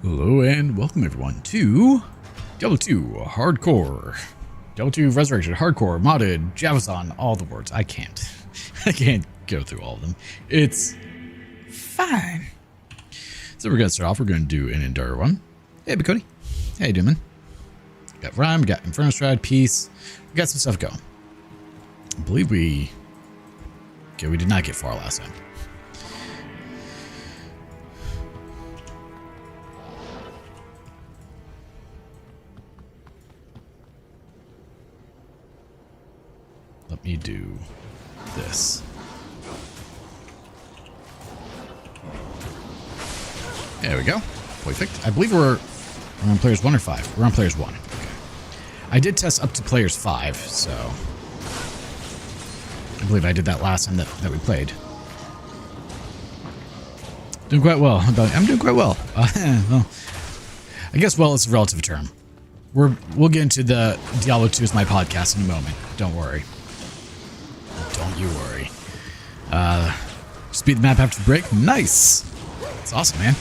Hello and welcome everyone to Diablo 2 Hardcore. Diablo 2 Resurrected, Hardcore, Modded, Javazon, all the words. I can't go through all of them. It's fine. So we're going to start off. We're going to do an Endure one. Hey, Cody. How you doing, man? We got Rhyme, we got Inferno Stride, Peace. We got some stuff going. I believe we did not get far last time. Let me do this. There we go. Perfect. I believe we're on players 1 or 5. We're on players 1. Okay. I did test up to players 5, so I believe I did that last time that we played. Doing quite well. I'm doing quite well. Well, I guess well is a relative term. We'll get into the Diablo 2 is my podcast in a moment. Don't worry. Don't you worry. Speed the map after the break. Nice. That's awesome, man.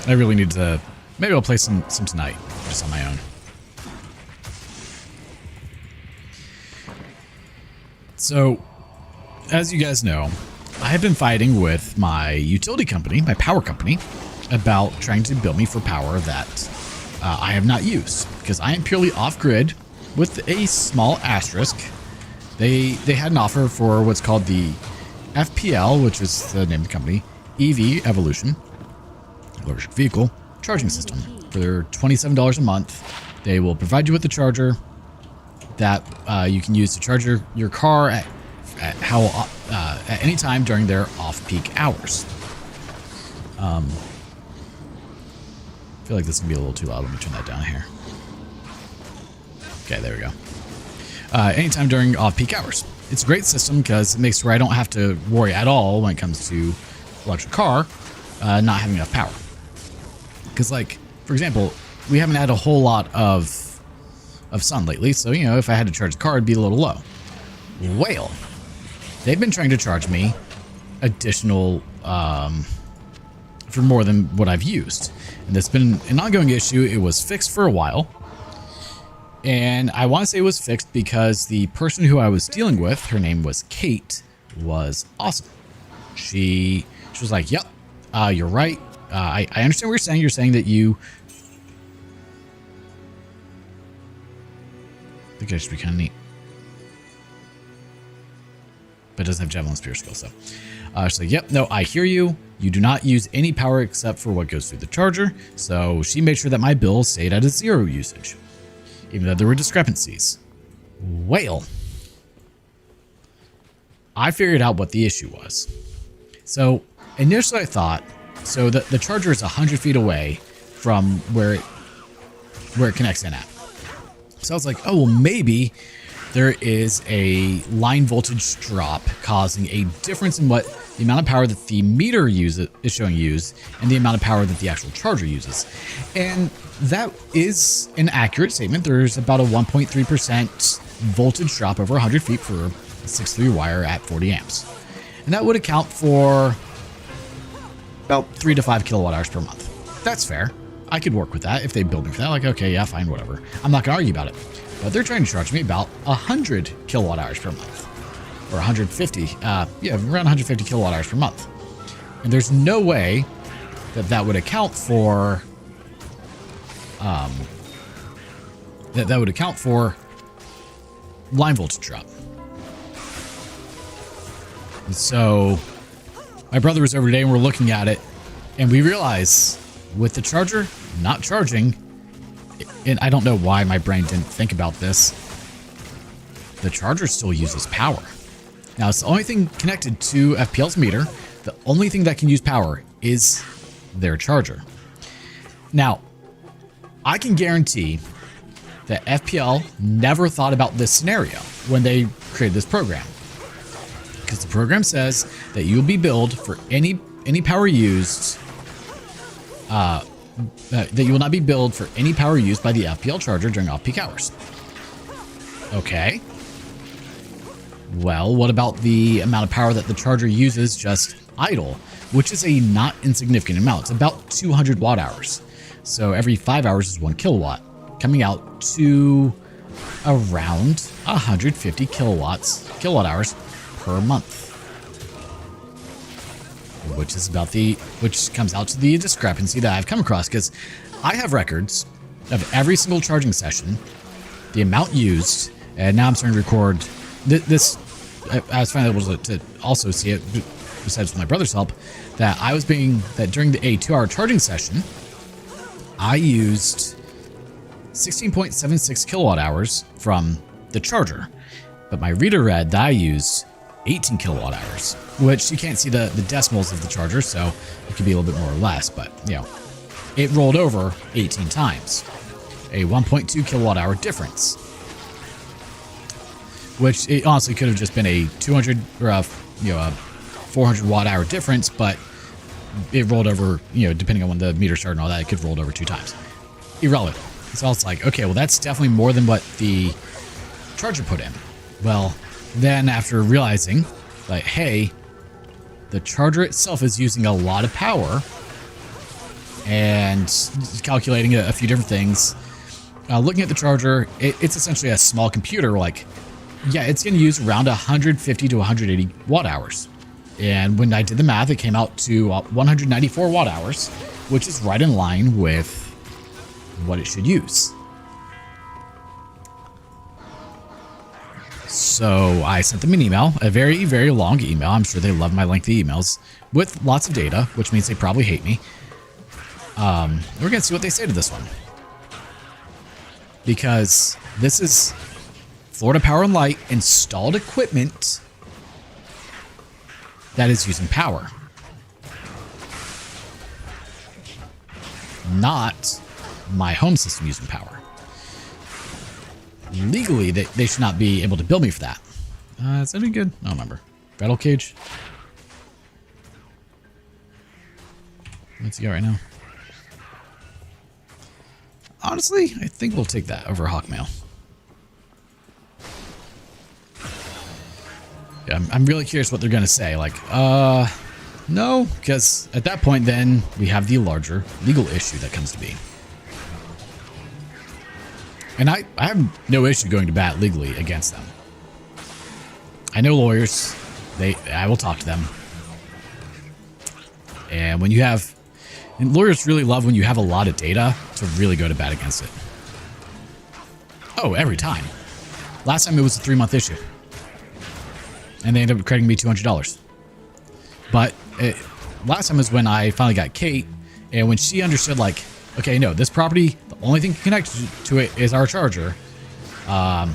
I really need to. Maybe I'll play some tonight, just on my own. So, as you guys know, I have been fighting with my utility company, my power company, about trying to bill me for power that I have not used, because I am purely off-grid. With a small asterisk, they had an offer for what's called the FPL, which is the name of the company, EV Evolution, electric vehicle charging system. For $27 a month, they will provide you with a charger that you can use to charge your car at any time during their off-peak hours. I feel like this is gonna be a little too loud. Let me turn that down here. Okay, there we go. Anytime during off-peak hours. It's a great system because it makes it where I don't have to worry at all when it comes to electric car not having enough power. Because, like, for example, we haven't had a whole lot of sun lately, so, you know, if I had to charge the car, it'd be a little low. Well, they've been trying to charge me additional for more than what I've used. And that's been an ongoing issue. It was fixed for a while. And I want to say it was fixed because the person who I was dealing with, her name was Kate, was awesome. She was like, yep, you're right. I understand what you're saying. You're saying that you... I think that should be kind of neat. But it doesn't have Javelin Spear skill, so... she's like, yep, no, I hear you. You do not use any power except for what goes through the charger. So she made sure that my bill stayed at a 0 usage, even though there were discrepancies. Well, I figured out what the issue was. So initially I thought, so the charger is 100 feet away from where it connects in at. So I was like, oh, well, maybe there is a line voltage drop causing a difference in what the amount of power that the meter is showing used and the amount of power that the actual charger uses. And that is an accurate statement. There's about a 1.3% voltage drop over 100 feet for a 6.3 wire at 40 amps. And that would account for about 3 to 5 kilowatt hours per month. That's fair. I could work with that if they build me for that. Like, okay, yeah, fine, whatever. I'm not going to argue about it. But they're trying to charge me about 100 kilowatt hours per month. Or 150, yeah, around 150 kilowatt hours per month. And there's no way that would account for... that would account for line voltage drop. And so my brother was over today and we're looking at it and we realize with the charger not charging, and I don't know why my brain didn't think about this, the charger still uses power. Now it's the only thing connected to FPL's meter. The only thing that can use power is their charger. Now, I can guarantee that FPL never thought about this scenario when they created this program. Because the program says that you'll be billed for any power used, that you will not be billed for any power used by the FPL charger during off-peak hours. Okay. Well, what about the amount of power that the charger uses just idle, which is a not insignificant amount. It's about 200 watt hours. So every 5 hours is 1 kilowatt, coming out to around 150 kilowatt hours per month. Which comes out to the discrepancy that I've come across, because I have records of every single charging session, the amount used, and now I'm starting to record this. I was finally able to also see it, besides with my brother's help, that during a 2-hour charging session, I used 16.76 kilowatt hours from the charger, but my reader read that I used 18 kilowatt hours, which you can't see the decimals of the charger, so it could be a little bit more or less, but you know, it rolled over 18 times, a 1.2 kilowatt hour difference, which it honestly could have just been a 200 or a 400 watt hour difference, but it rolled over, depending on when the meter started and all that, it could have rolled over 2 times. Irrelevant. So I was like, okay, well, that's definitely more than what the charger put in. Well, then after realizing, like, hey, the charger itself is using a lot of power, and calculating a few different things, looking at the charger, it's essentially a small computer. Like, yeah, it's going to use around 150 to 180 watt hours. And when I did the math, it came out to 194 watt hours, which is right in line with what it should use. So I sent them an email, a very, very long email. I'm sure they love my lengthy emails with lots of data, which means they probably hate me. We're going to see what they say to this one. Because this is Florida Power & Light installed equipment that is using power. Not my home system using power. Legally, they should not be able to bill me for that. Is that any good? I don't remember. Battle cage? What's he got right now? Honestly, I think we'll take that over Hawkmail. Yeah, I'm really curious what they're going to say. Like, no, because at that point, then we have the larger legal issue that comes to be. And I have no issue going to bat legally against them. I know lawyers. I will talk to them. And when you have... And lawyers really love when you have a lot of data to really go to bat against it. Oh, every time. Last time it was a 3-month issue. And they ended up crediting me $200. But last time was when I finally got Kate, and when she understood, like, okay, no, this property, the only thing connected to it is our charger. And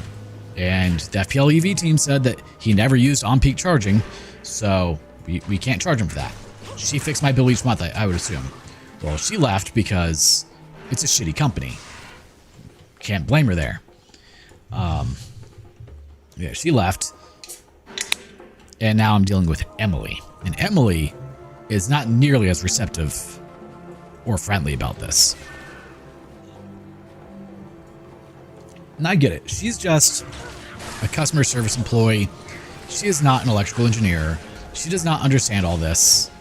the FPL EV team said that he never used on-peak charging, so we can't charge him for that. She fixed my bill each month, I would assume. Well, she left because it's a shitty company. Can't blame her there. Yeah, she left. And now I'm dealing with Emily. And Emily is not nearly as receptive or friendly about this. And I get it. She's just a customer service employee. She is not an electrical engineer. She does not understand all this.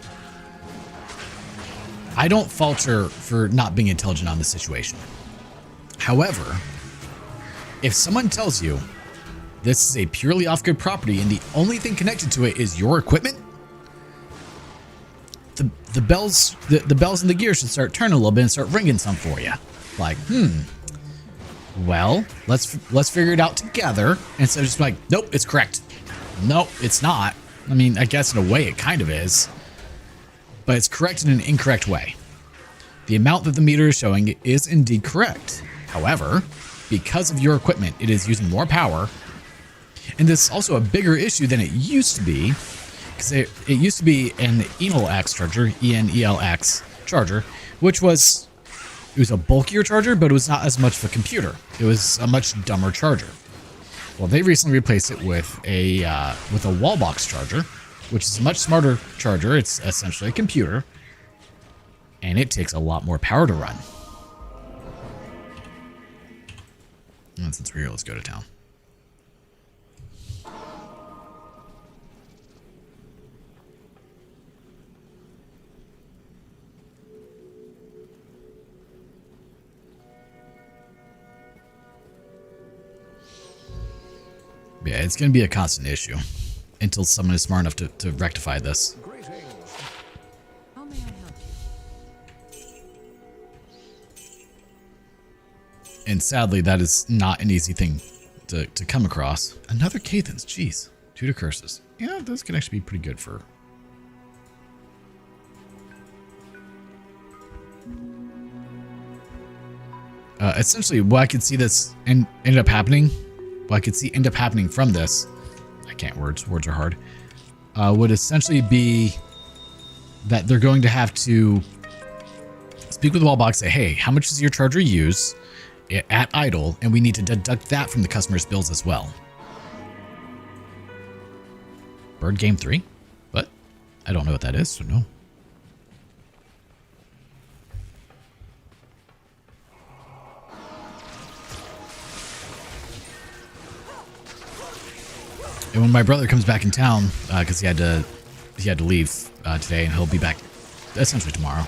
I don't fault her for not being intelligent on the situation. However, if someone tells you this is a purely off-grid property and the only thing connected to it is your equipment, the bells and the gears should start turning a little bit and start ringing some for you. Like, well, let's figure it out together instead of just like, nope, it's correct. Nope, it's not. I mean, I guess in a way it kind of is, but it's correct in an incorrect way. The amount that the meter is showing is indeed correct. However, because of your equipment, it is using more power. And this is also a bigger issue than it used to be, because it used to be an ENELX charger, ENELX charger, which was a bulkier charger, but it was not as much of a computer. It was a much dumber charger. Well, they recently replaced it with a wall box charger, which is a much smarter charger. It's essentially a computer, and it takes a lot more power to run. And since we're here, let's go to town. Yeah, it's going to be a constant issue until someone is smart enough to rectify this. How may I help you? And sadly, that is not an easy thing to come across. Another Cathans, jeez. Tutor curses. Yeah, those can actually be pretty good for... essentially, what I could see this end up happening, what I could see end up happening from this, I can't words are hard, would essentially be that they're going to have to speak with the wallbox, say, hey, how much does your charger use at idle? And we need to deduct that from the customer's bills as well. Bird Game 3? What? I don't know what that is, so no. And when my brother comes back in town, because he had to leave today, and he'll be back essentially tomorrow.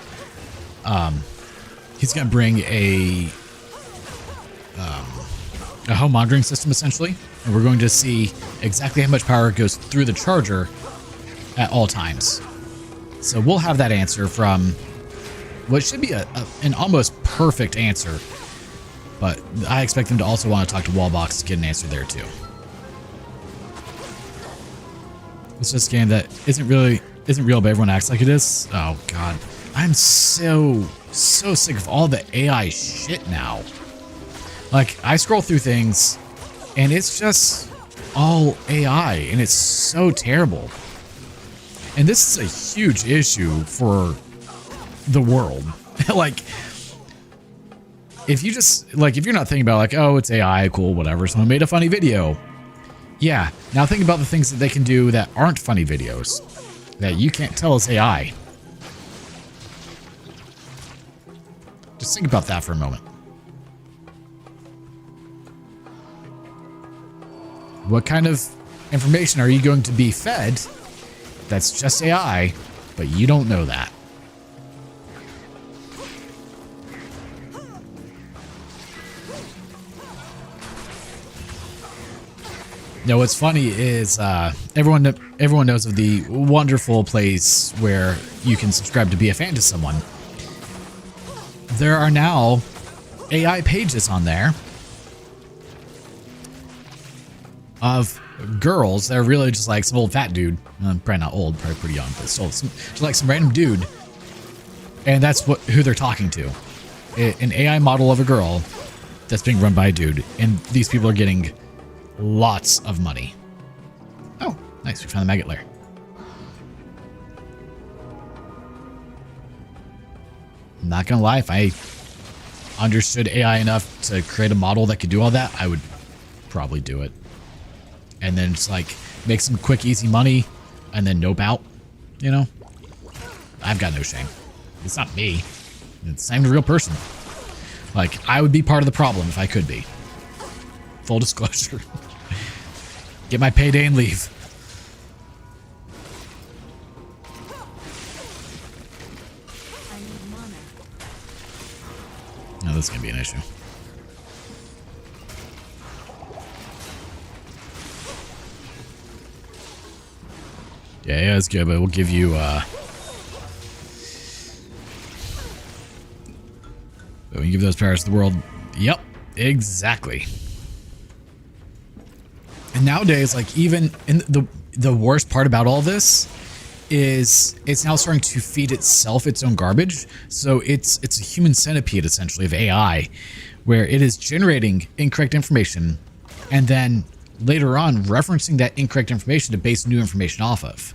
He's gonna bring a home monitoring system essentially, and we're going to see exactly how much power goes through the charger at all times. So we'll have that answer from what should be an almost perfect answer, but I expect them to also want to talk to Wallbox to get an answer there too. It's just a game that isn't real, but everyone acts like it is. Oh god, I'm so sick of all the AI shit now. Like, I scroll through things and it's just all AI and it's so terrible. And this is a huge issue for the world. Like, if you're not thinking about like, oh, it's AI, cool, whatever, someone made a funny video. Yeah, now think about the things that they can do that aren't funny videos, that you can't tell is AI. Just think about that for a moment. What kind of information are you going to be fed that's just AI, but you don't know that? No, what's funny is everyone knows of the wonderful place where you can subscribe to be a fan to someone. There are now AI pages on there of girls that are really just like some old fat dude. Probably not old, probably pretty young, but still just like some random dude. And that's who they're talking to. An AI model of a girl that's being run by a dude. And these people are getting lots of money. Oh, nice. We found the maggot lair. I'm not gonna lie, if I understood AI enough to create a model that could do all that, I would probably do it. And then just like make some quick, easy money and then nope out, you know? I've got no shame. It's not me. It's not even a real person. Like, I would be part of the problem if I could be. Full disclosure. Get my payday and leave. I need mana. No, this is gonna be an issue. Yeah, it's good, but we'll give you we can give those powers to the world. Yep, exactly. And nowadays, like, even in the worst part about all this is it's now starting to feed itself its own garbage. So it's a human centipede essentially of AI, where it is generating incorrect information and then later on referencing that incorrect information to base new information off of.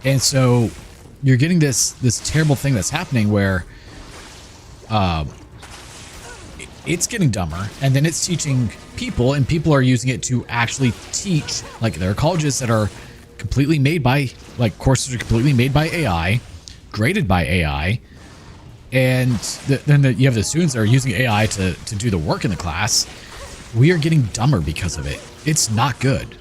And so you're getting this terrible thing that's happening where it's getting dumber, and then it's teaching people, and people are using it to actually teach. Like, there are colleges that are completely made by, like, courses are completely made by AI, graded by AI, and then you have the students that are using AI to do the work in the class. We are getting dumber because of it. It's not good.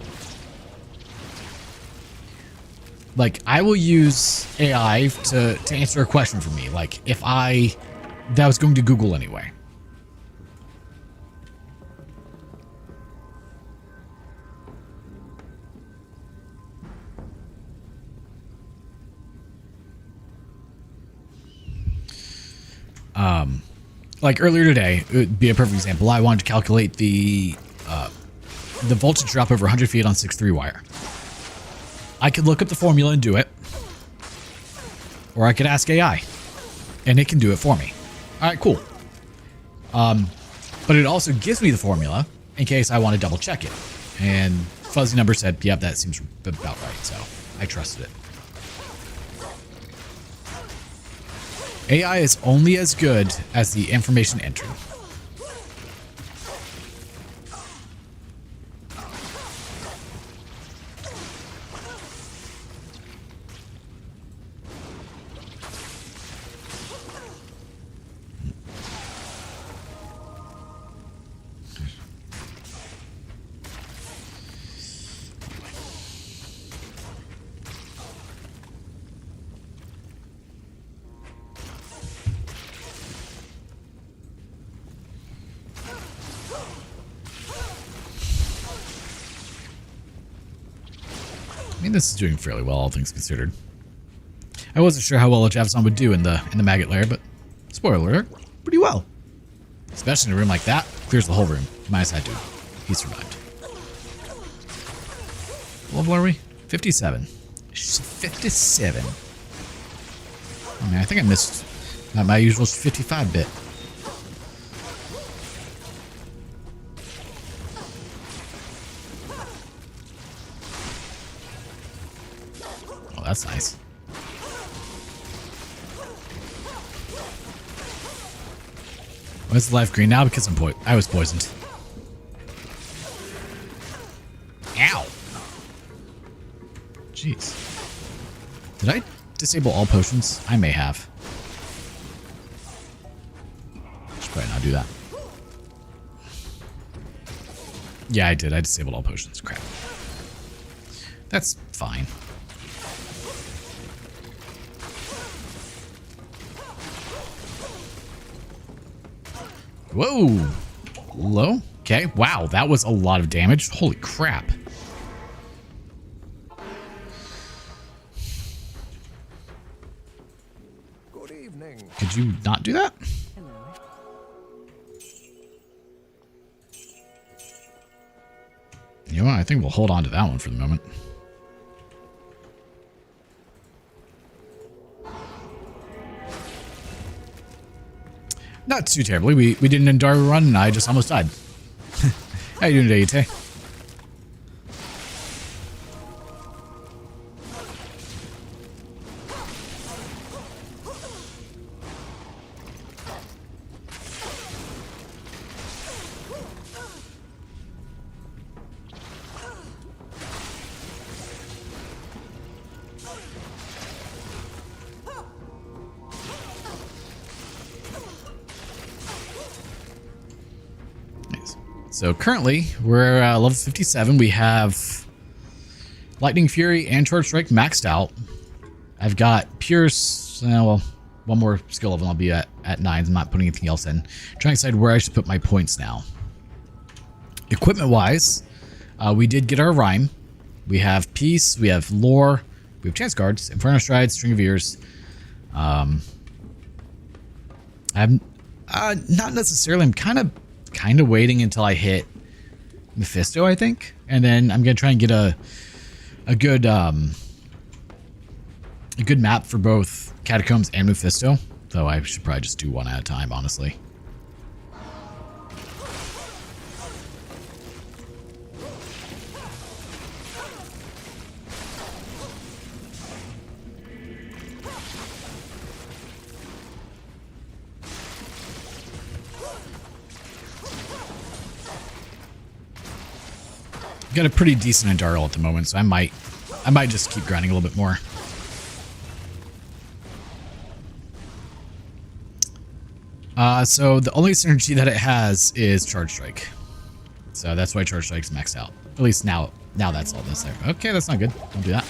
Like, I will use AI to answer a question for me, like if that was going to Google anyway. Like earlier today, it would be a perfect example. I wanted to calculate the voltage drop over 100 feet on 6.3 wire. I could look up the formula and do it, or I could ask AI, and it can do it for me. All right, cool. But it also gives me the formula in case I want to double check it. And Fuzzy Number said, yep, that seems about right. So I trusted it. AI is only as good as the information entered. I mean, this is doing fairly well, all things considered. I wasn't sure how well a Javazon would do in the maggot layer, but spoiler alert, pretty well. Especially in a room like that, clears the whole room. Minus that dude. He survived. What level are we? 57. 57. I mean, I think I missed my usual 55-bit. Oh, that's nice. Why is the life green now? Because I was poisoned. Ow! Jeez. Did I disable all potions? I may have. Should probably not do that. Yeah, I did. I disabled all potions. Crap. That's fine. Whoa! Low? Okay, wow, that was a lot of damage. Holy crap. Good evening. Could you not do that? Hello. You know what? I think we'll hold on to that one for the moment. Not too terribly. We did an Endaru run and I just almost died. How you doing today, Ite? So currently, we're level 57. We have Lightning Fury and Charge Strike maxed out. I've got Pierce, well, one more skill level and I'll be at 9s. I'm not putting anything else in. Trying to decide where I should put my points now. Equipment-wise, we did get our Rhyme. We have Peace, we have Lore, we have Chance Guards, Inferno Stride, String of Ears. I'm not necessarily, I'm kind of waiting until I hit Mephisto, I think, and then I'm gonna try and get a good map for both Catacombs and Mephisto. Though I should probably just do one at a time, honestly. Got a pretty decent Endarl at the moment, so I might just keep grinding a little bit more. So the only synergy that it has is Charge Strike. So that's why Charge Strike's maxed out. At least now that's all this there. Okay, that's not good. Don't do that.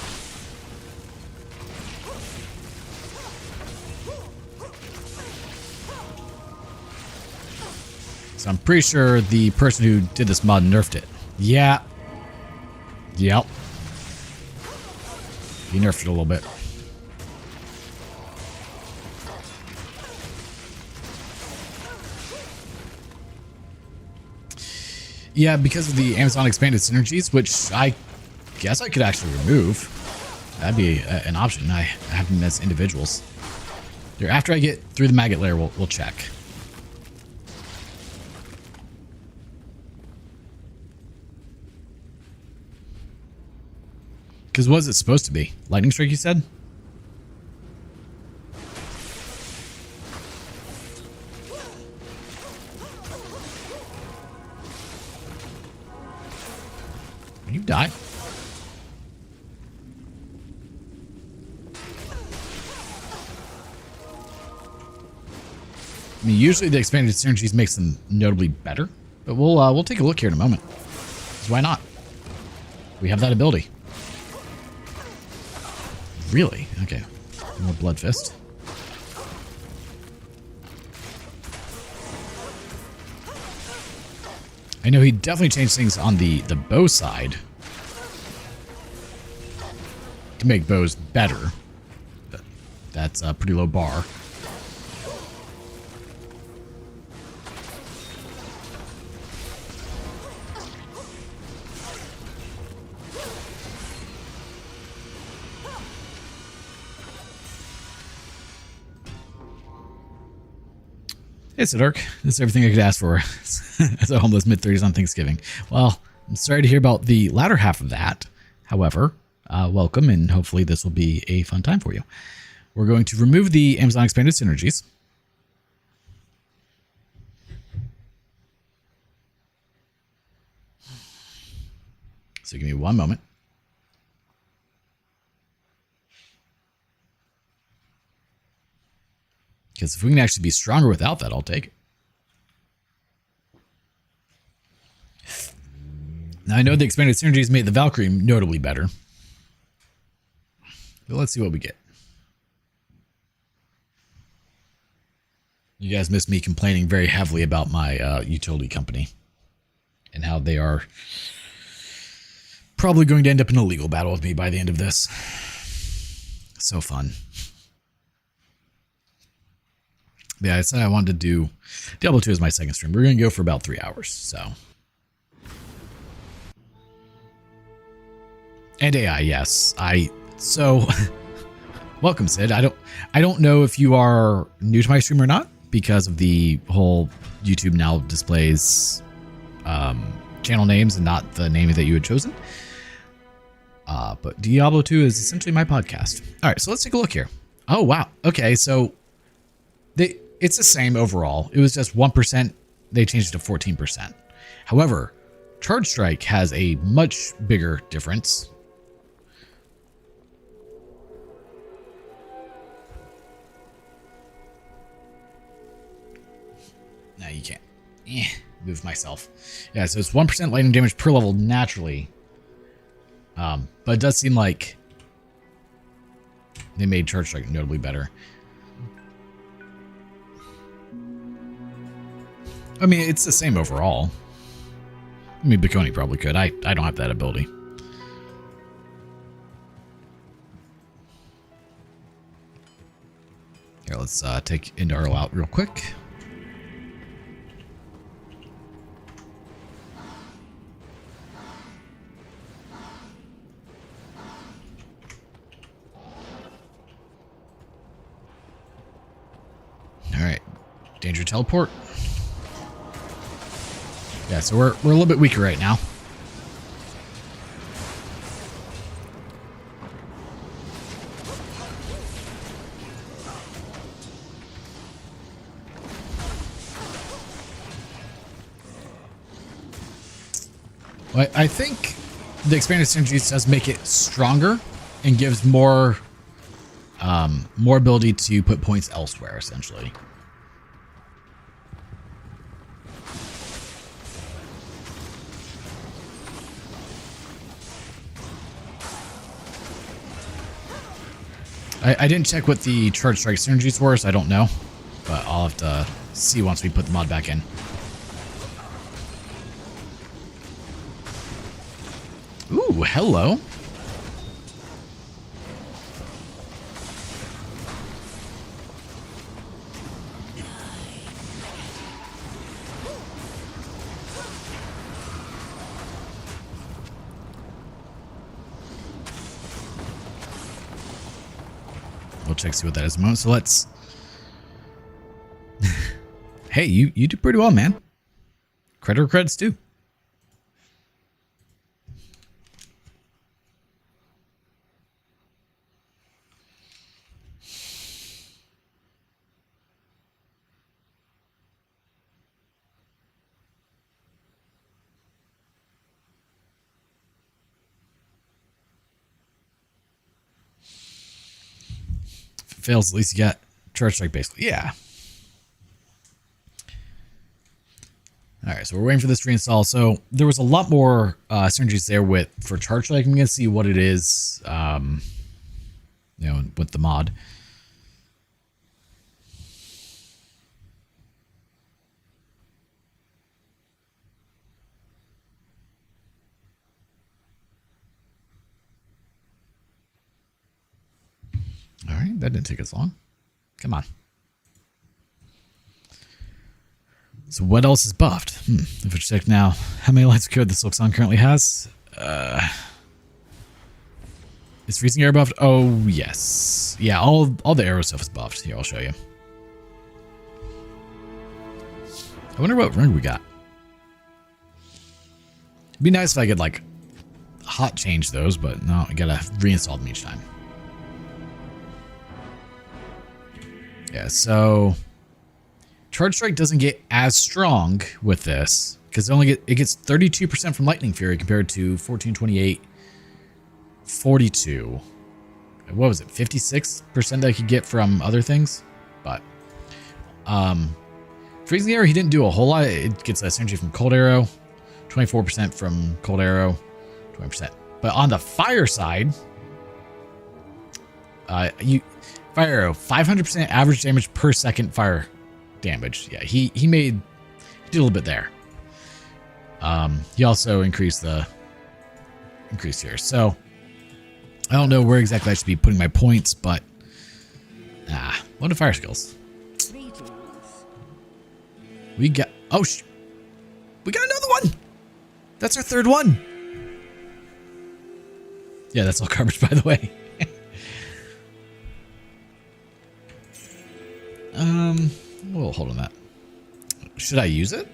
So I'm pretty sure the person who did this mod nerfed it. Yeah. Yep. He nerfed it a little bit. Yeah, because of the Amazon expanded synergies, which I guess I could actually remove. That'd be an option. I have them as individuals. Here, after I get through the maggot layer, we'll check. Because what is it supposed to be? Lightning strike, you said? Can you die? I mean, usually the expanded synergies makes them notably better, but we'll take a look here in a moment. 'Cause why not? We have that ability. Really? Okay. More blood fist. I know he definitely changed things on the bow side to make bows better. But that's a pretty low bar. It's a dark. That's everything I could ask for as a homeless mid-30s on Thanksgiving. Well, I'm sorry to hear about the latter half of that. However, welcome, and hopefully this will be a fun time for you. We're going to remove the Amazon expanded synergies. So give me one moment. Because if we can actually be stronger without that, I'll take it. Now, I know the expanded synergies made the Valkyrie notably better. But let's see what we get. You guys missed me complaining very heavily about my utility company. And how they are probably going to end up in a legal battle with me by the end of this. So fun. Yeah, I said I wanted to do Diablo 2 as my second stream. We're going to go for about 3 hours, so. And AI, yes. So welcome, Sid. I don't know if you are new to my stream or not because of the whole YouTube now displays channel names and not the name that you had chosen. But Diablo 2 is essentially my podcast. All right, so let's take a look here. Oh, wow. Okay, so it's the same overall. It was just 1%. They changed it to 14%. However, Charge Strike has a much bigger difference. No, you can't. Move myself. Yeah, so it's 1% lightning damage per level naturally. But it does seem like they made Charge Strike notably better. I mean, it's the same overall. I mean, Baconi probably could. I don't have that ability. Here, let's take Into Earl out real quick. All right, danger teleport. Yeah, so we're a little bit weaker right now. Well, I think the expanded synergies does make it stronger and gives more ability to put points elsewhere, essentially. I didn't check what the Charge Strike synergies were, so I don't know. But I'll have to see once we put the mod back in. Ooh, hello. check see what that is in a moment. So let's. Hey, you did pretty well, man. Credit where credit's due. If it fails, at least you got Charge Strike, basically. Yeah. All right, so we're waiting for this to reinstall. So there was a lot more synergies there for Charge Strike. I'm going to see what it is, with the mod. All right, that didn't take as long. Come on. So what else is buffed? If we check now, how many lines of code the Silk Song currently has? Is freezing air buffed? Oh yes, yeah. All the arrow stuff is buffed. Here, I'll show you. I wonder what rune we got. It'd be nice if I could like hot change those, but no, I gotta reinstall them each time. Yeah, so Charge Strike doesn't get as strong with this because it gets 32% from Lightning Fury compared to 14, 28, 42. What was it? 56% that I could get from other things. But Freezing Arrow, he didn't do a whole lot. It gets less energy from Cold Arrow, 24% from Cold Arrow, 20%. But on the fire side, Fire Arrow, 500% average damage per second fire damage. Yeah, he did a little bit there. He also increased here. So I don't know where exactly I should be putting my points, but what are fire skills? We got we got another one. That's our third one. Yeah, that's all garbage, by the way. Well, hold on that. Should I use it?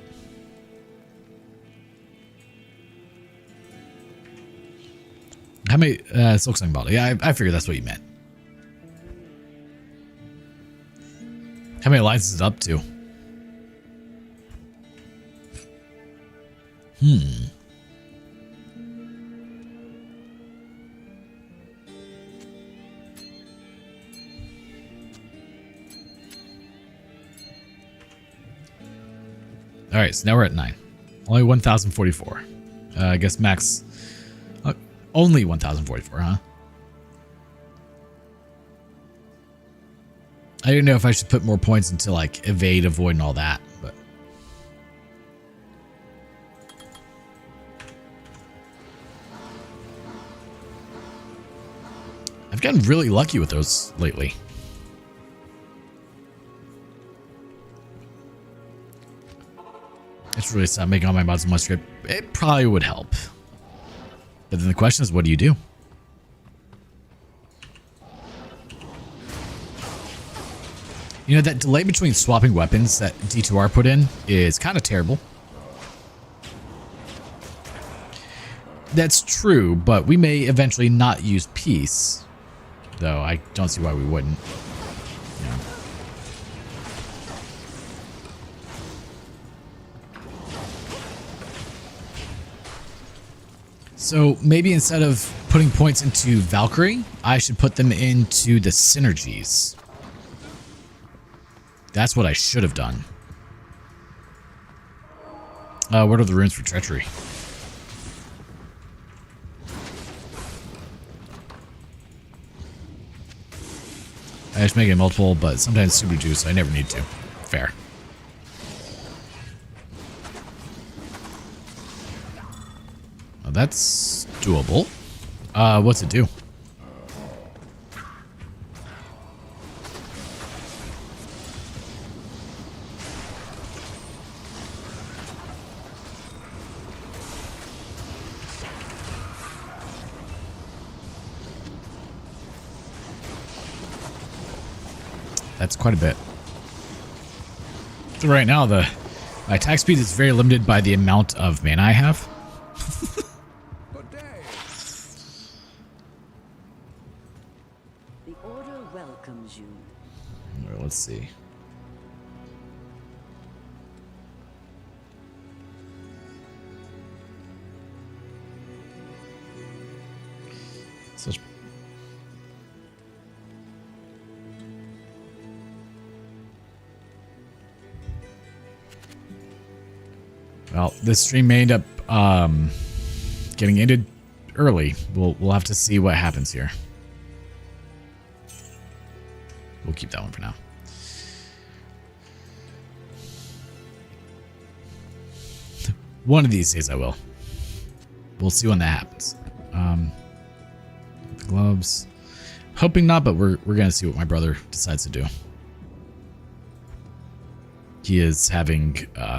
How many, Silk Song bottle? Yeah, I figured that's what you meant. How many lines is it up to? All right, so now we're at 9. Only 1,044. I guess max. Only 1,044, huh? I didn't know if I should put more points into like evade, avoid, and all that, but. I've gotten really lucky with those lately. It's really stop making all my mods in one script. It probably would help. But then the question is, what do you do? You know, that delay between swapping weapons that D2R put in is kind of terrible. That's true, but we may eventually not use peace. Though I don't see why we wouldn't. Yeah. So maybe instead of putting points into Valkyrie, I should put them into the Synergies. That's what I should have done. What are the runes for treachery? I just make it multiple, but sometimes super juice, so I never need to. Fair. Well, that's doable. What's it do? That's quite a bit. So right now, my attack speed is very limited by the amount of mana I have. Good day. The Order welcomes you. Well, let's see. Such. Well, this stream may end up getting ended early. We'll have to see what happens here. We'll keep that one for now. One of these days I will. We'll see when that happens. The gloves. Hoping not, but we're gonna see what my brother decides to do. He is having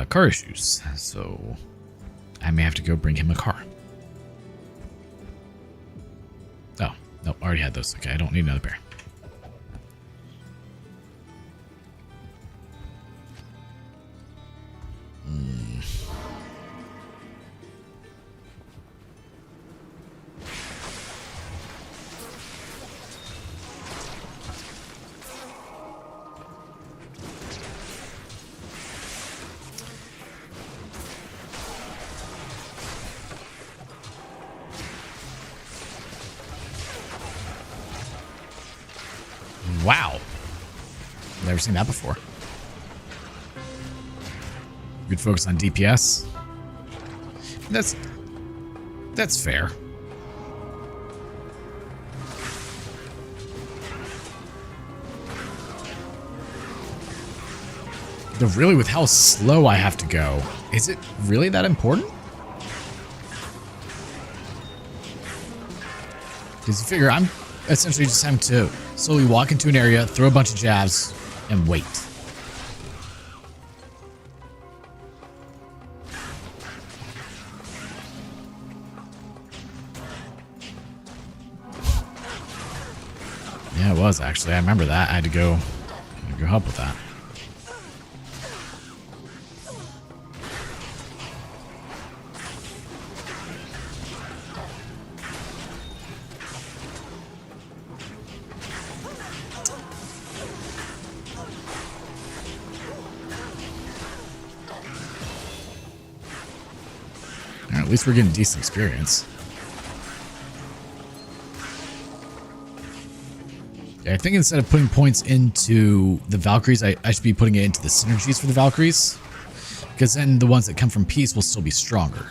car issues, so I may have to go bring him a car. Oh, nope, already had those. Okay, I don't need another pair. Wow. Never seen that before. Good focus on DPS. That's fair. Though really, with how slow I have to go, is it really that important? Because you figure I'm essentially just having to slowly walk into an area, throw a bunch of jabs, and wait. Yeah, it was actually. I remember that. I had to go help with that. At least we're getting decent experience. Yeah, I think instead of putting points into the Valkyries, I should be putting it into the synergies for the Valkyries. Because then the ones that come from Peace will still be stronger.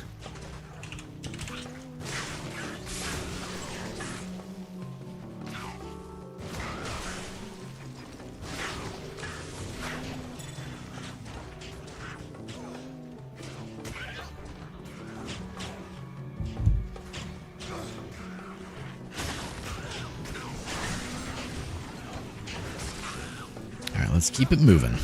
Let's keep it moving.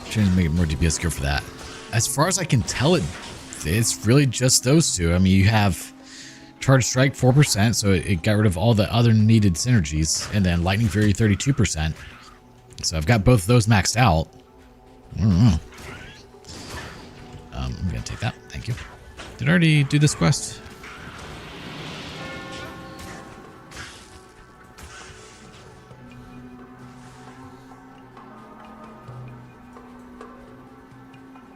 Trying to make it more DPS go for that. As far as I can tell, it's really just those two. I mean, you have Charge Strike 4%, so it got rid of all the other needed synergies, and then Lightning Fury 32%. So I've got both of those maxed out. I don't know. I'm gonna take that. Thank you. Did I already do this quest?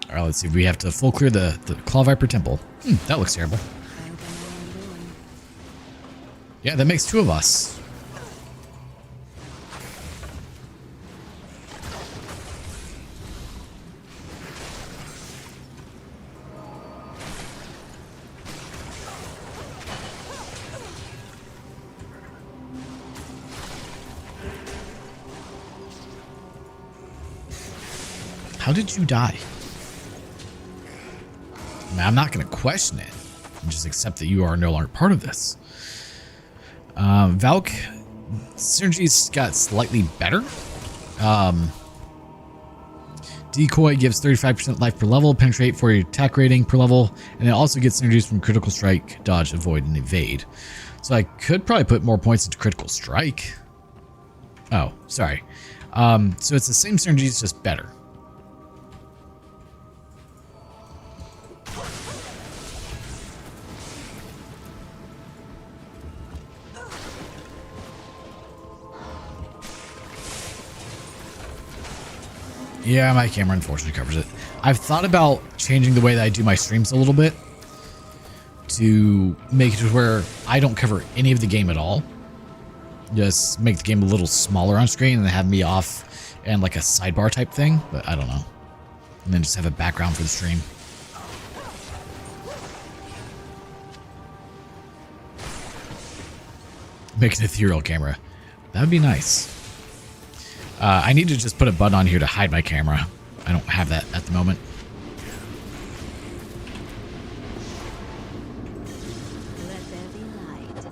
All right, let's see. We have to full clear the Claw Viper Temple. That looks terrible. Yeah, that makes two of us. How did you die? I mean, I'm not going to question it. and just accept that you are no longer part of this. Valk Synergies got slightly better. Decoy gives 35% life per level, penetrate for your attack rating per level, and it also gets synergies from critical strike, dodge, avoid, and evade. So I could probably put more points into critical strike. Oh, sorry. So it's the same synergies, just better. Yeah, my camera unfortunately covers it. I've thought about changing the way that I do my streams a little bit to make it to where I don't cover any of the game at all. Just make the game a little smaller on screen and have me off and like a sidebar type thing, but I don't know. And then just have a background for the stream. Make an ethereal camera. That would be nice. I need to just put a button on here to hide my camera. I don't have that at the moment. Let there be light.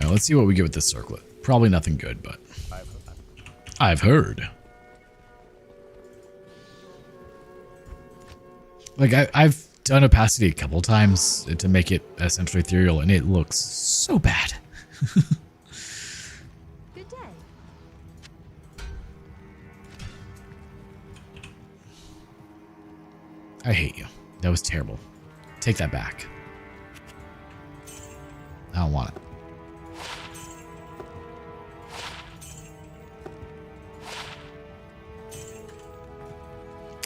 Now let's see what we get with this circlet. Probably nothing good, but I've heard. Like I've done opacity a couple times to make it essentially ethereal, and it looks so bad. Good day. I hate you. That was terrible. Take that back. I don't want it.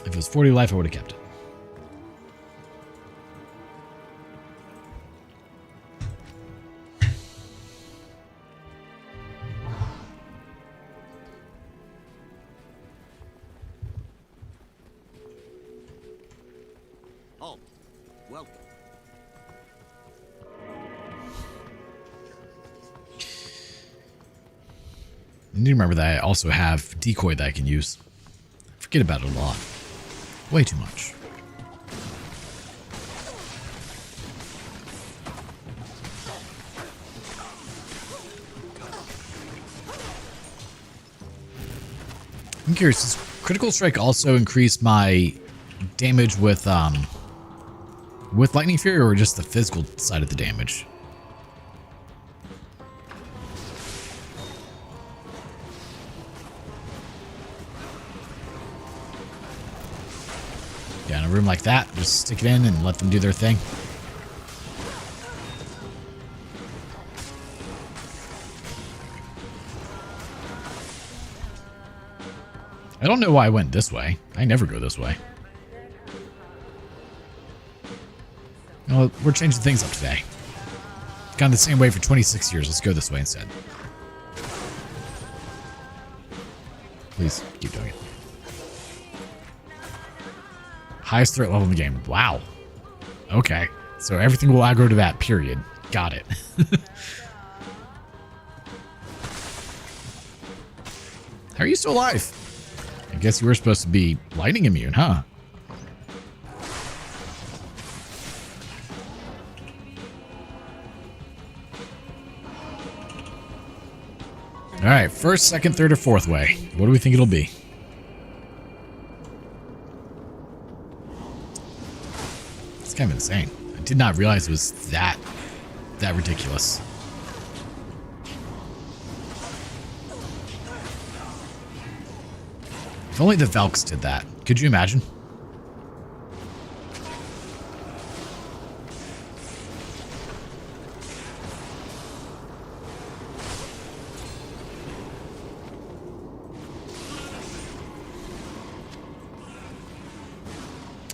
If it was 40 life, I would have kept it. Oh, welcome. I need to remember that I also have decoy that I can use. Forget about it a lot. Way too much. I'm curious, does critical strike also increase my damage with lightning fury, or just the physical side of the damage? Yeah, in a room like that, just stick it in and let them do their thing. I don't know why I went this way. I never go this way. Well, we're changing things up today. It's gone the same way for 26 years. Let's go this way instead. Please, keep doing it. Highest threat level in the game. Wow. Okay. So everything will aggro to that, period. Got it. How are you still alive? I guess you were supposed to be lightning immune, huh? Alright, first, second, third, or fourth way. What do we think it'll be? It's kind of insane. I did not realize it was that ridiculous. If only the Valks did that. Could you imagine?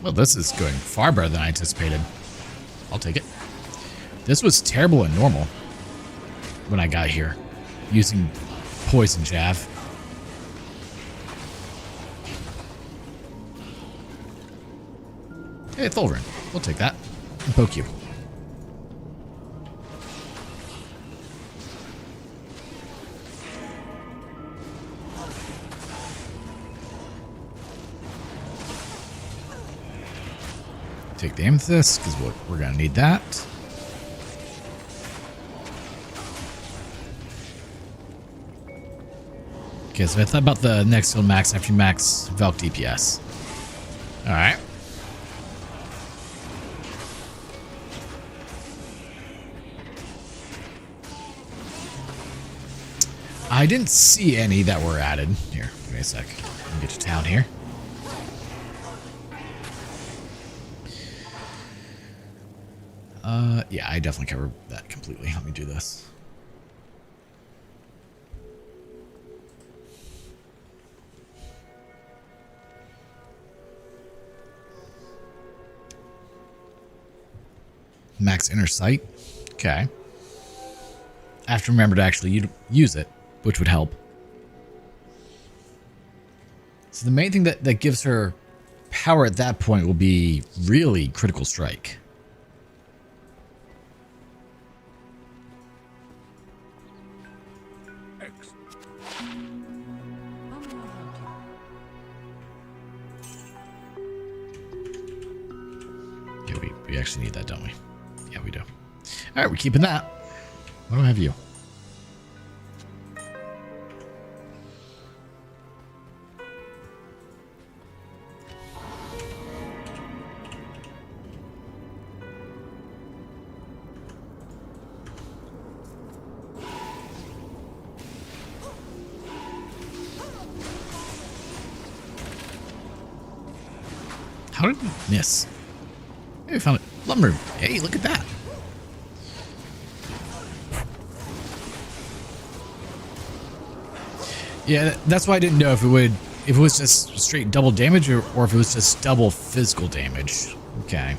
Well, this is going far better than I anticipated. I'll take it. This was terrible and normal when I got here, using poison jav. Hey, Thulrin. We'll take that and poke you. Take the amethyst, because we're going to need that. Okay, so I thought about the next skill max after you max Valk DPS. Alright. I didn't see any that were added. Here, give me a sec. Let me get to town here. Yeah, I definitely covered that completely. Let me do this. Max inner sight. Okay. I have to remember to actually use it, which would help. So the main thing that gives her power at that point will be really critical strike. How may I help you? Yeah, we actually need that, don't we? Yeah, we do. All right, we're keeping that. What do I have you? How did we miss? Hey, we found it. Lumber. Hey, look at that. Yeah, that's why I didn't know if it was just straight double damage or if it was just double physical damage. Okay.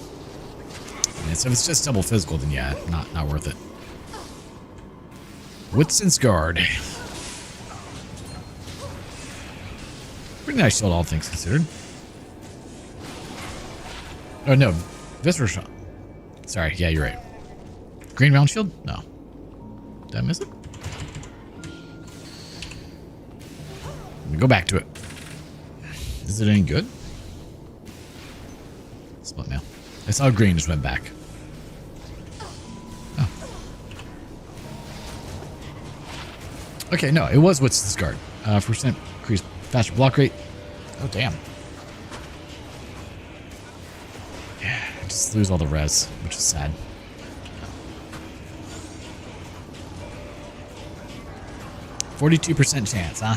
And so if it's just double physical, then yeah, not worth it. Whitson's Guard. Pretty nice shield, all things considered. Oh no, Viscera shot. Sorry, yeah, you're right. Green round shield? No. Did I miss it? Let me go back to it. Is it any good? Split mail. I saw green just went back. Oh. Okay, no, it was what's this guard. Percent increased faster block rate. Oh damn. Yeah, I just lose all the res, which is sad. %42 chance, huh?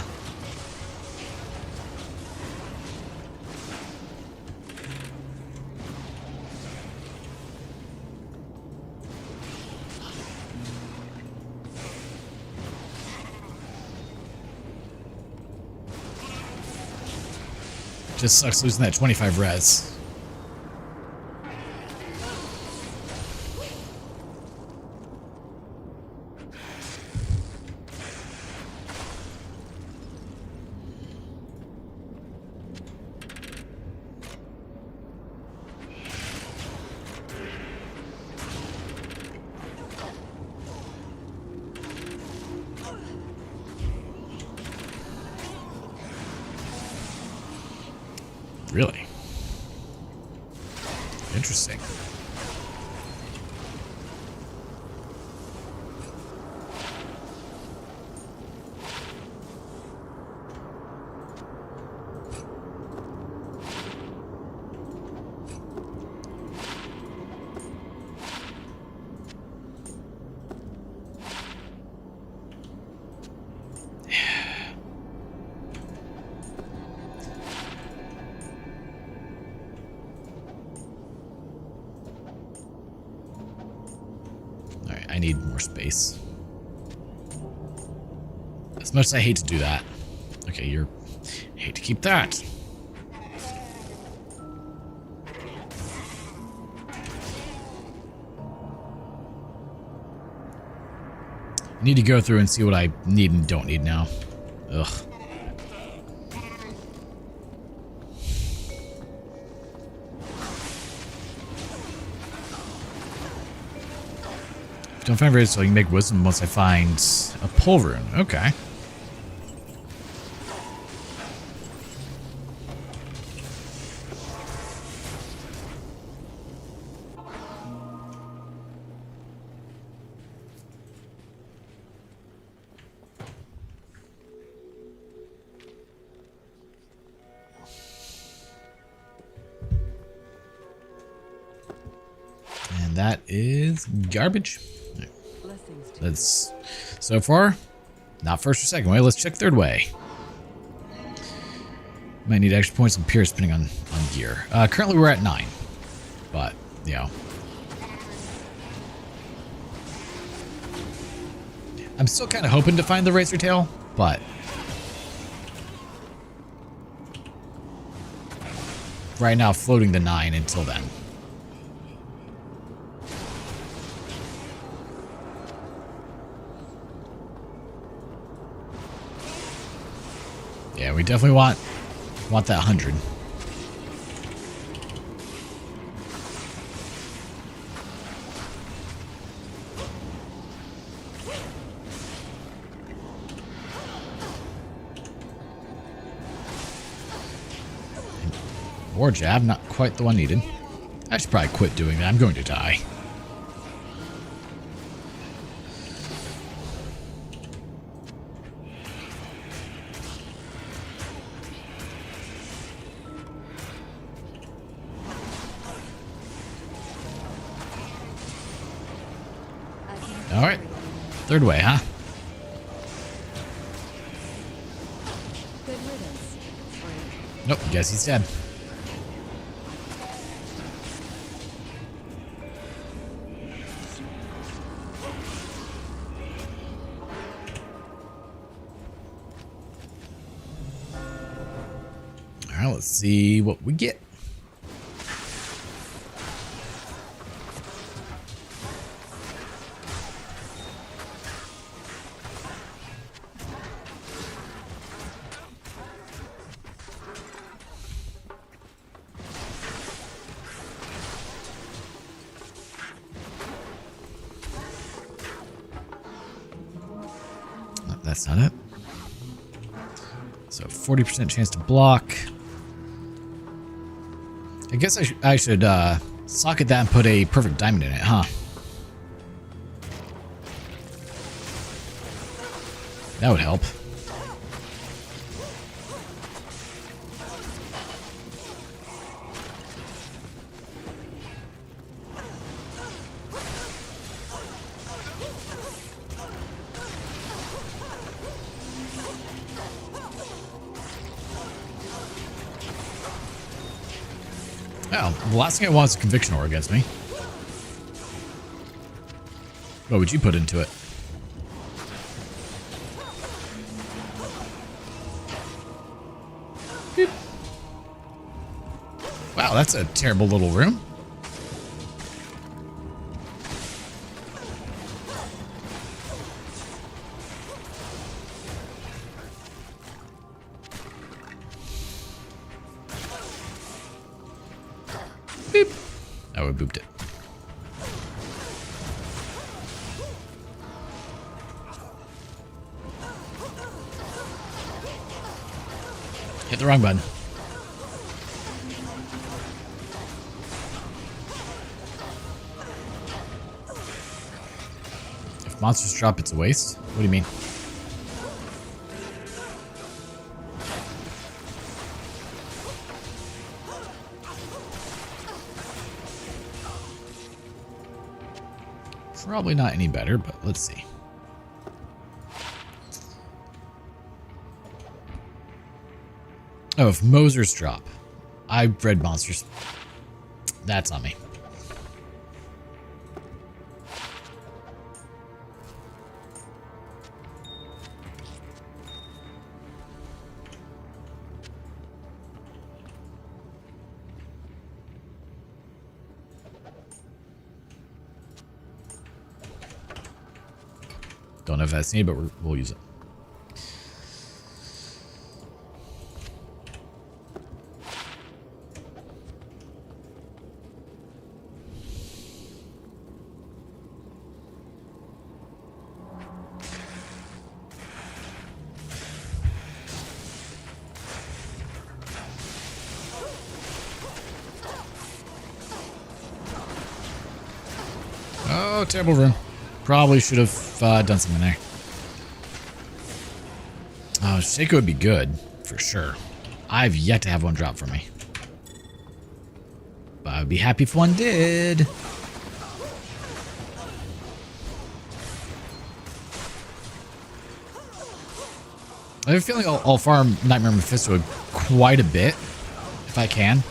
Just sucks losing that 25 res. Really? Interesting. I need more space. As much as I hate to do that. Okay, I hate to keep that. I need to go through and see what I need and don't need now. Ugh. Don't find very so I can make wisdom once I find a pull rune. Okay. And that is garbage. Blessings to That's so far not first or second way. Let's check third way. Might need extra points and Pierce depending on gear. Currently we're at 9, but you know, I'm still kind of hoping to find the Razor Tail, but right now floating the 9 until then. Yeah, we definitely want that 100. War jab, not quite the one needed. I should probably quit doing that. I'm going to die. All right, third way, huh? Good riddance. Frank. Nope, guess he's dead. All right, let's see what we get. That's not it. So 40% chance to block. I guess I should socket that and put a perfect diamond in it, huh? That would help. Well, the last thing I want is a conviction ore against me. What would you put into it? Beep. Wow, that's a terrible little room. Beep. Oh, we booped it. Hit the wrong button. If monsters drop, it's a waste? What do you mean? Probably not any better, but let's see. Oh, if Mosers drop. I read monsters. That's on me. Don't know if that's needed, but we'll use it. Oh, terrible room. Probably should have done something there. Oh, Shaco would be good, for sure. I've yet to have one drop for me. But I'd be happy if one did. I have a feeling I'll farm Nightmare Mephisto quite a bit, if I can.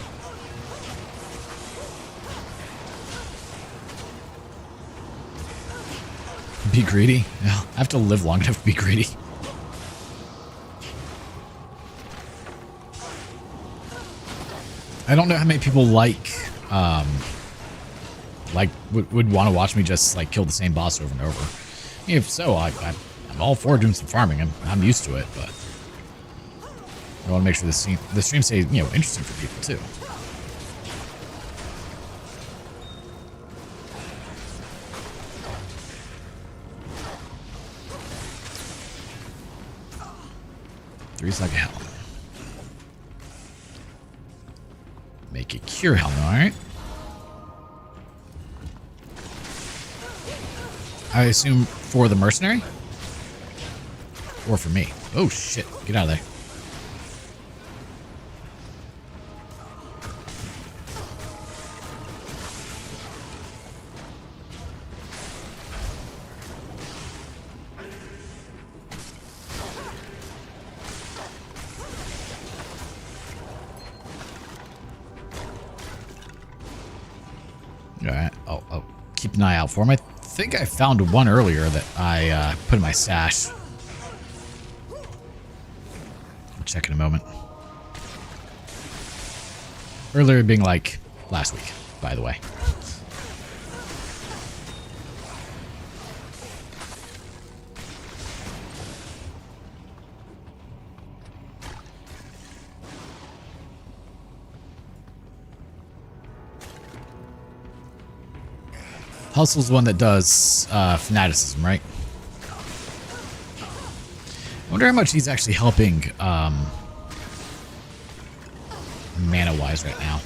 Be greedy? No, I have to live long enough to be greedy. I don't know how many people would want to watch me just like kill the same boss over and over. If so, I'm all for doing some farming. I'm used to it, but I want to make sure the stream stays, you know, interesting for people too. Three's like hell. Make a cure helmet, alright? I assume for the mercenary? Or for me? Oh shit, get out of there. Alright, I'll keep an eye out for him. I think I found one earlier that I put in my stash. I'll check in a moment. Earlier being like last week, by the way. Hustle's one that does fanaticism, right? I wonder how much he's actually helping mana-wise right now.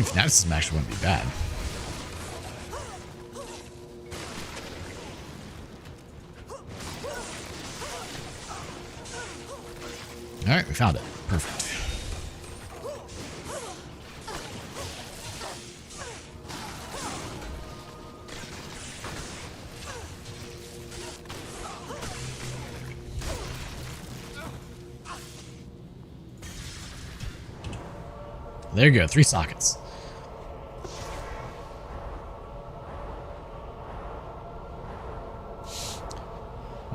Fanaticism actually wouldn't be bad. Alright, we found it. Perfect. There you go, 3 sockets.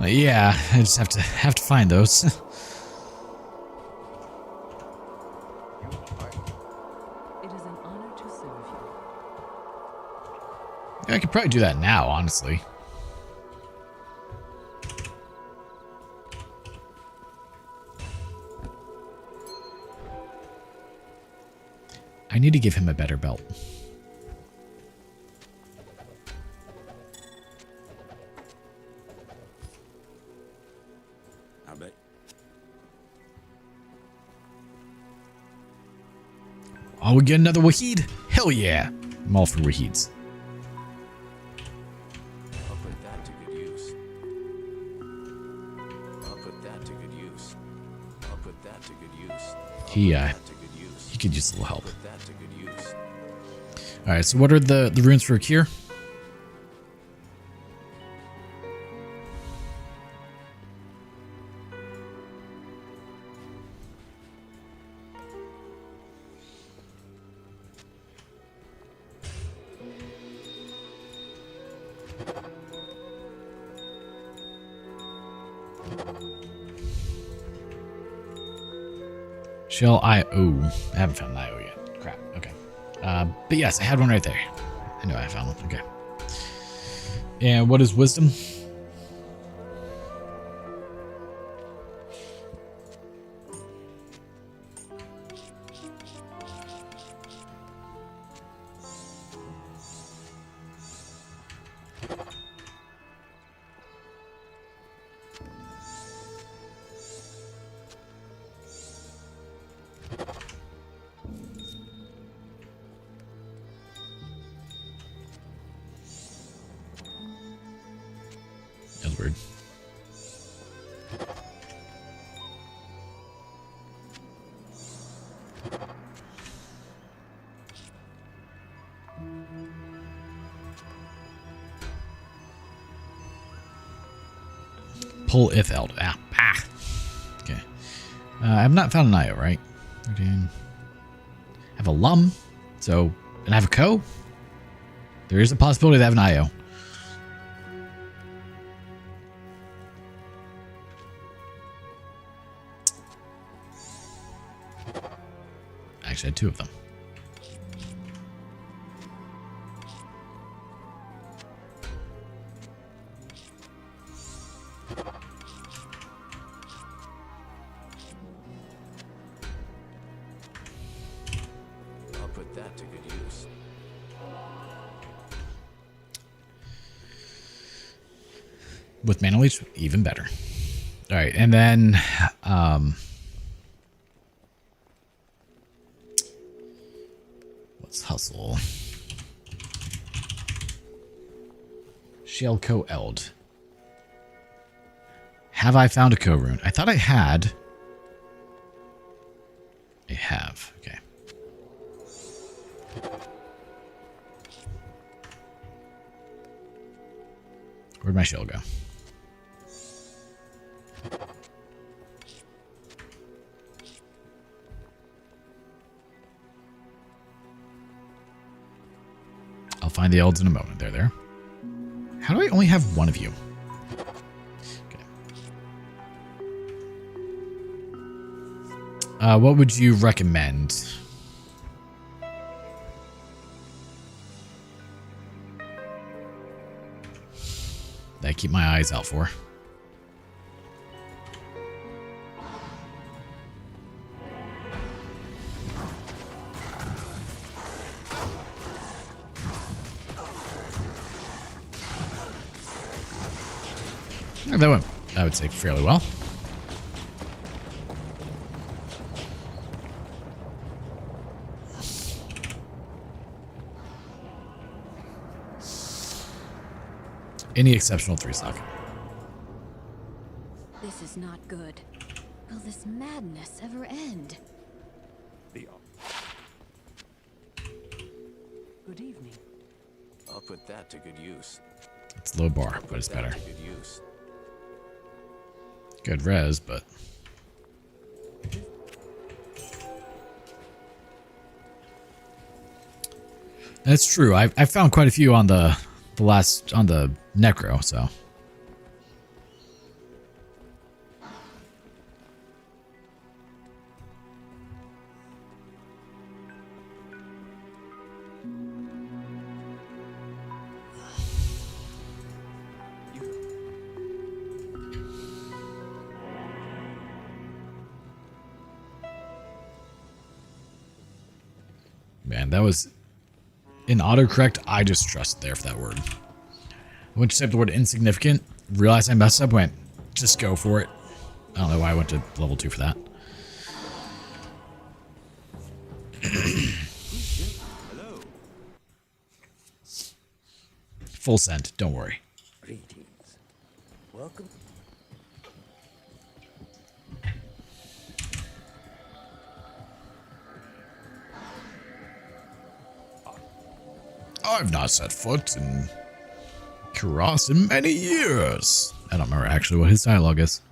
Yeah, I just have to find those. It is an honor to serve you. Yeah, I could probably do that now, honestly. I need to give him a better belt. Oh, we get another Wahid? Hell yeah. I'm all for Wahids. I'll put that to good use. I'll put that to good use. I'll put that to good use. He could use a little help. Put that to good use. Alright, so what are the runes for a cure? Shall I? Oh, I haven't found an IO yet. Crap. Okay. But yes, I had one right there. I know I found one. Okay. And what is wisdom? weird. Pull if held. Ah. Okay. I have not found an IO, right? 13. I have a lum. So, and I have a co. There is a possibility to have an IO. Actually, I had two of them. I'll put that to good use. With mana leech, even better. All right, and then let's hustle. Shell Eld. Have I found a co-rune? I thought I had. I have. Okay. Where'd my shell go? I'll find the elds in a moment. There. How do I only have one of you? Okay. What would you recommend? That I keep my eyes out for. That went, I would say, fairly well. Any exceptional 3-stock. This is not good. Will this madness ever end? Good evening. I'll put that to good use. It's low bar, but it's better. To good use. Good res, but that's true. I found quite a few on the Necro, so. Man, that was an autocorrect. I just trusted there for that word. I went to type the word insignificant, realized I messed up, went, just go for it. I don't know why I went to level 2 for that. Hello. Full send, don't worry. Greetings. Welcome. I've not set foot in Kuras in many years. I don't remember actually what his dialogue is.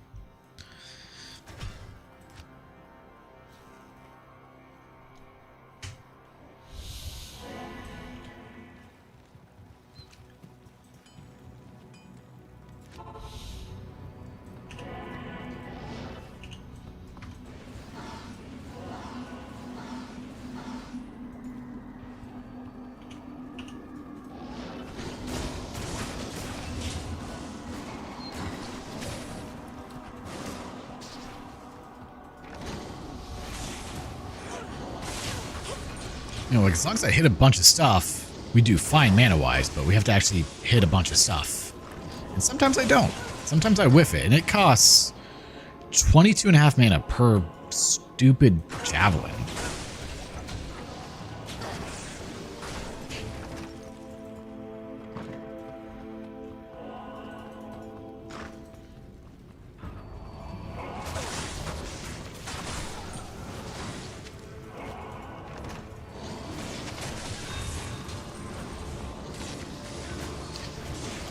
You know, like as long as I hit a bunch of stuff, we do fine mana-wise, but we have to actually hit a bunch of stuff. And sometimes I don't. Sometimes I whiff it, and it costs 22.5 mana per stupid javelin.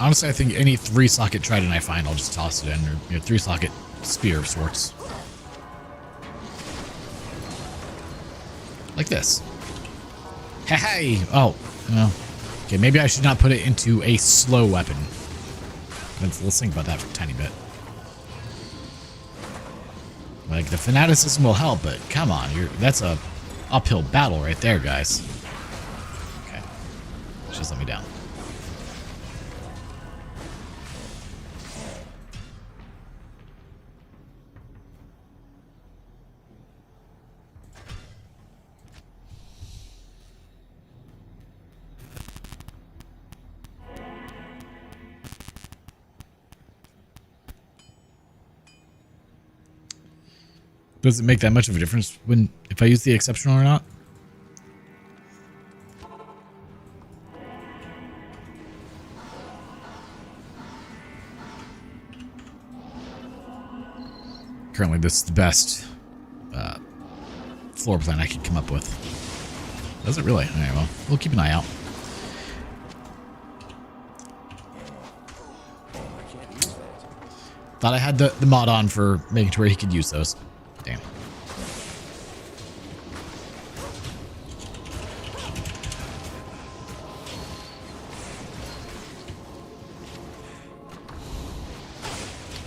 Honestly, I think any 3-socket trident I find, I'll just toss it in. Or 3-socket spear of sorts. Like this. Hey! Oh, well. Okay, maybe I should not put it into a slow weapon. Let's think about that for a tiny bit. Like, the fanaticism will help, but come on. That's a uphill battle right there, guys. Okay. Just let me down. Does it make that much of a difference if I use the exceptional or not? Currently, this is the best floor plan I could come up with. Does it really? Alright, well, we'll keep an eye out. Thought I had the mod on for making to where he could use those. Damn.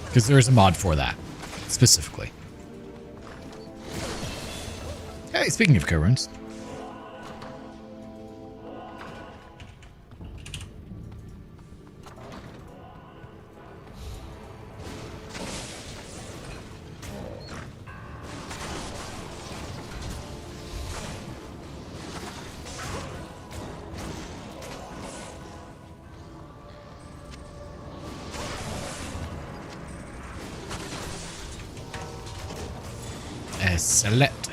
Because there is a mod for that, specifically. Hey, speaking of co-runes. Select.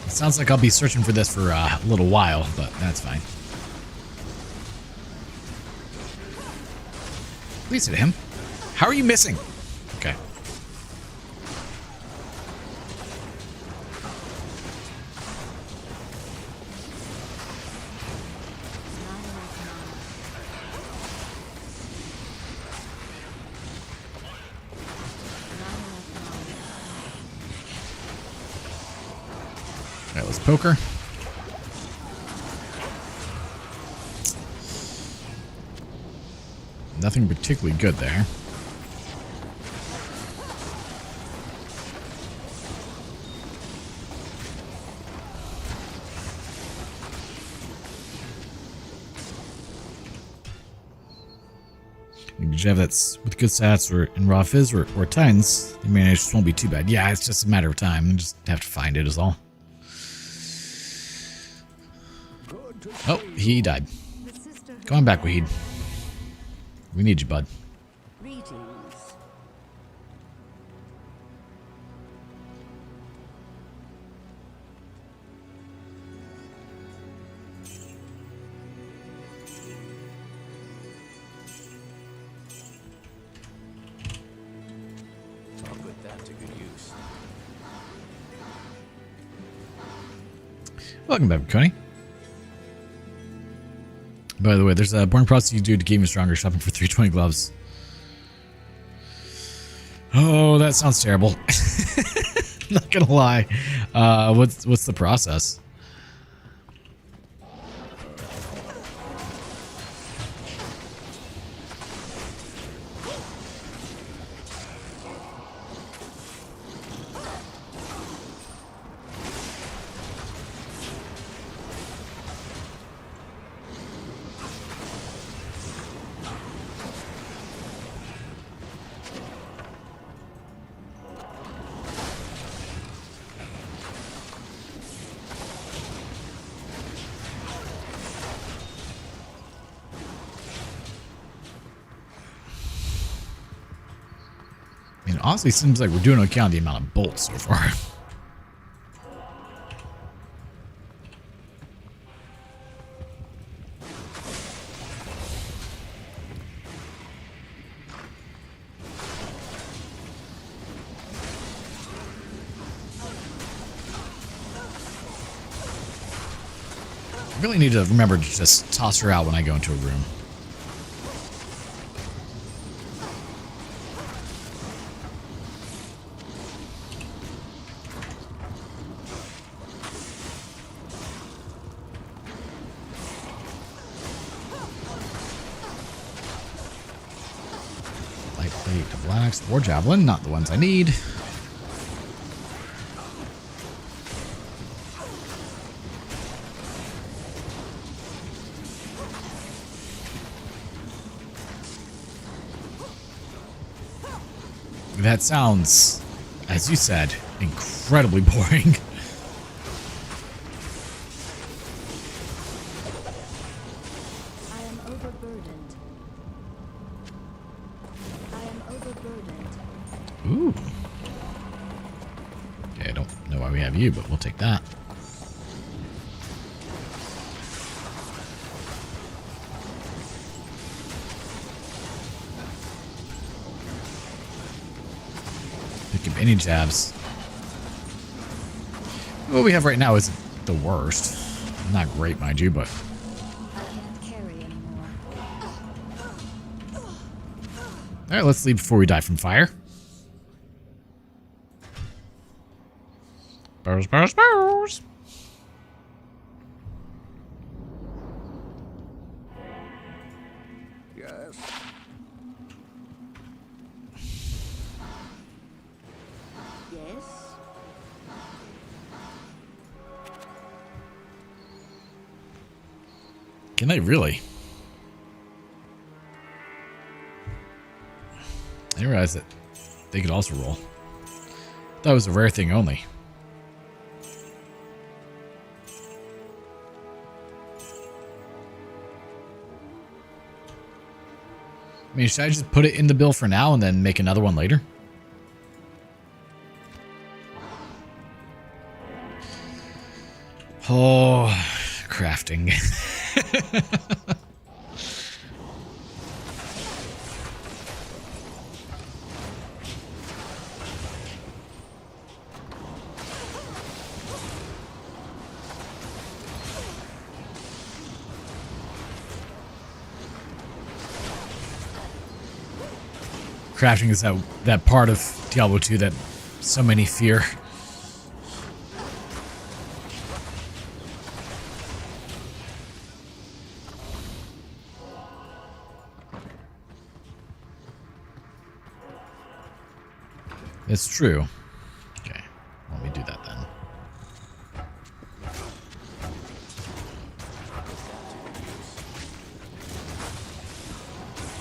It sounds like I'll be searching for this for a little while, but that's fine. Please hit him. How are you missing? Okay. Alright, let's poker. Nothing particularly good there. Did you have that with good stats or in raw fizz or titans? The manage just won't be too bad. Yeah, it's just a matter of time. You just have to find it is all. Oh, he died. Come on back, Wahid. We need you, bud. Greetings. I'll put that to good use. Welcome back, Coney. By the way, there's a boring process you do to game you stronger shopping for 320 gloves. Oh, that sounds terrible. Not gonna lie. What's the process? I mean, honestly, it seems like we're doing okay on the amount of bolts so far. really need to remember to just toss her out when I go into a room. Light plate, double axe, or javelin, not the ones I need. That sounds, as you said, incredibly boring. I am overburdened. I am overburdened. Ooh. Okay, I don't know why we have you, but we'll take that. Any jabs. What we have right now isn't the worst. Not great, mind you, but I can't carry anymore. alright, let's leave before we die from fire. Burrs, burrs, burrs. Yes. Yes? Can they really? I didn't realize that they could also roll. That was a rare thing only. I mean, should I just put it in the bill for now and then make another one later? Oh, crafting. Crafting is that part of Diablo 2 that so many fear. It's true. Okay, let me do that then.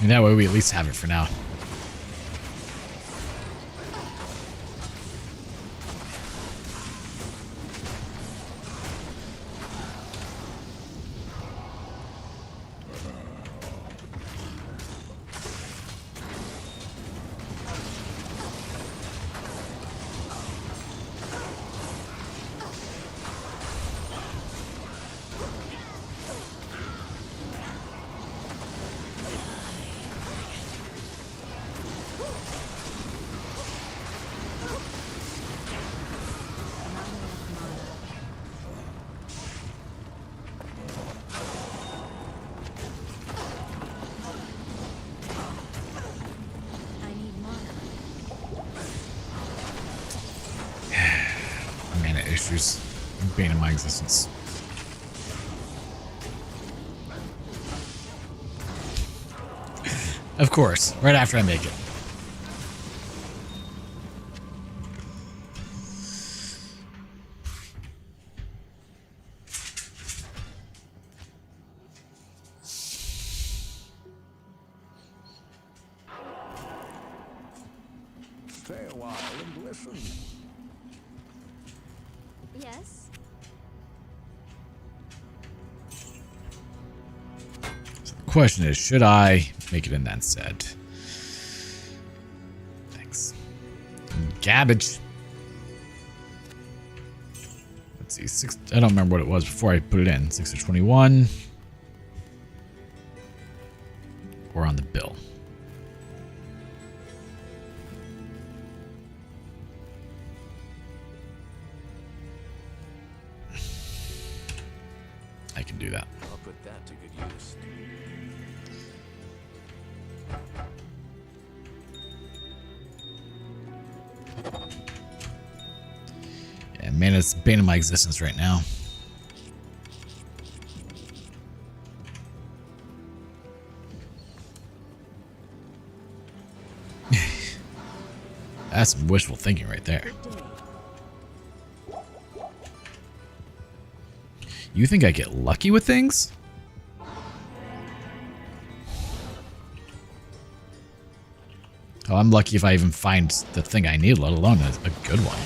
And that way we at least have it for now. I need mana. Mana issues. Bane of my existence. Of course, right after I make it. Stay a while and listen. Yes? So the question is, should I make it in that set? Thanks. Cabbage. Let's see, 6. I don't remember what it was before I put it in. 6 to 21. Or on the bill. I can do that. I'll put that to good use. Yeah, mana's bane of my existence right now. That's some wishful thinking right there. You think I get lucky with things? Oh, I'm lucky if I even find the thing I need, let alone a good one.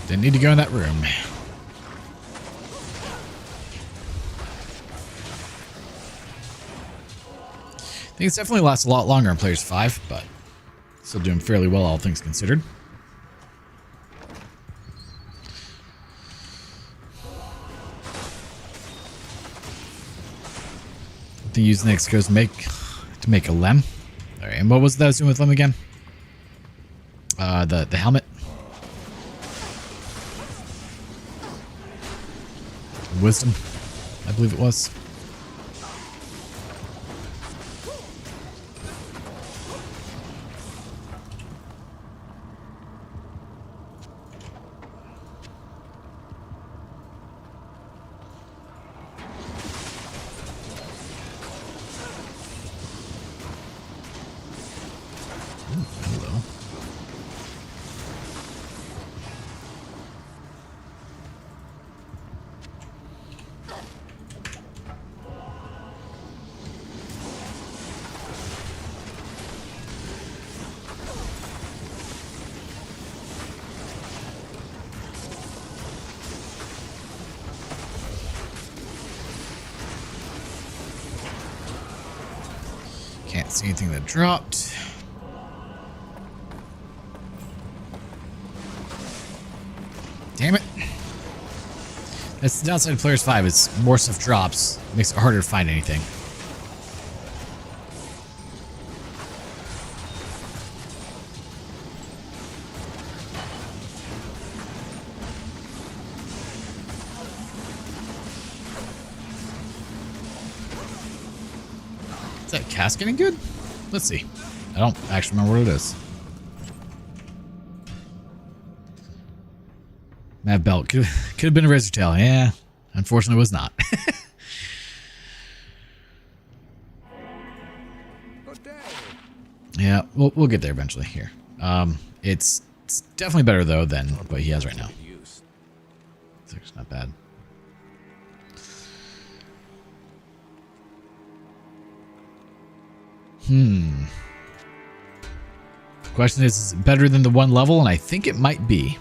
Didn't need to go in that room. I think it's definitely lasts a lot longer in Players 5, but still doing fairly well, all things considered. I think use next goes to make a lem. All right, and what was that I was doing with lem again? The helmet. Wisdom, I believe it was. Hello. Can't see anything that dropped. Damn it. That's the downside of Players 5. It's more stuff drops. Makes it harder to find anything. Is that cast getting good? Let's see. I don't actually remember what it is. Mad belt could have been a razor tail. Yeah, unfortunately, it was not. Yeah, we'll get there eventually. Here, it's definitely better though than what he has right now. It's actually not bad. Question is it better than the one level? And I think it might be.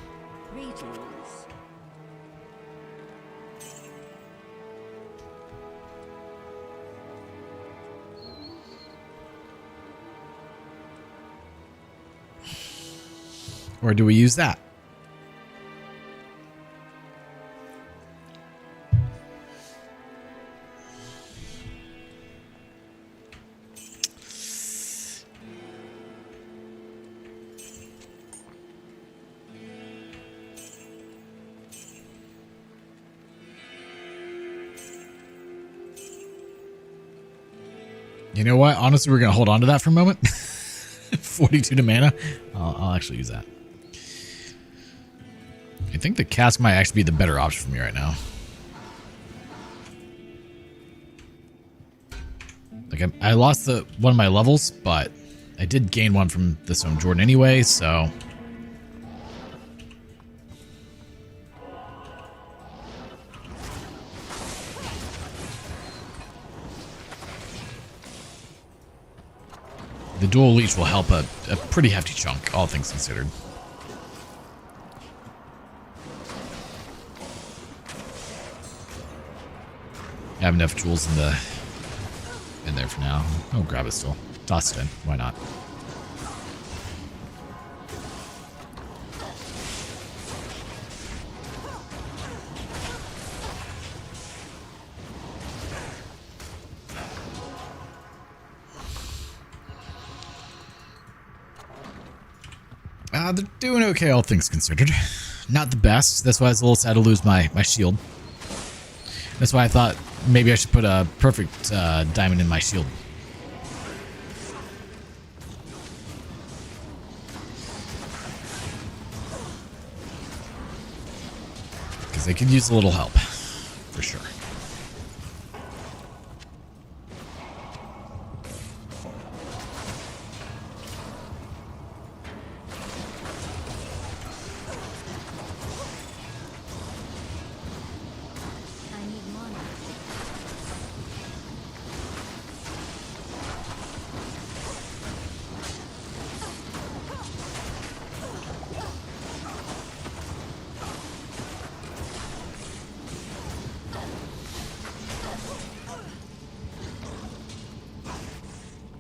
Or do we use that? You know what? Honestly, we're going to hold on to that for a moment. 42 to mana. I'll actually use that. I think the cask might actually be the better option for me right now. Like I lost one of my levels, but I did gain one from this one Jordan anyway, so the dual leech will help a pretty hefty chunk, all things considered. I have enough jewels in there for now. I'll grab it still. Toss it in. Why not? They're doing okay, all things considered. Not the best. That's why I was a little sad to lose my shield. That's why I thought maybe I should put a perfect diamond in my shield. Because they could use a little help, for sure.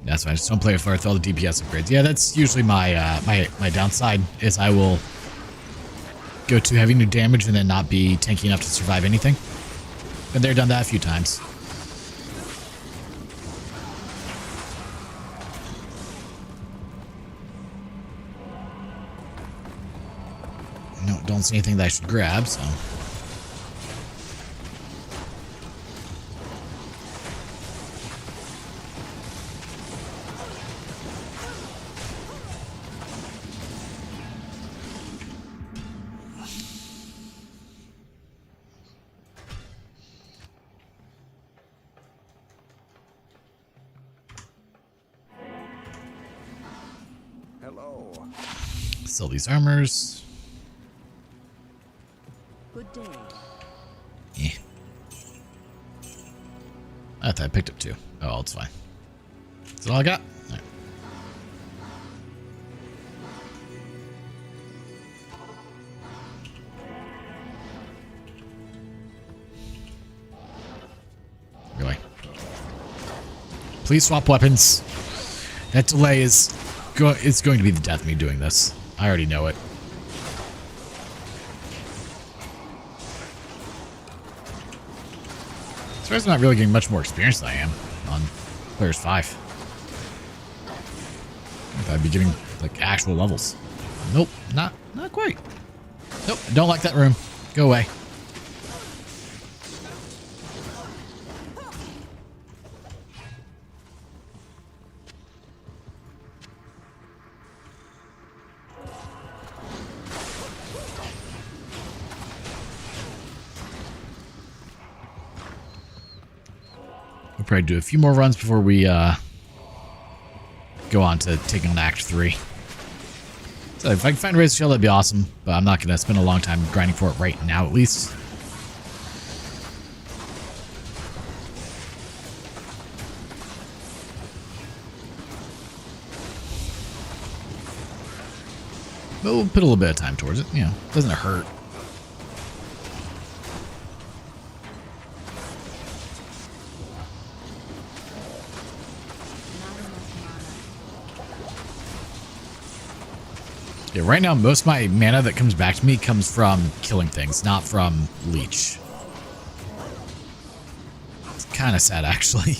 That's why I just don't play with all the DPS upgrades. Yeah, that's usually my my downside is I will go too heavy new damage and then not be tanky enough to survive anything. Been there, done that a few times. No, don't see anything that I should grab, so. Sell these armors. Good day. Yeah. I thought I picked up two. Oh, well, it's fine. That's all I got. All right. Really? Please swap weapons. That delay is it's going to be the death of me doing this. I already know it. As far as I'm not really getting much more experience than I am on Players 5. I'd be getting like actual levels. Nope, not quite. Nope, don't like that room. Go away. We'll probably do a few more runs before we go on to taking on Act 3. So if I can find a Razor Shell, that'd be awesome, but I'm not going to spend a long time grinding for it right now, at least. But we'll put a little bit of time towards it, you know, doesn't hurt. Yeah, right now, most of my mana that comes back to me comes from killing things, not from leech. It's kind of sad, actually.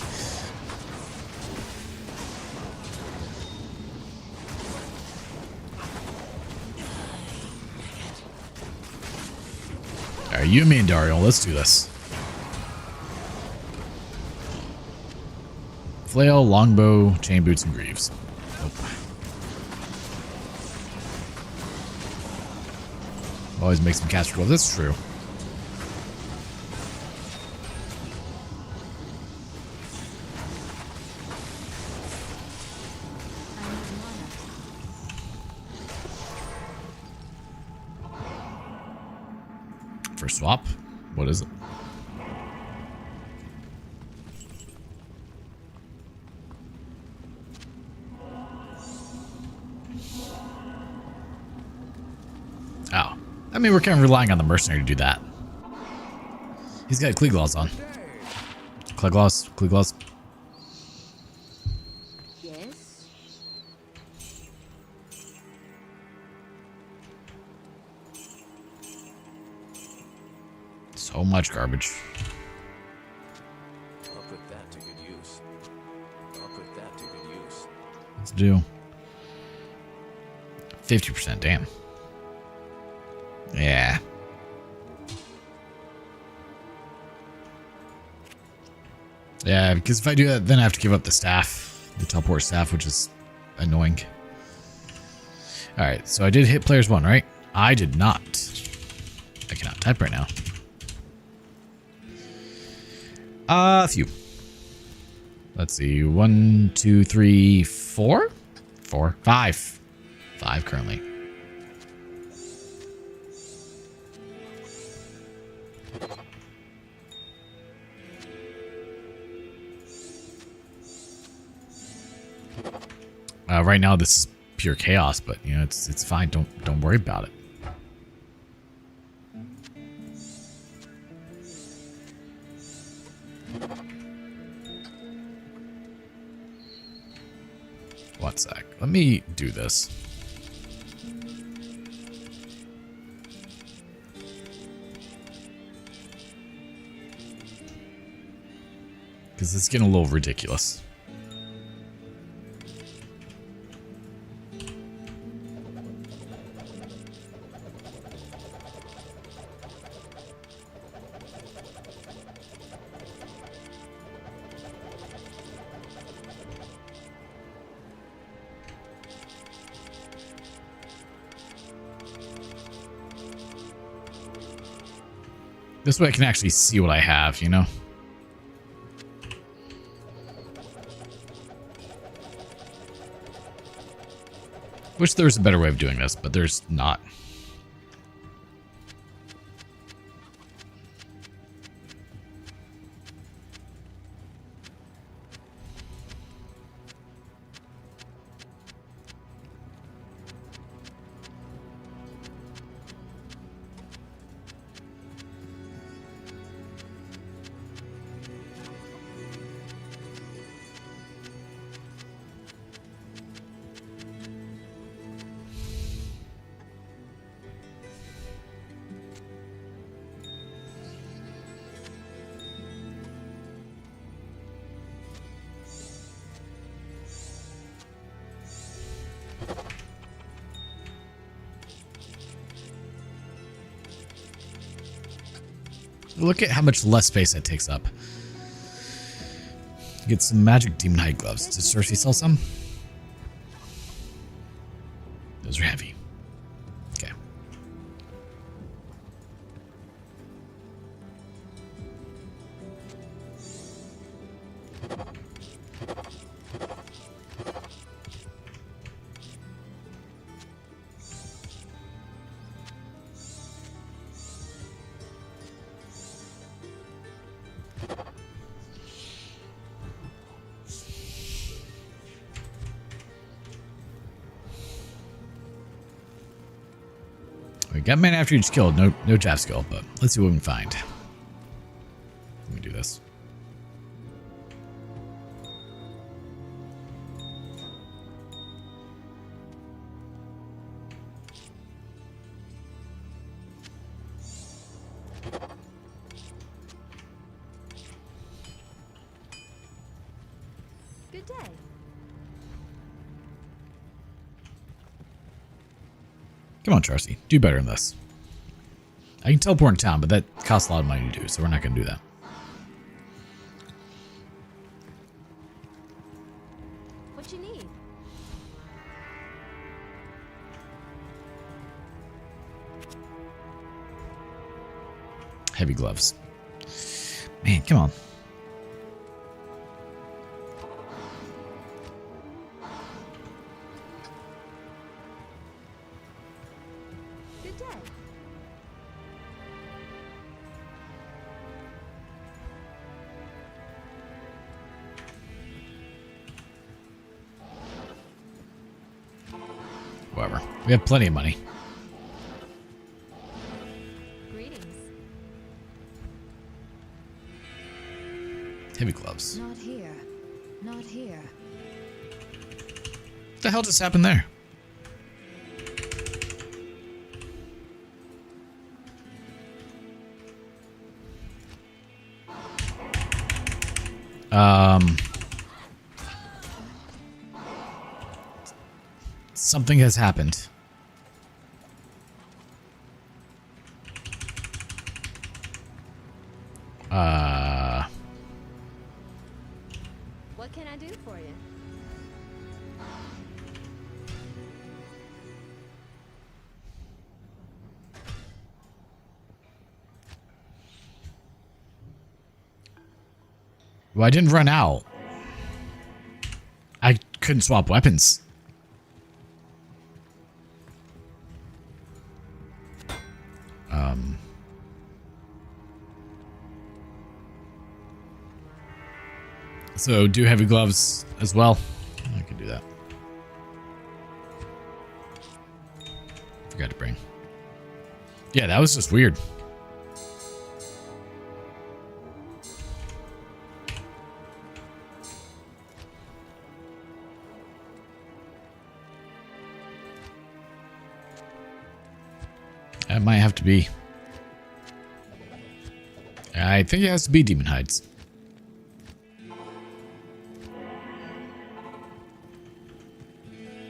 Alright, you, me, and Dario, let's do this. Flail, longbow, chain boots, and greaves. Nope. Always makes me cast roll. That's true. For swap? What is it? Oh. I mean, we're kind of relying on the mercenary to do that. He's got Kleeglaws on. Kleeglaws? Kleeglaws? Yes? So much garbage. I'll put that to good use. I'll put that to good use. Let's do 50%, damn. Yeah. Yeah, because if I do that, then I have to give up the staff, the teleport staff, which is annoying. Alright, so I did hit players 1, right? I did not. I cannot type right now. A few. Let's see. 1, 2, 3, 4? 4. 5. 5 currently. Right now this is pure chaos, but you know it's fine. Don't worry about it. One sec. Let me do this. Because it's getting a little ridiculous. This way I can actually see what I have, you know? Wish there was a better way of doing this, but there's not. Look at how much less space that takes up. Get some magic demon hide gloves. Does Cersei sell some? Those are heavy. Okay. We got man after each kill. No jab skill, but let's see what we can find. Let me do this. Good day. Come on, Charcy. Do better than this. I can teleport in town, but that costs a lot of money to do, so we're not going to do that. What you need? Heavy gloves. Man, come on. Good day. Whatever. We have plenty of money. Greetings. Heavy gloves. Not here. Not here. What the hell just happened there? Something has happened. What can I do for you? Well, I didn't run out. I couldn't swap weapons. So do heavy gloves as well. I can do that. Forgot to bring. Yeah, that was just weird. That might have to be. I think it has to be Demon Hides.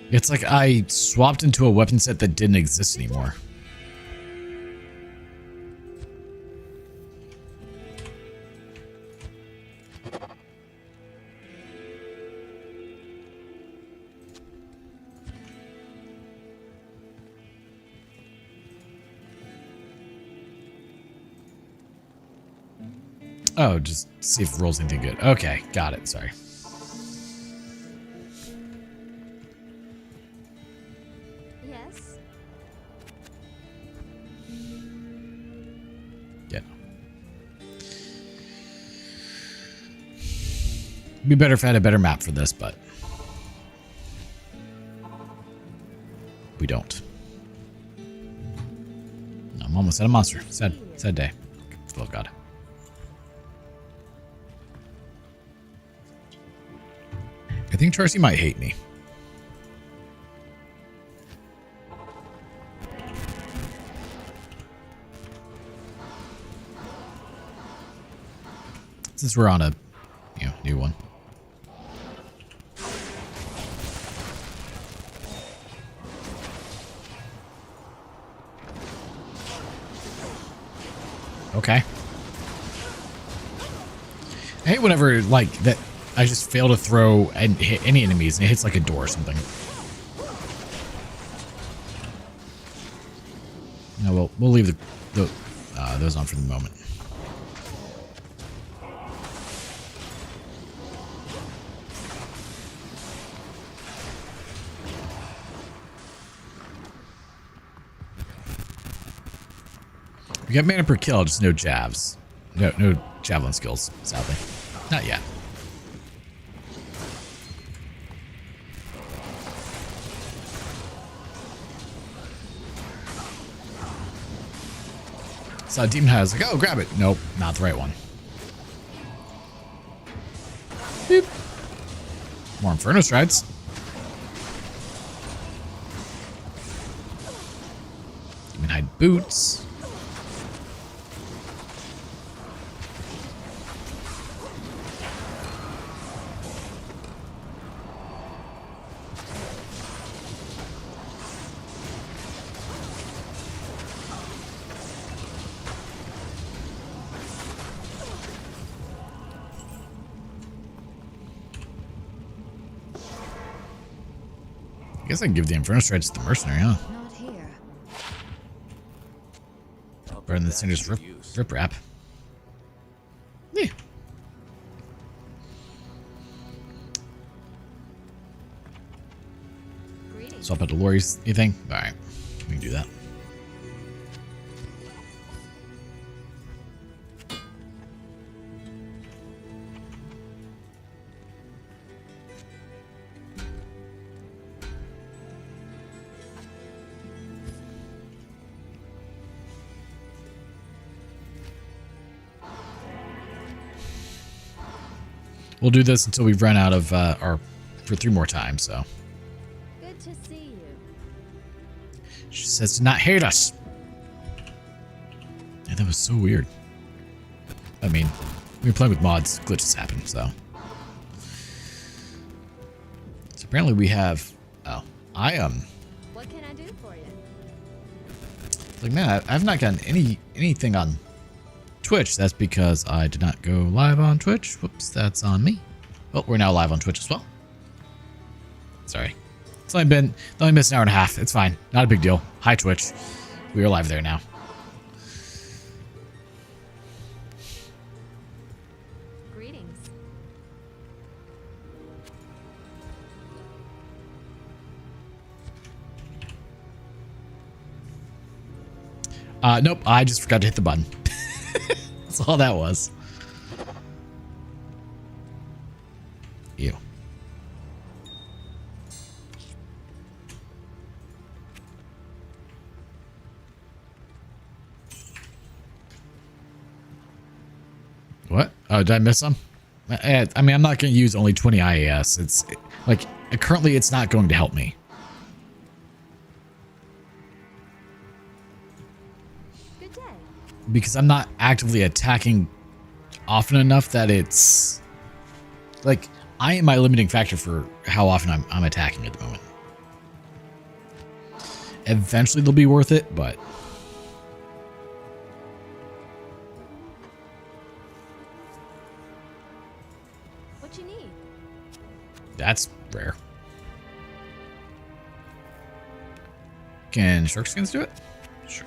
It's like I swapped into a weapon set that didn't exist anymore. Oh, just see if it rolls anything good. Okay, got it. Sorry. Yes. Yeah. Be better if I had a better map for this, but we don't. I'm almost at a monster. Sad day. Oh God. I think Charcy might hate me. Since we're on a new one. Okay. I hate whenever like that I just fail to throw and hit any enemies and it hits like a door or something. No, we'll leave those on for the moment. We got mana per kill, just no jabs. No javelin skills, sadly. Not yet. Saw a demon has like, oh, grab it. Nope, not the right one. Beep. More Inferno Strides. Demon hide boots. I guess I can give the Inferno Strides to the mercenary, huh? Not here. Better than the Cinder's rip wrap. Yeah. Swap out to Lori's, you think? Alright, we can do that. We'll do this until we've run out of for 3 more times, so. Good to see you. She says to not hate us. Yeah, that was so weird. I mean, when you're playing with mods, glitches happen, so. So apparently we have, oh, What can I do for you? like, man, I've not gotten anything on Twitch. That's because I did not go live on Twitch. Whoops, that's on me. Oh, we're now live on Twitch as well. Sorry. It's only missed an hour and a half. It's fine. Not a big deal. Hi, Twitch. We are live there now. Greetings. Nope. I just forgot to hit the button. That's all that was. Ew. What? Oh, did I miss some? I mean, I'm not going to use only 20 IAS. It's like currently it's not going to help me. Good day. Because I'm not actively attacking often enough that it's like I am my limiting factor for how often I'm attacking at the moment. Eventually they'll be worth it, but What you need? that's rare. Can shark skins do it? Sure.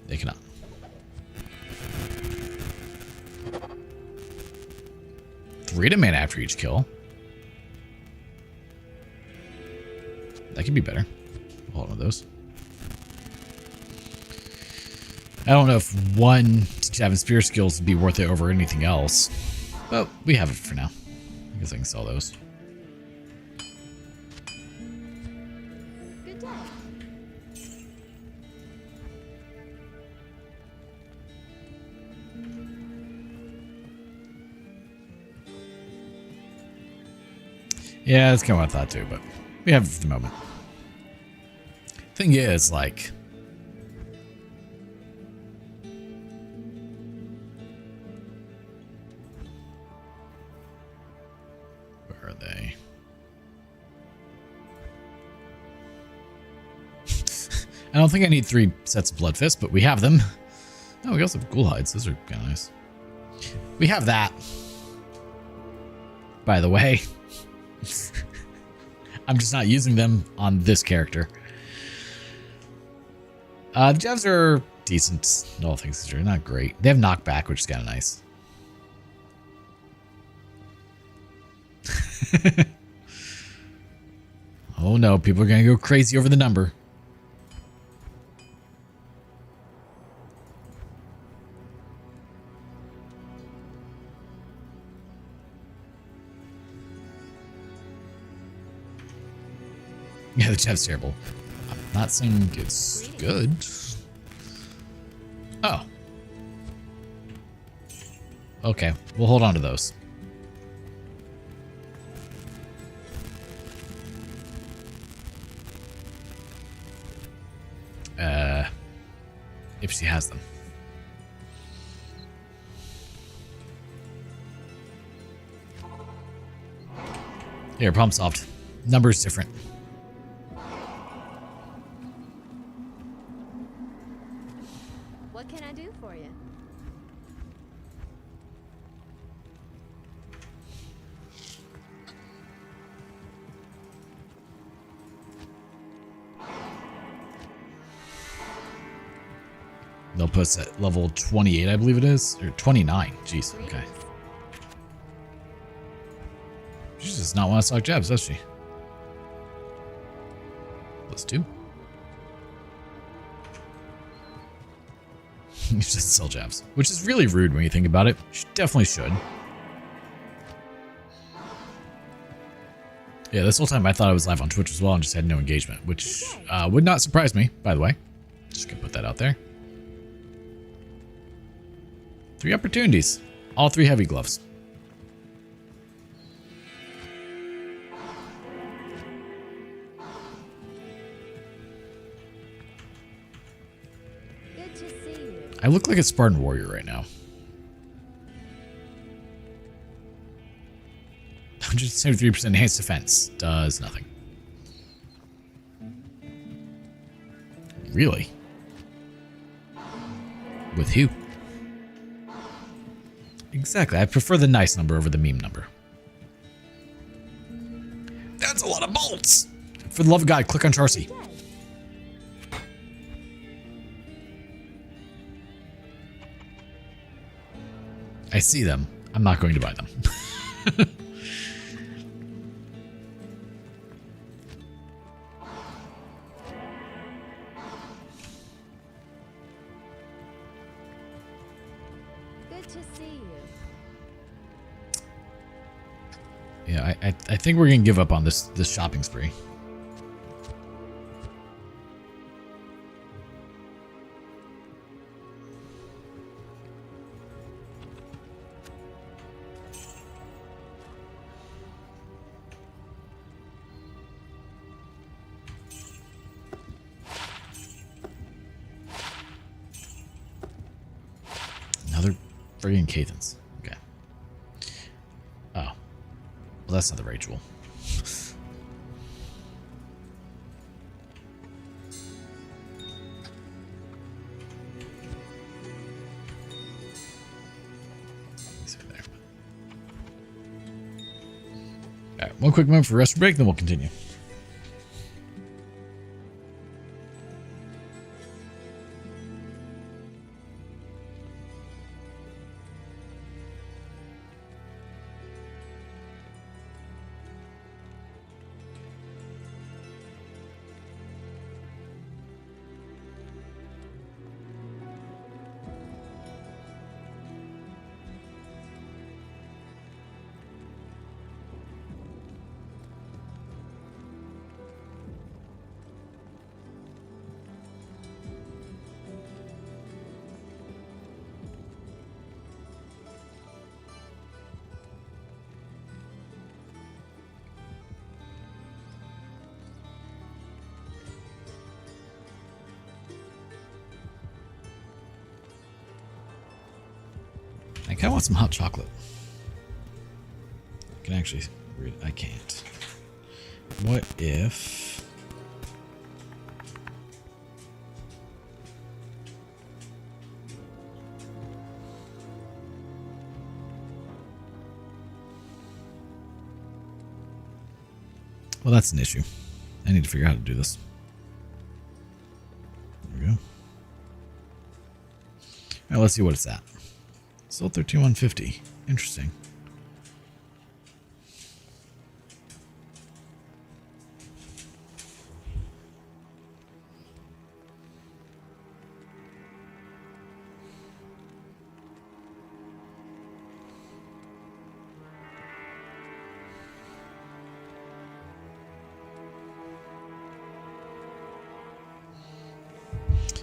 They cannot. Freedom mana after each kill. That could be better. Hold on to those. I don't know if one Javazon spear skills would be worth it over anything else, but we have it for now. I guess I can sell those. Good day. Yeah, that's kind of what I thought too, but we have it for the moment. Thing is, like, where are they? I don't think I need 3 sets of Blood Fist, but we have them. Oh, we also have Ghoul Hides. Those are kind of nice. We have that. By the way. I'm just not using them on this character. The Javs are decent. All things considered, not great. They have knockback, which is kind of nice. Oh no, people are going to go crazy over the number. Yeah, the Jav's terrible. I'm not saying it's good. Oh. Okay, we'll hold on to those. If she has them. Here, problem solved. Number's different. What can I do for you? They'll put us at level 28, I believe it is. Or 29. Jeez, okay. She does not want to stock jabs, does she? Let's do. She doesn't sell jabs, which is really rude when you think about it. She definitely should. Yeah, this whole time I thought I was live on Twitch as well and just had no engagement, which would not surprise me, by the way. Just gonna put that out there. 3 opportunities. All 3 heavy gloves. Good to see you. I look like a Spartan warrior right now. 173% enhanced defense. Does nothing. Really? With who? Exactly. I prefer the nice number over the meme number. That's a lot of bolts! For the love of God, click on Charcy. I see them. I'm not going to buy them. Good to see you. Yeah, I think we're gonna give up on this shopping spree. Another friggin' Cathans. Okay. Oh. Well, that's not the right jewel. Alright, one quick moment for rest break, then we'll continue. I kind of want some hot chocolate. I can actually read. I can't. What if... Well, that's an issue. I need to figure out how to do this. There we go. All right, let's see what it's at. Still 13,150. Interesting.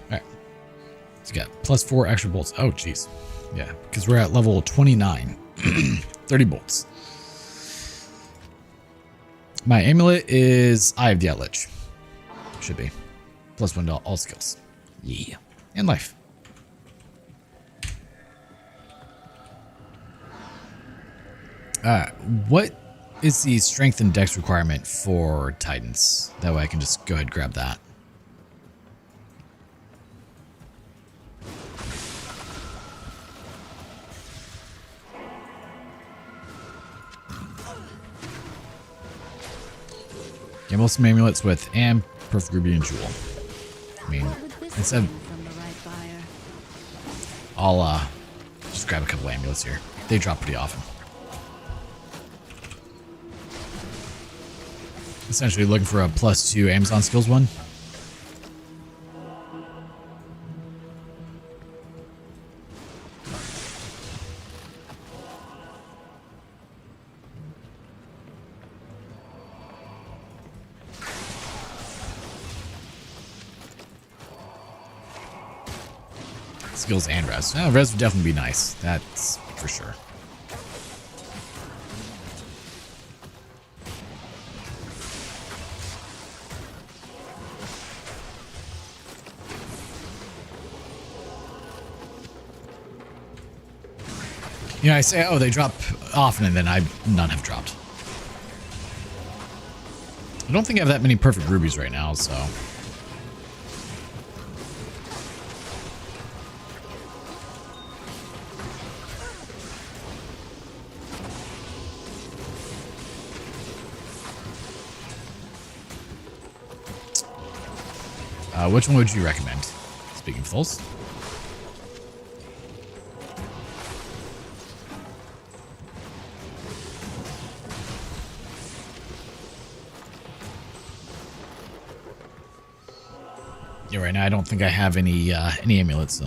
All right. So we got +4 extra bolts. Oh, geez. Yeah, because we're at level 29. 30 bolts. My amulet is Eye of the Outlich. Should be. +1 to all skills. Yeah. And life. What is the strength and dex requirement for Titans? That way I can just go ahead and grab that. Yeah, most amulets with Am, Perfect Ruby, and Jewel. I mean, instead of, I'll just grab a couple amulets here. They drop pretty often. Essentially looking for a +2 Amazon skills one. Skills and res. Res would definitely be nice. That's for sure. You know, I say, oh, they drop often, and then none have dropped. I don't think I have that many perfect rubies right now, so. Which one would you recommend? Speaking of souls. Yeah, right now I don't think I have any amulets, so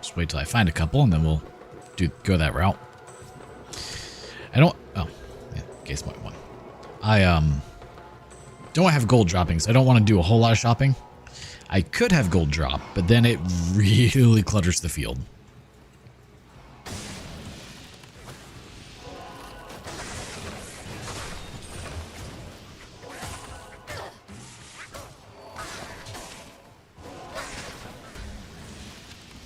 just wait till I find a couple and then we'll go that route. I don't. Oh, yeah, case point one. I don't have gold dropping, so I don't want to do a whole lot of shopping. I could have gold drop, but then it really clutters the field.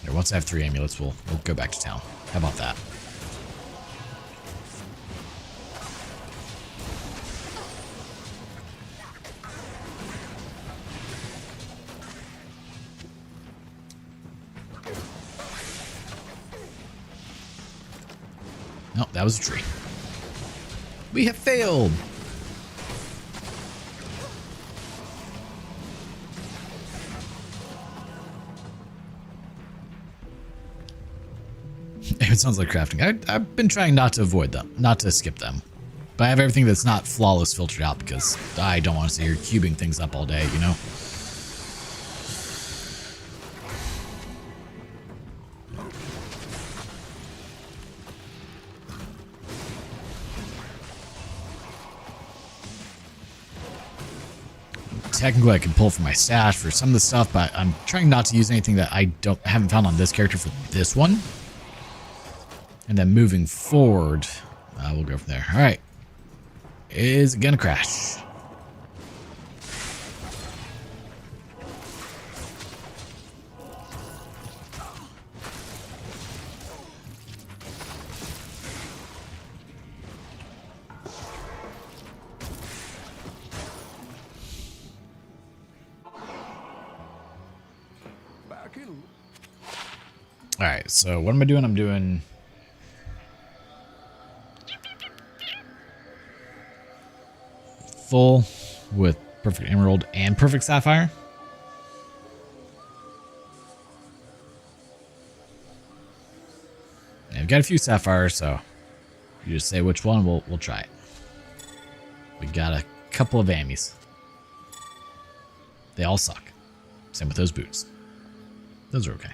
Here, once I have 3 amulets, we'll go back to town. How about that? No, that was a tree. We have failed. It sounds like crafting. I've been trying not to avoid them, not to skip them. But I have everything that's not flawless filtered out because I don't want to sit here cubing things up all day, you know? Technically, I can pull from my stash for some of the stuff, but I'm trying not to use anything that I haven't found on this character for this one. And then moving forward, we'll go from there. All right. Is it gonna crash? All right, so what am I doing? I'm doing full with perfect emerald and perfect sapphire. And I've got a few sapphires, so you just say which one, we'll try it. We got a couple of ammies. They all suck. Same with those boots. Those are okay.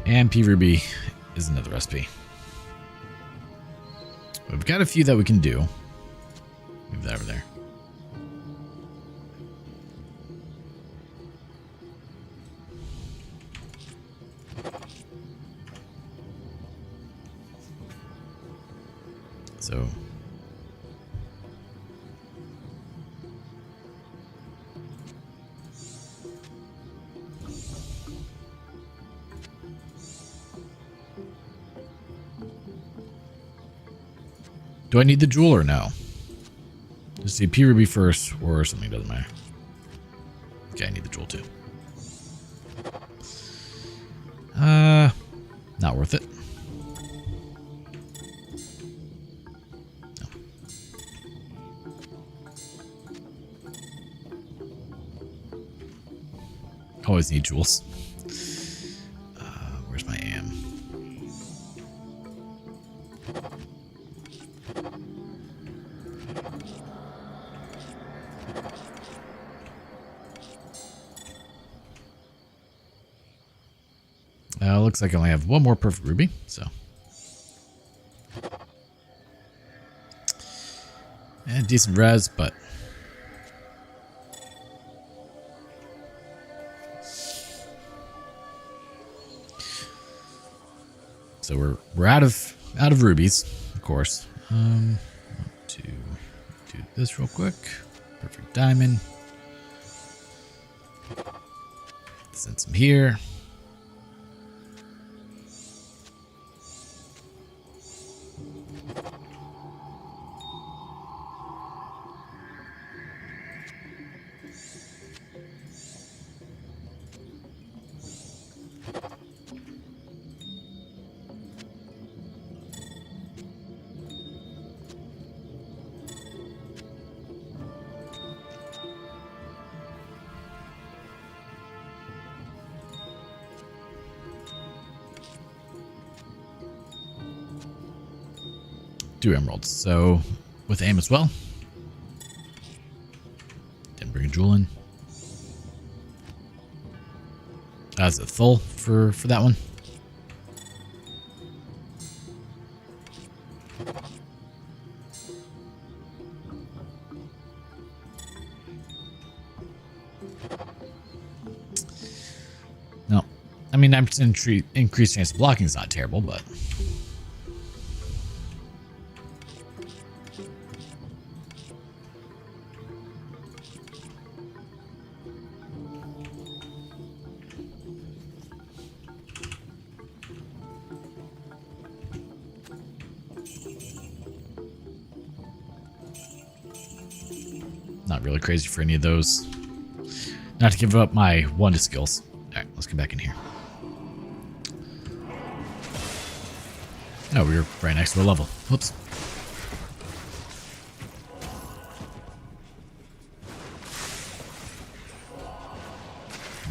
And P Ruby is another recipe. We've got a few that we can do. Move that over there. So do I need the jewel or no? Just see P Ruby first or something, doesn't matter. Okay, I need the jewel too. Not worth it. No. Always need jewels. Where's my am? Looks like I only have one more perfect ruby, so. And decent res, but. So we're out of rubies, of course. To do this real quick. Perfect diamond. Send some here. Two emeralds. So with aim as well. Didn't bring a jewel in. That's a Thul for that one. No. I mean, 9% increased chance of blocking is not terrible, but... Not really crazy for any of those. Not to give up my one to skills. Alright, let's get back in here. Oh, we were right next to a level. Whoops.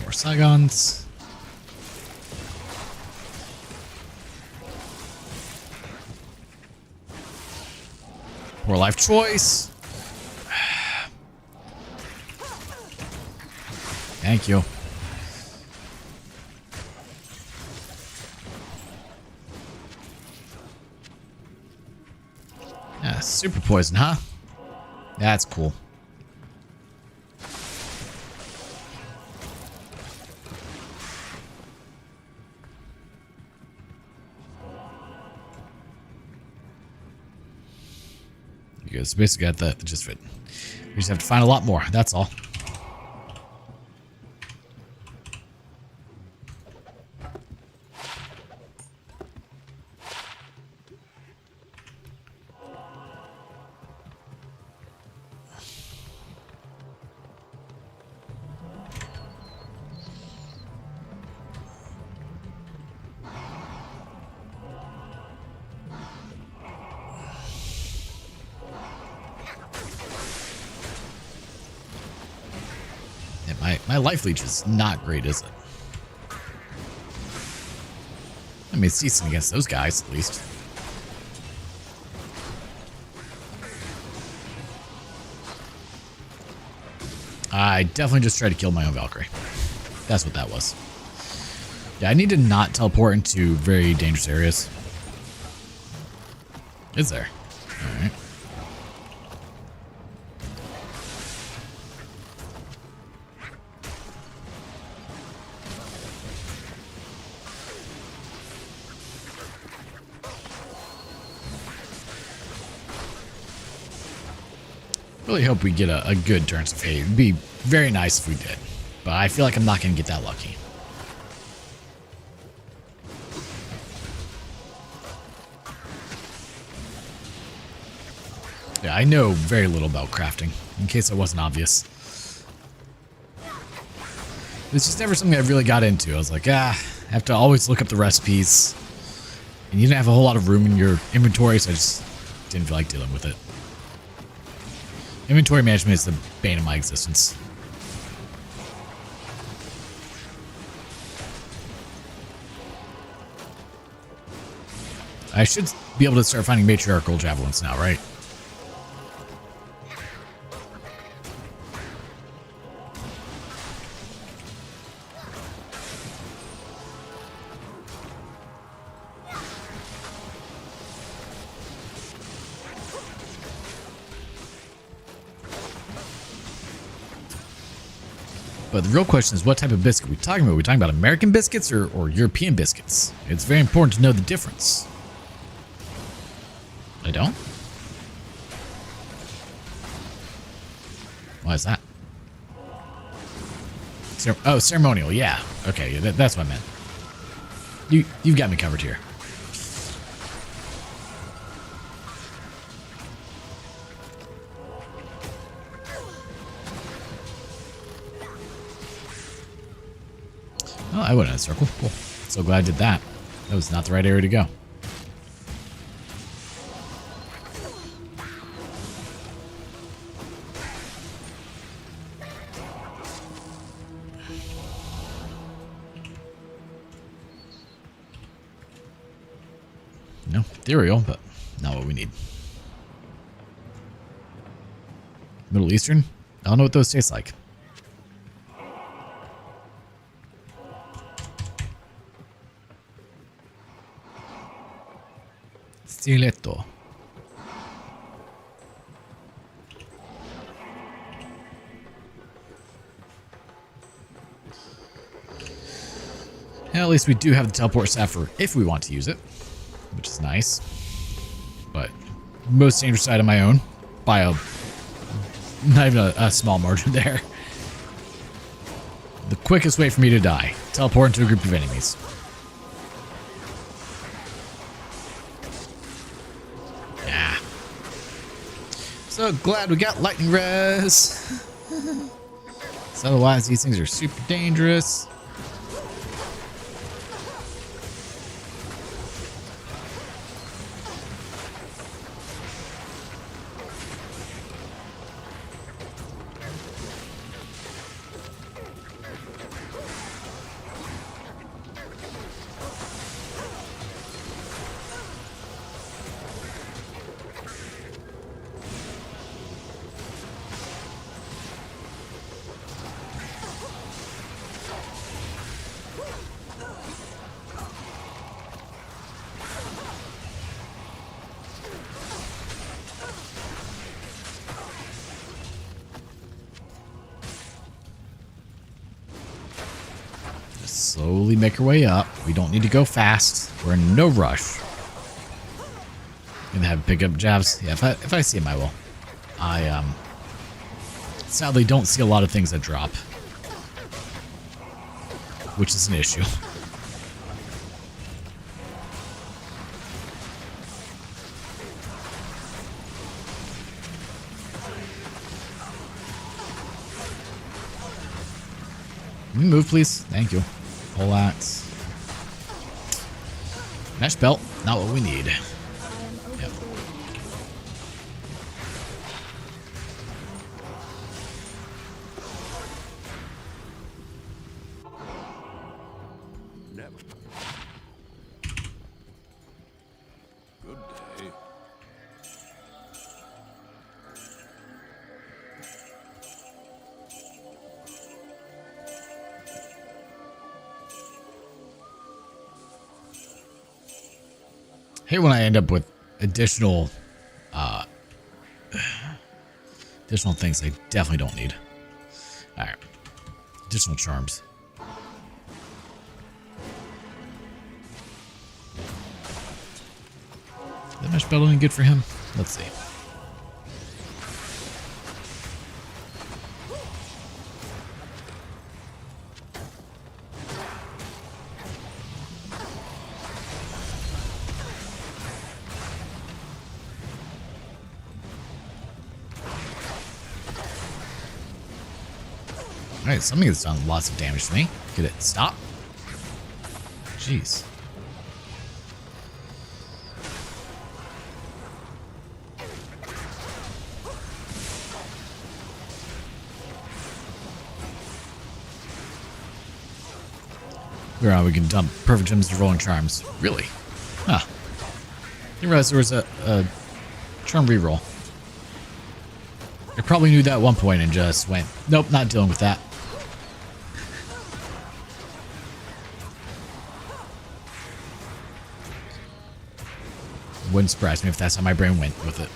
More Saigons. Poor life choice. Thank you. Yeah, super poison, huh? That's cool. You guys basically got the gist of it. We just have to find a lot more, that's all. My life leech is not great, is it? I mean, it's decent against those guys, at least. I definitely just tried to kill my own Valkyrie. That's what that was. Yeah, I need to not teleport into very dangerous areas. Is there? Alright. Really hope we get a good Turns of Fate. It'd be very nice if we did. But I feel like I'm not going to get that lucky. Yeah, I know very little about crafting, in case it wasn't obvious. It's just never something I really got into. I was like, I have to always look up the recipes. And you didn't have a whole lot of room in your inventory, so I just didn't feel like dealing with it. Inventory management is the bane of my existence. I should be able to start finding matriarchal javelins now, right? But the real question is, what type of biscuit are we talking about? Are we talking about American biscuits or European biscuits? It's very important to know the difference. I don't? Why is that? Oh, ceremonial, yeah. Okay, that's what I meant. You've got me covered here. Oh, I went in a circle. Cool. So glad I did that. That was not the right area to go. No, ethereal, but not what we need. Middle Eastern? I don't know what those taste like. Stiletto. At least we do have the teleport sapphire if we want to use it, which is nice. But most dangerous item I own by not even a small margin there. The quickest way for me to die: teleport into a group of enemies. Yeah. So glad we got lightning res. So otherwise these things are super dangerous. Slowly make our way up. We don't need to go fast. We're in no rush. Gonna have pick up jabs. Yeah, if I see him, I will. I sadly don't see a lot of things that drop, which is an issue. Can we move, please? Thank you. Pole axe. Mesh belt. Not what we need. Yep. Never. Good day. Hate when I end up with additional things I definitely don't need. Alright. Additional charms. Is that mesh belt any good for him? Let's see. Alright, something that's done lots of damage to me. Get it. Stop. Jeez. We can dump perfect gems to rolling charms. Really? Huh. Didn't realize there was a charm reroll. I probably knew that at one point and just went, nope, not dealing with that. Wouldn't surprise me if that's how my brain went with it.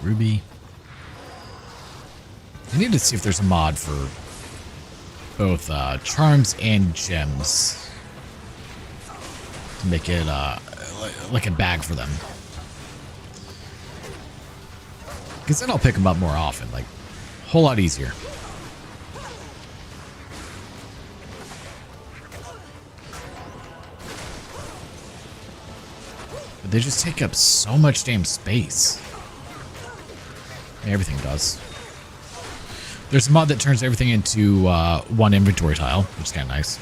Ruby. I need to see if there's a mod for both charms and gems to make it like a bag for them. Because then I'll pick them up more often, like a whole lot easier. But they just take up so much damn space. Everything does. There's a mod that turns everything into one inventory tile, which is kind of nice.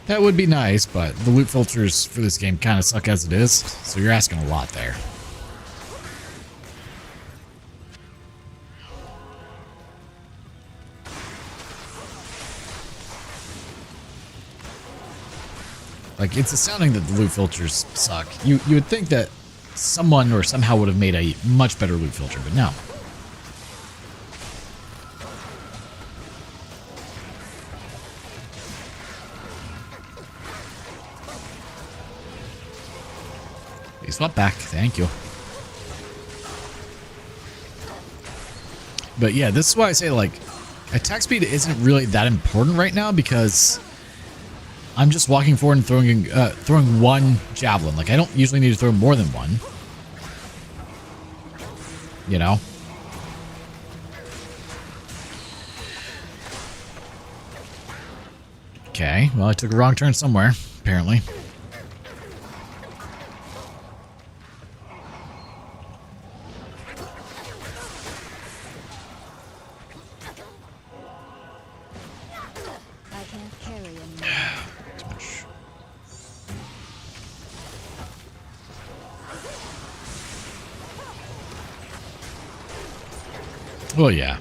That would be nice, but the loot filters for this game kind of suck as it is, so you're asking a lot there. Like, it's astounding that the loot filters suck. You would think that someone or somehow would have made a much better loot filter, but no. Please swap back. Thank you. But yeah, this is why I say, like, attack speed isn't really that important right now because I'm just walking forward and throwing one javelin. Like, I don't usually need to throw more than one. You know? Okay, well, I took a wrong turn somewhere, apparently. I can't carry anymore. Too much. Well, yeah.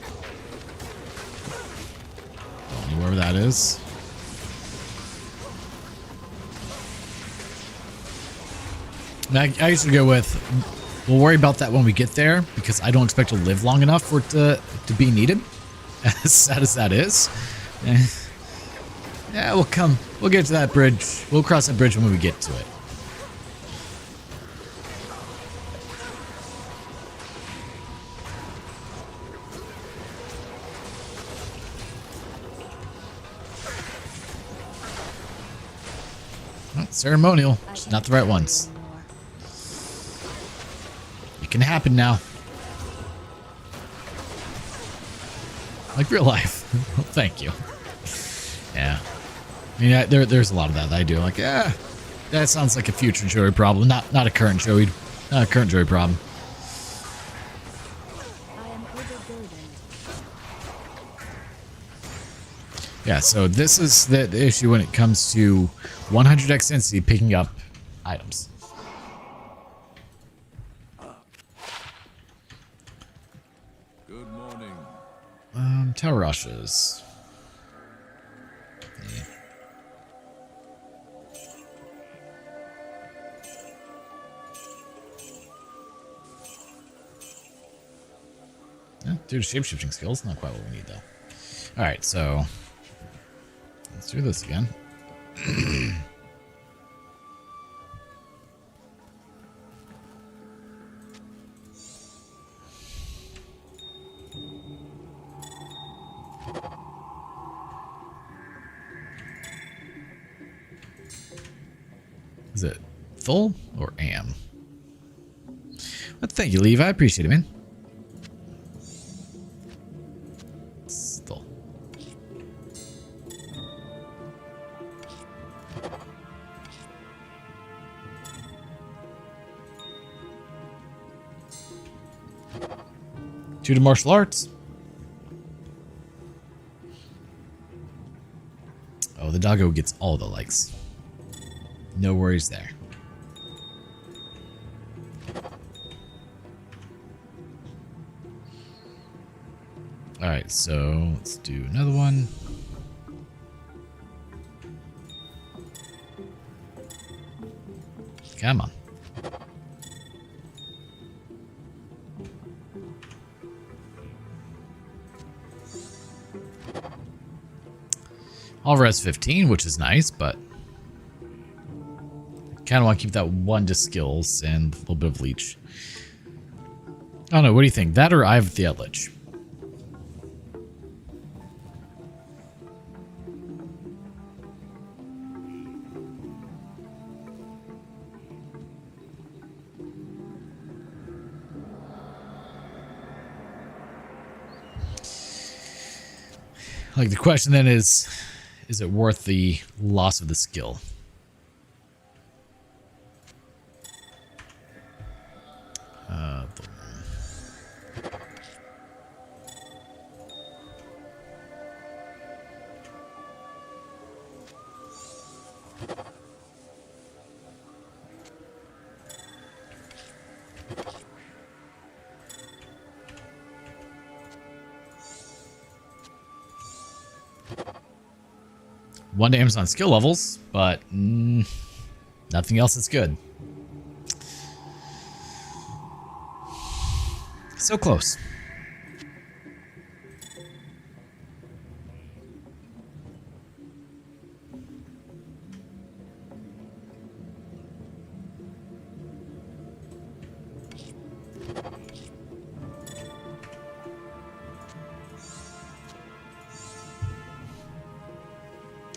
Don't know where that is. Now, I usually go with, we'll worry about that when we get there, because I don't expect to live long enough for it to be needed. As sad as that is. Yeah, we'll get to that bridge. We'll cross that bridge when we get to it. Well, ceremonial, just not the right ones. It can happen now. Like real life. Thank you. Yeah. I mean, there's a lot of that I do. Like, yeah, that sounds like a future Joey problem, not a current Joey problem. I am overburdened. Yeah, so this is the issue when it comes to 100x density picking up items. Good morning. Tower rushes. Yeah. Yeah, dude, shape-shifting skills, not quite what we need though. Alright, so let's do this again. Is it full or am? Well, thank you, Levi. I appreciate it, man. Still. Two to martial arts. Oh, the doggo gets all the likes. No worries there. Alright, so let's do another one. Come on. All res 15, which is nice, but Kind of want to keep that one to skills and a little bit of leech. I don't know. What do you think? That or I have the Lich? Like the question then is it worth the loss of the skill? One damage on skill levels, but nothing else is good. So close.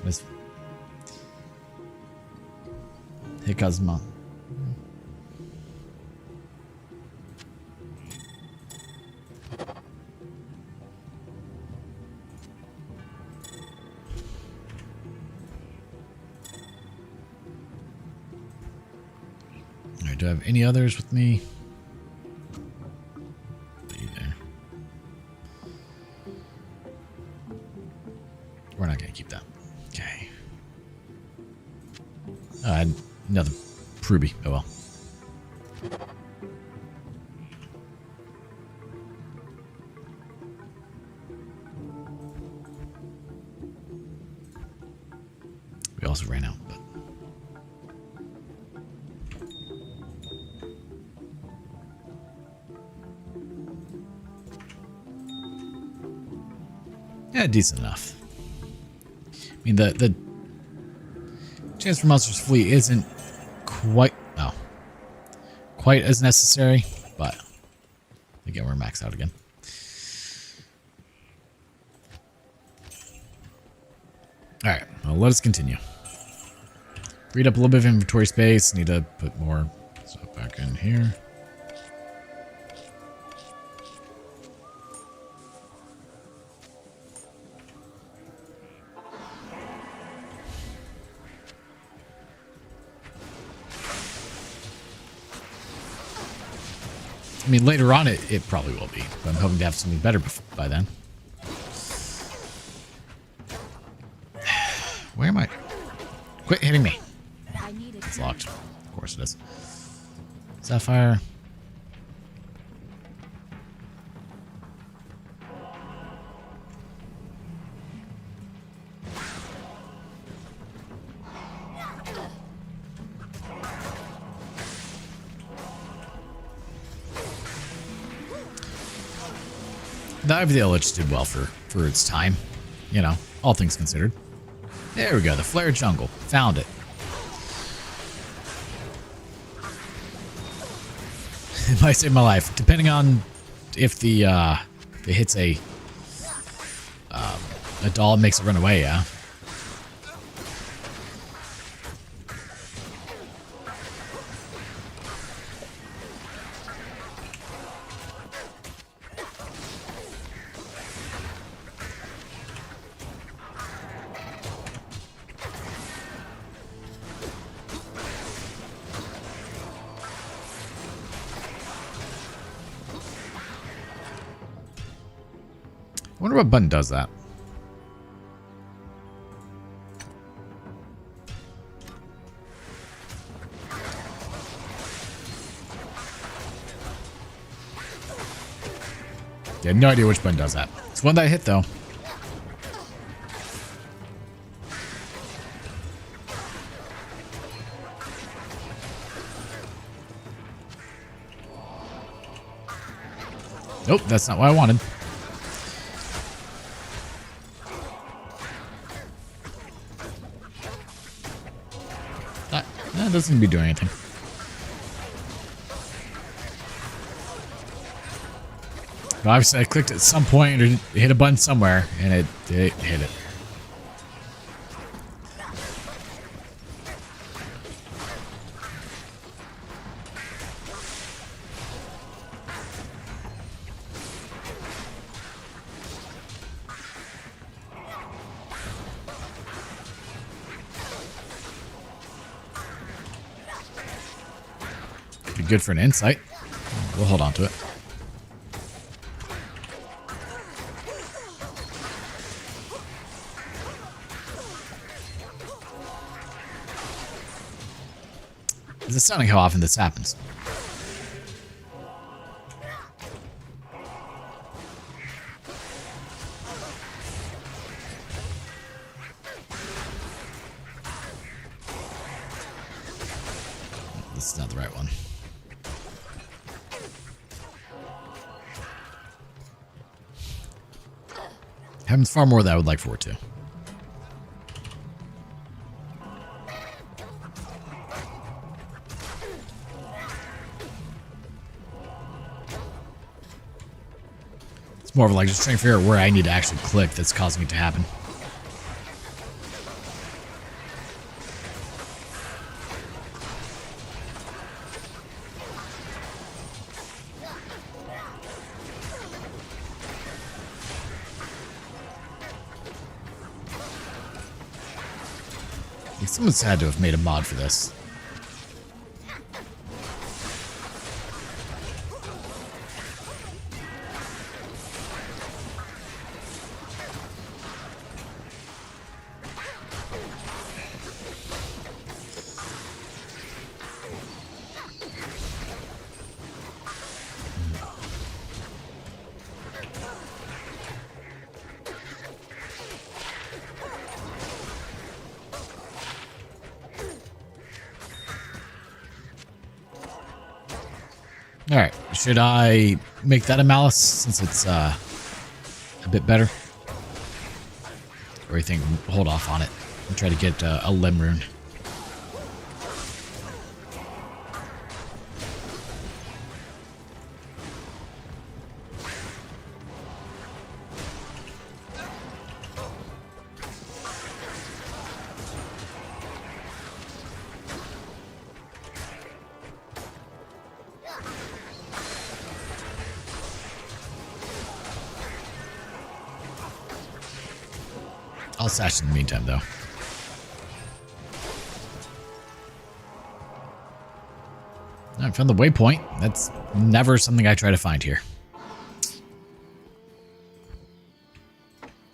This Hikazma. Alright, do I have any others with me? There. We're not gonna keep that. Okay. Another Pruby. Oh well. We also ran out, but yeah, decent enough. I mean, the chance for monsters to flee isn't quite as necessary, but again, we're maxed out again. All right, well, let us continue. Freed up a little bit of inventory space. Need to put more stuff back in here. I mean, later on, it probably will be. But I'm hoping to have something better by then. Where am I? Quit hitting me. It's locked. Of course it is. Sapphire. The Eye of the Lich did well for its time, you know, all things considered. There we go, the Flare Jungle. Found it. It might save my life, depending on if the it hits a doll and makes it run away, yeah. I wonder what button does that. Yeah, no idea which button does that. It's one that I hit though. Nope, that's not what I wanted. That doesn't seem to be doing anything. But obviously I clicked at some point or hit a button somewhere and it hit it. Be good for an insight. We'll hold on to it. It's astounding how often this happens. This is not the right one. Happens far more than I would like for it to. It's more of like just trying to figure out where I need to actually click that's causing it to happen. I think someone's had to have made a mod for this. Alright, should I make that a malice since it's a bit better? Or you think hold off on it and try to get a limb rune? I'll sash in the meantime, though. I found the waypoint. That's never something I try to find here.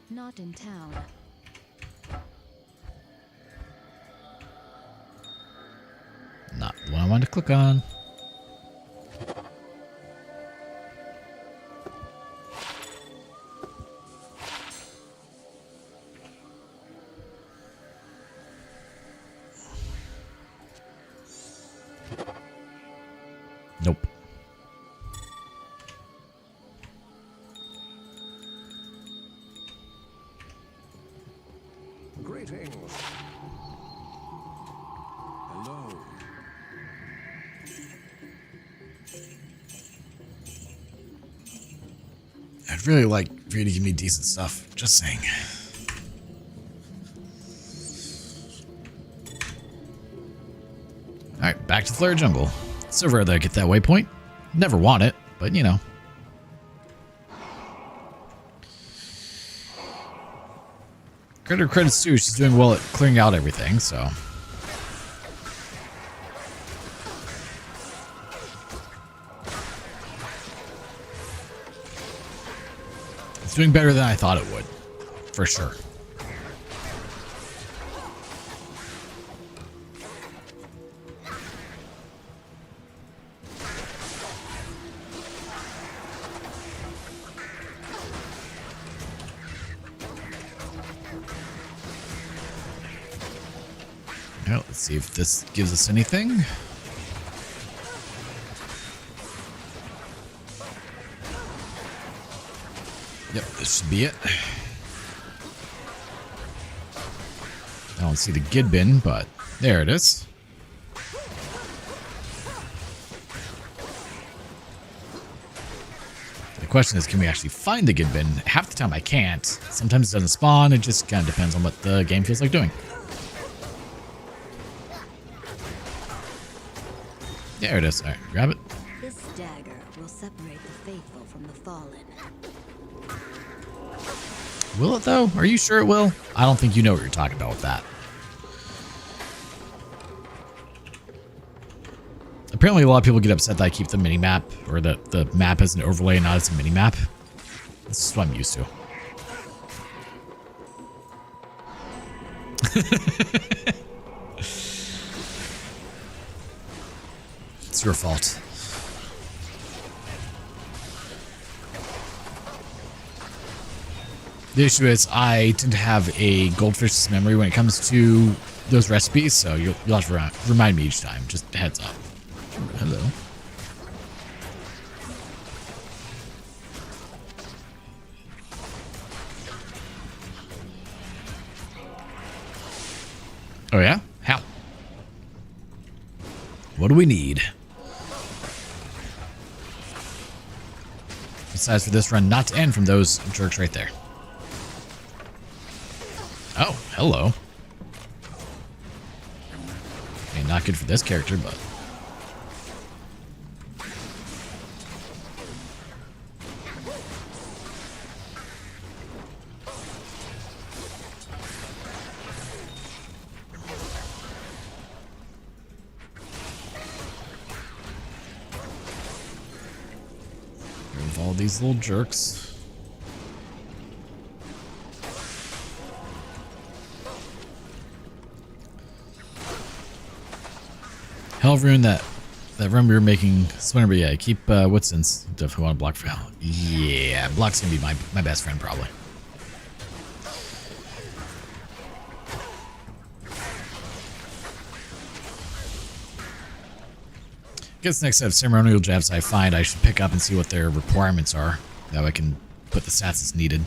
Not in town. Not the one I wanted to click on. Nope. Greetings. Hello. I'd really like for you to give me decent stuff. Just saying. Alright, back to Flare Jungle. So rare that I get that waypoint. Never want it, but you know. Credits too, she's doing well at clearing out everything, so. It's doing better than I thought it would, for sure. Well, let's see if this gives us anything. Yep, this should be it. I don't see the gid bin, but there it is. The question is, can we actually find the good bin? Half the time I can't. Sometimes it doesn't spawn. It just kind of depends on what the game feels like doing. There it is. All right, grab it. This dagger will separate the faithful from the fallen. Will it, though? Are you sure it will? I don't think you know what you're talking about with that. Apparently, a lot of people get upset that I keep the mini-map, or that the map as an overlay and not as a mini-map. This is what I'm used to. It's your fault. The issue is I tend to have a goldfish's memory when it comes to those recipes, so you'll have to remind me each time. Just a heads up. Hello. Oh yeah? How? What do we need? Besides for this run not to end from those jerks right there. Oh, hello. Okay, not good for this character, but... With all these little jerks. Hell of rune that run we were making Splinter, but yeah, keep Woodson's. Definitely want to block for hell. Yeah, block's gonna be my best friend probably. I guess next set of ceremonial jabs I find, I should pick up and see what their requirements are. That way I can put the stats as needed.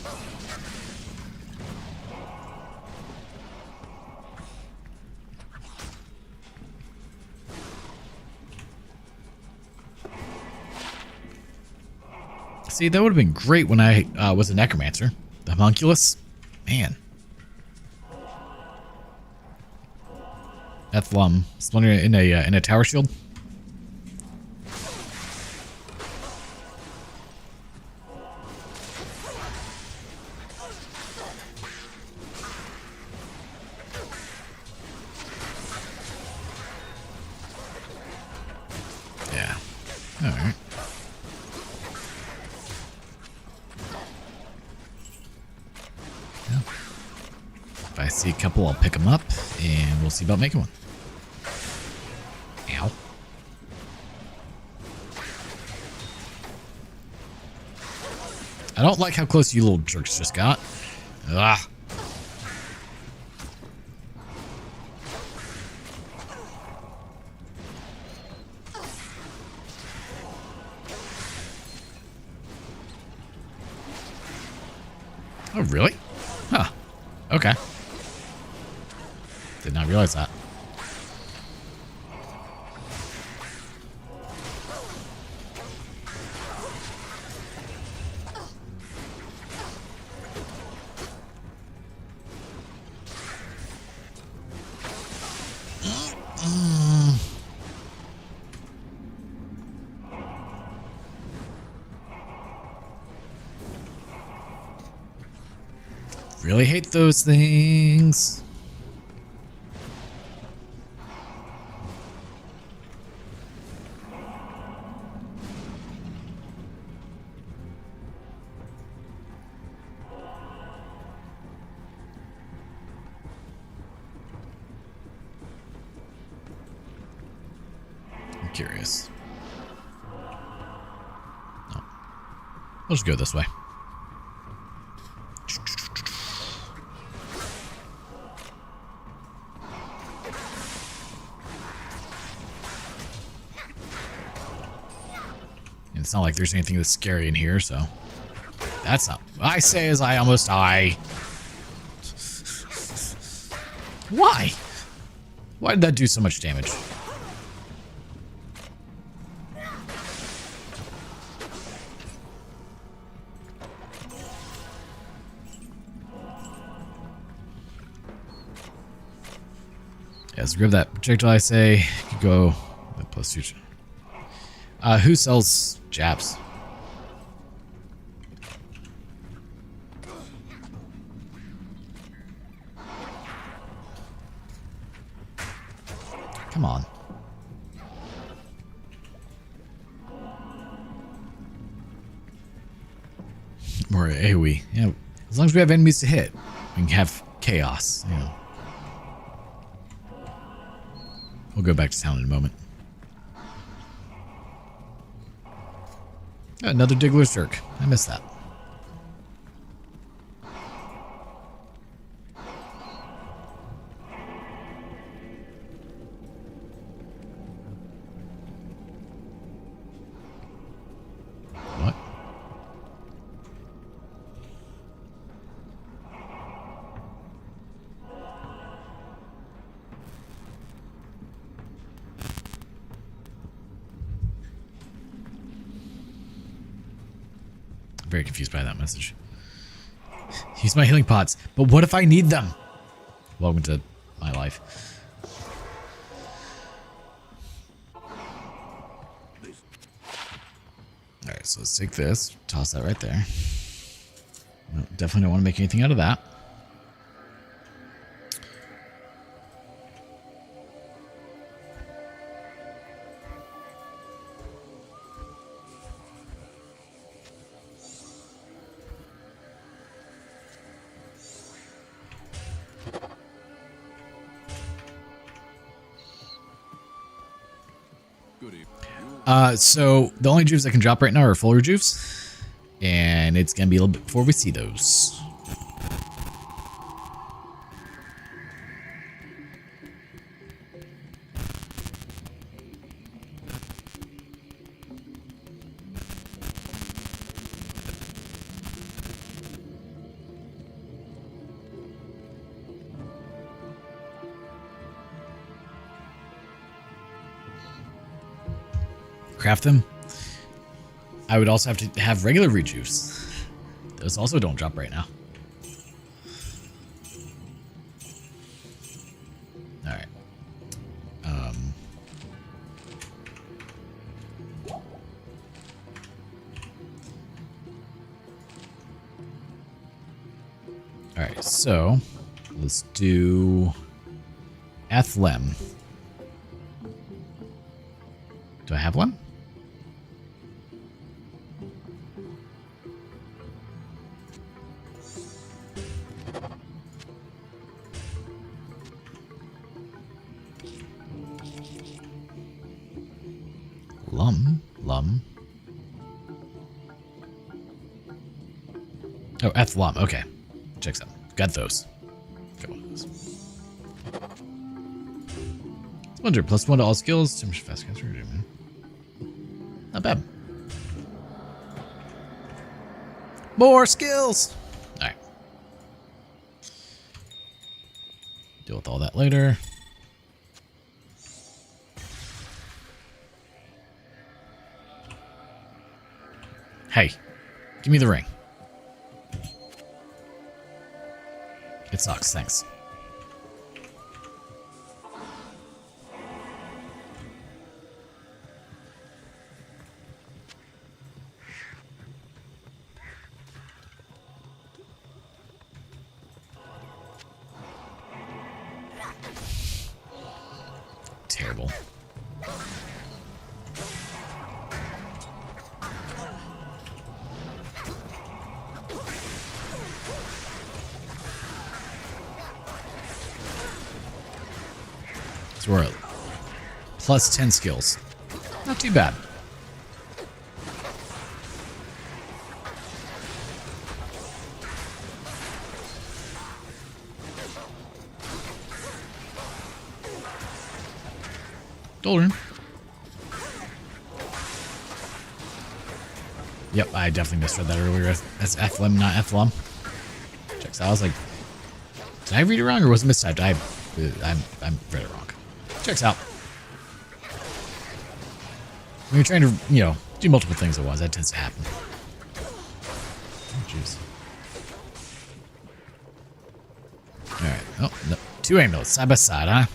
See, that would have been great when I was a necromancer. The homunculus, man. Ethlum, Splinter in a tower shield. Yeah. All right. If I see a couple, I'll pick them up, and we'll see about making one. Ow. I don't like how close you little jerks just got. Ah. Oh, really? Huh. Okay. Did not realize that. Really hate those things. I'm curious. No. We'll just go this way. It's not like there's anything that's scary in here, so that's not. I say as I almost die. Why? Why did that do so much damage? Yes, grab that projectile I say. Could go with +2. Who sells jabs? Come on. More AoE. Yeah, as long as we have enemies to hit, we can have chaos. You know. We'll go back to town in a moment. Another Diggler's Jerk. I missed that. What? Very confused by that message. Use my healing pots, but what if I need them? Welcome to my life. Alright, so let's take this, toss that right there. No, definitely don't want to make anything out of that. So the only juice I can drop right now are full rejuves, and it's gonna be a little bit before we see those. Craft them. I would also have to have regular rejuice. Those also don't drop right now. Alright. Alright, so let's do Athlem. Do I have one? Lum. Oh, Athlum. Okay. Checks out. Got those. Got one of those. Splendor. +1 to all skills. Fast caster. Man. Not bad. More skills! Alright. Deal with all that later. Hey, give me the ring. It sucks, thanks. Terrible. So we're at +10 skills. Not too bad. Doldrin. Yep, I definitely misread that earlier as Athlem, not Athlum. Checks out. I was like, did I read it wrong or was it mistyped? I'm read it wrong. Checks out. When you're trying to, you know, do multiple things at once, that tends to happen. Oh, jeez. Alright. Oh, no. 2 amulets side by side, huh?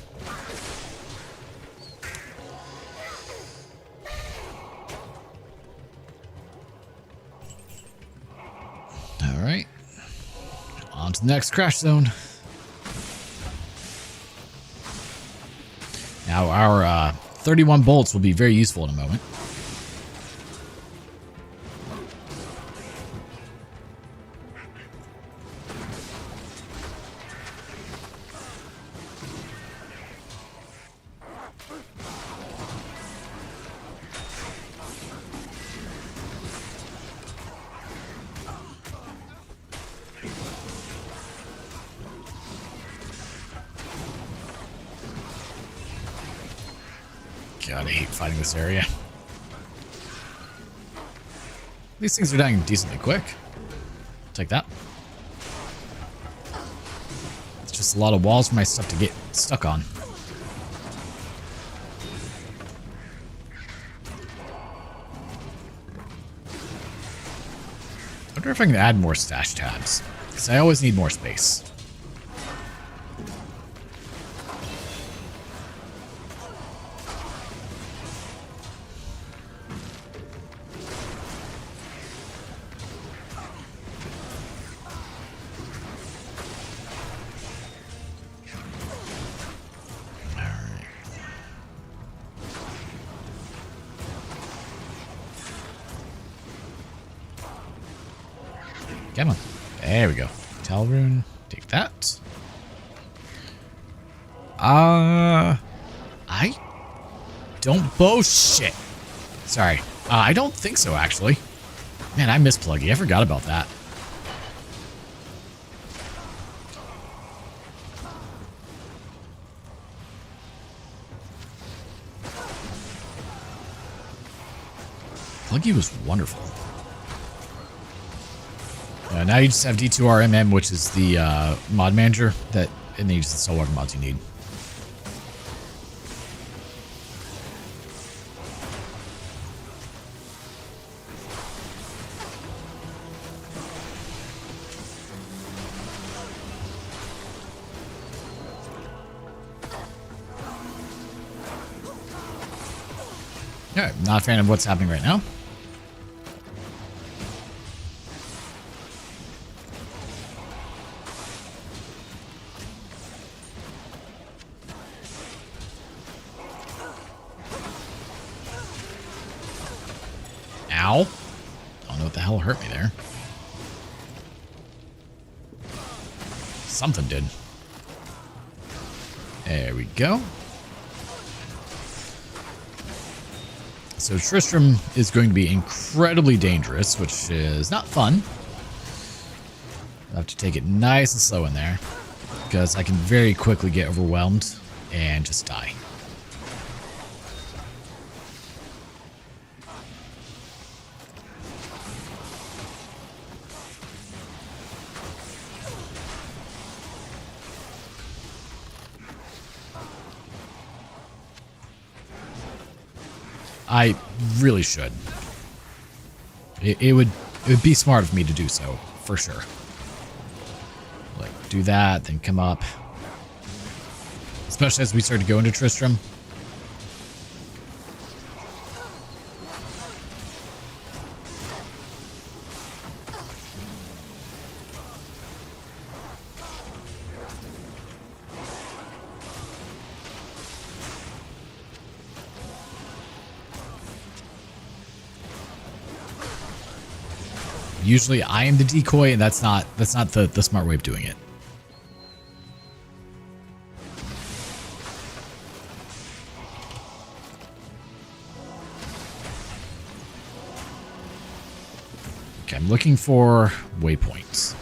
to the next crash zone. Now our 31 bolts will be very useful in a moment. God, I hate fighting this area. These things are dying decently quick. Take that. It's just a lot of walls for my stuff to get stuck on. I wonder if I can add more stash tabs, because I always need more space. Come on. There we go. Tell rune. Take that. I don't bullshit. Sorry. I don't think so, actually. Man, I miss Pluggy. I forgot about that. Pluggy was wonderful. Now you just have D2RMM, which is the mod manager, and then you just install whatever mods you need. Alright, not a fan of what's happening right now. Ow. Don't know what the hell hurt me there. Something did. There we go. So Tristram is going to be incredibly dangerous, which is not fun. I have to take it nice and slow in there, because I can very quickly get overwhelmed and just die. I really should. It would be smart of me to do so, for sure. Like, do that, then come up. Especially as we start to go into Tristram. Usually I am the decoy, and that's not the smart way of doing it. Okay, I'm looking for waypoints.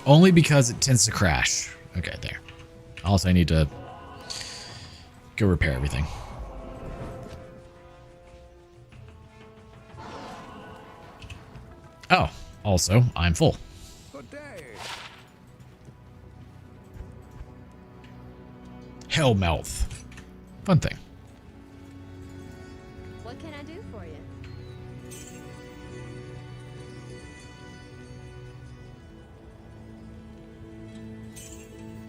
Only because it tends to crash. Okay, there. Also, I need to go repair everything. Oh, also, I'm full. Hellmouth. Fun thing. What can I do for you?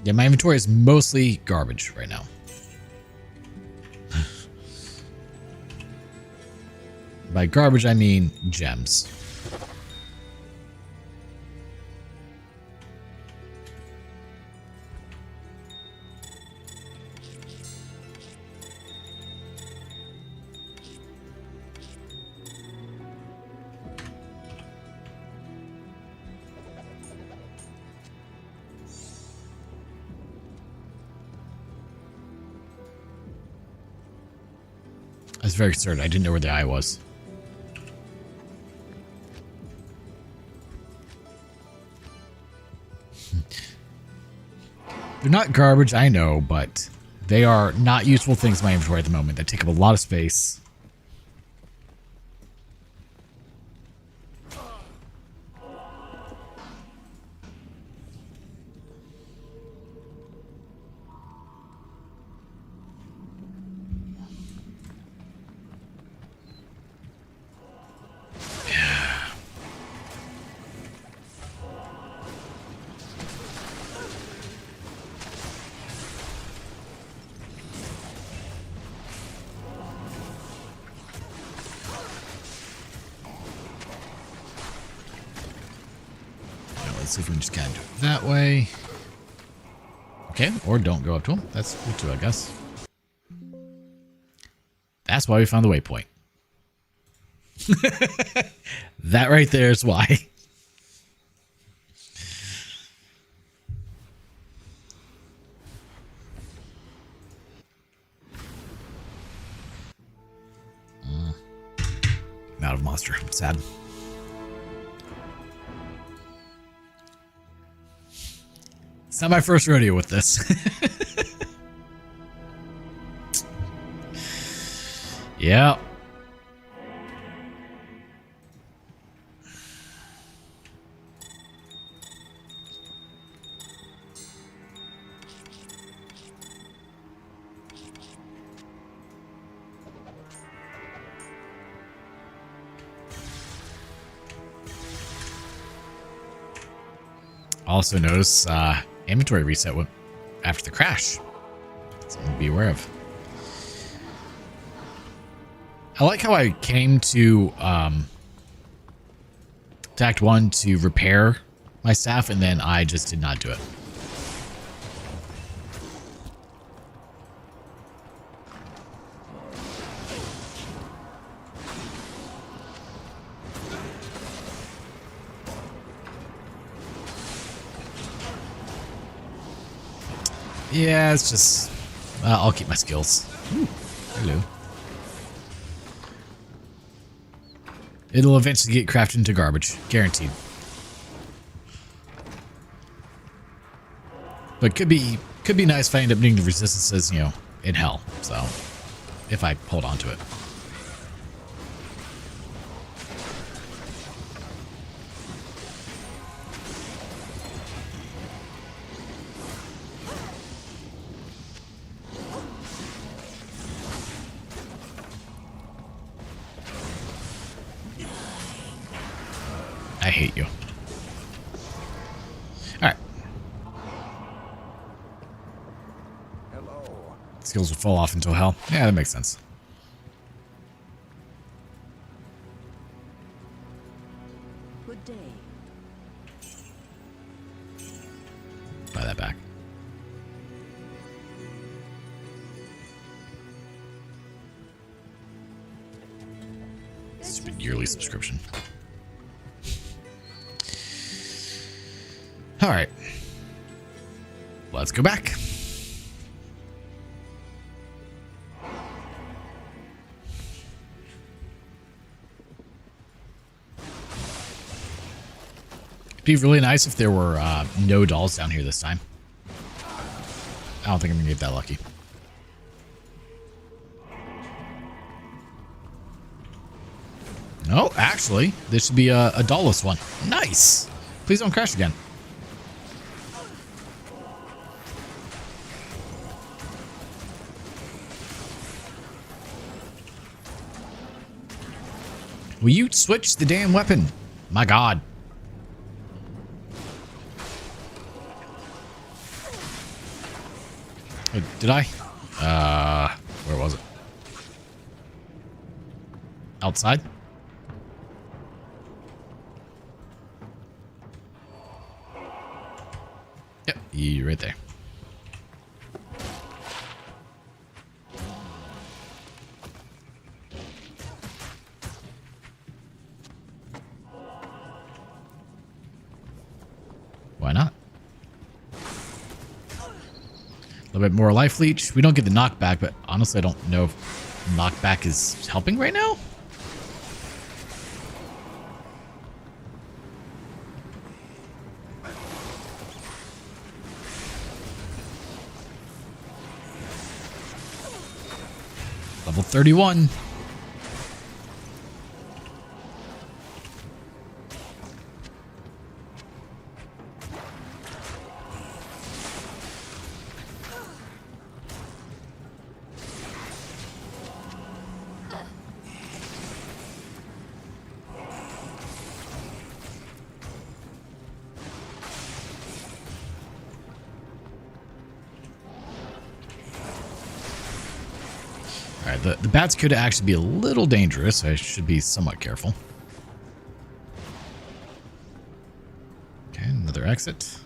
Yeah, my inventory is mostly garbage right now. By garbage, I mean gems. I was very concerned. I didn't know where the eye was. They're not garbage, I know, but they are not useful things in my inventory at the moment. They take up a lot of space. Let's see if we can just kind of do it that way. Okay, or don't go up to him. That's good too, I guess. That's why we found the waypoint. That right there is why. I'm out of monster. I'm sad. It's not my first rodeo with this. Yeah. Also notice inventory reset went after the crash. Something to be aware of. I like how I came to Act 1 to repair my staff, and then I just did not do it. Yeah, it's just... I'll keep my skills. Ooh, hello. It'll eventually get crafted into garbage. Guaranteed. But could be nice if I end up needing the resistances, you know, in hell. So, if I hold on to it. I hate you. Alright. Hello. Skills will fall off into hell. Yeah, that makes sense. Good day. Buy that back. Stupid yearly subscription. All right, let's go back. It'd be really nice if there were no dolls down here this time. I don't think I'm gonna get that lucky. No, actually, this should be a dollless one. Nice. Please don't crash again. Will you switch the damn weapon? My God. Wait, did I? Where was it? Outside? Yep, you're right there. Why not? A little bit more life leech. We don't get the knockback, but honestly, I don't know if knockback is helping right now? Level 31. Alright, the bats could actually be a little dangerous. I should be somewhat careful. Okay, another exit.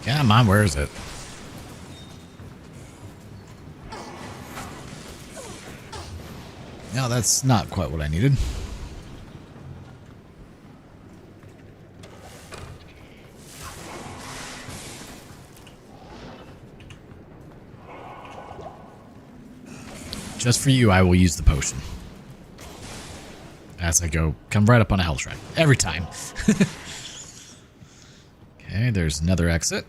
Come on, where is it? No, that's not quite what I needed. Just for you, I will use the potion. As I go, come right up on a health shrine. Every time. Okay, there's another exit.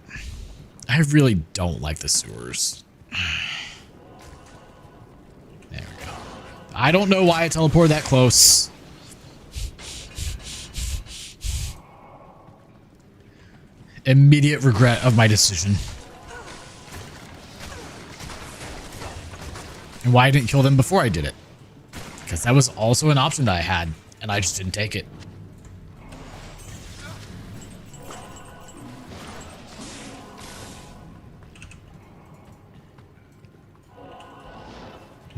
I really don't like the sewers. There we go. I don't know why I teleported that close. Immediate regret of my decision. And why I didn't kill them before I did it. Because that was also an option that I had, and I just didn't take it.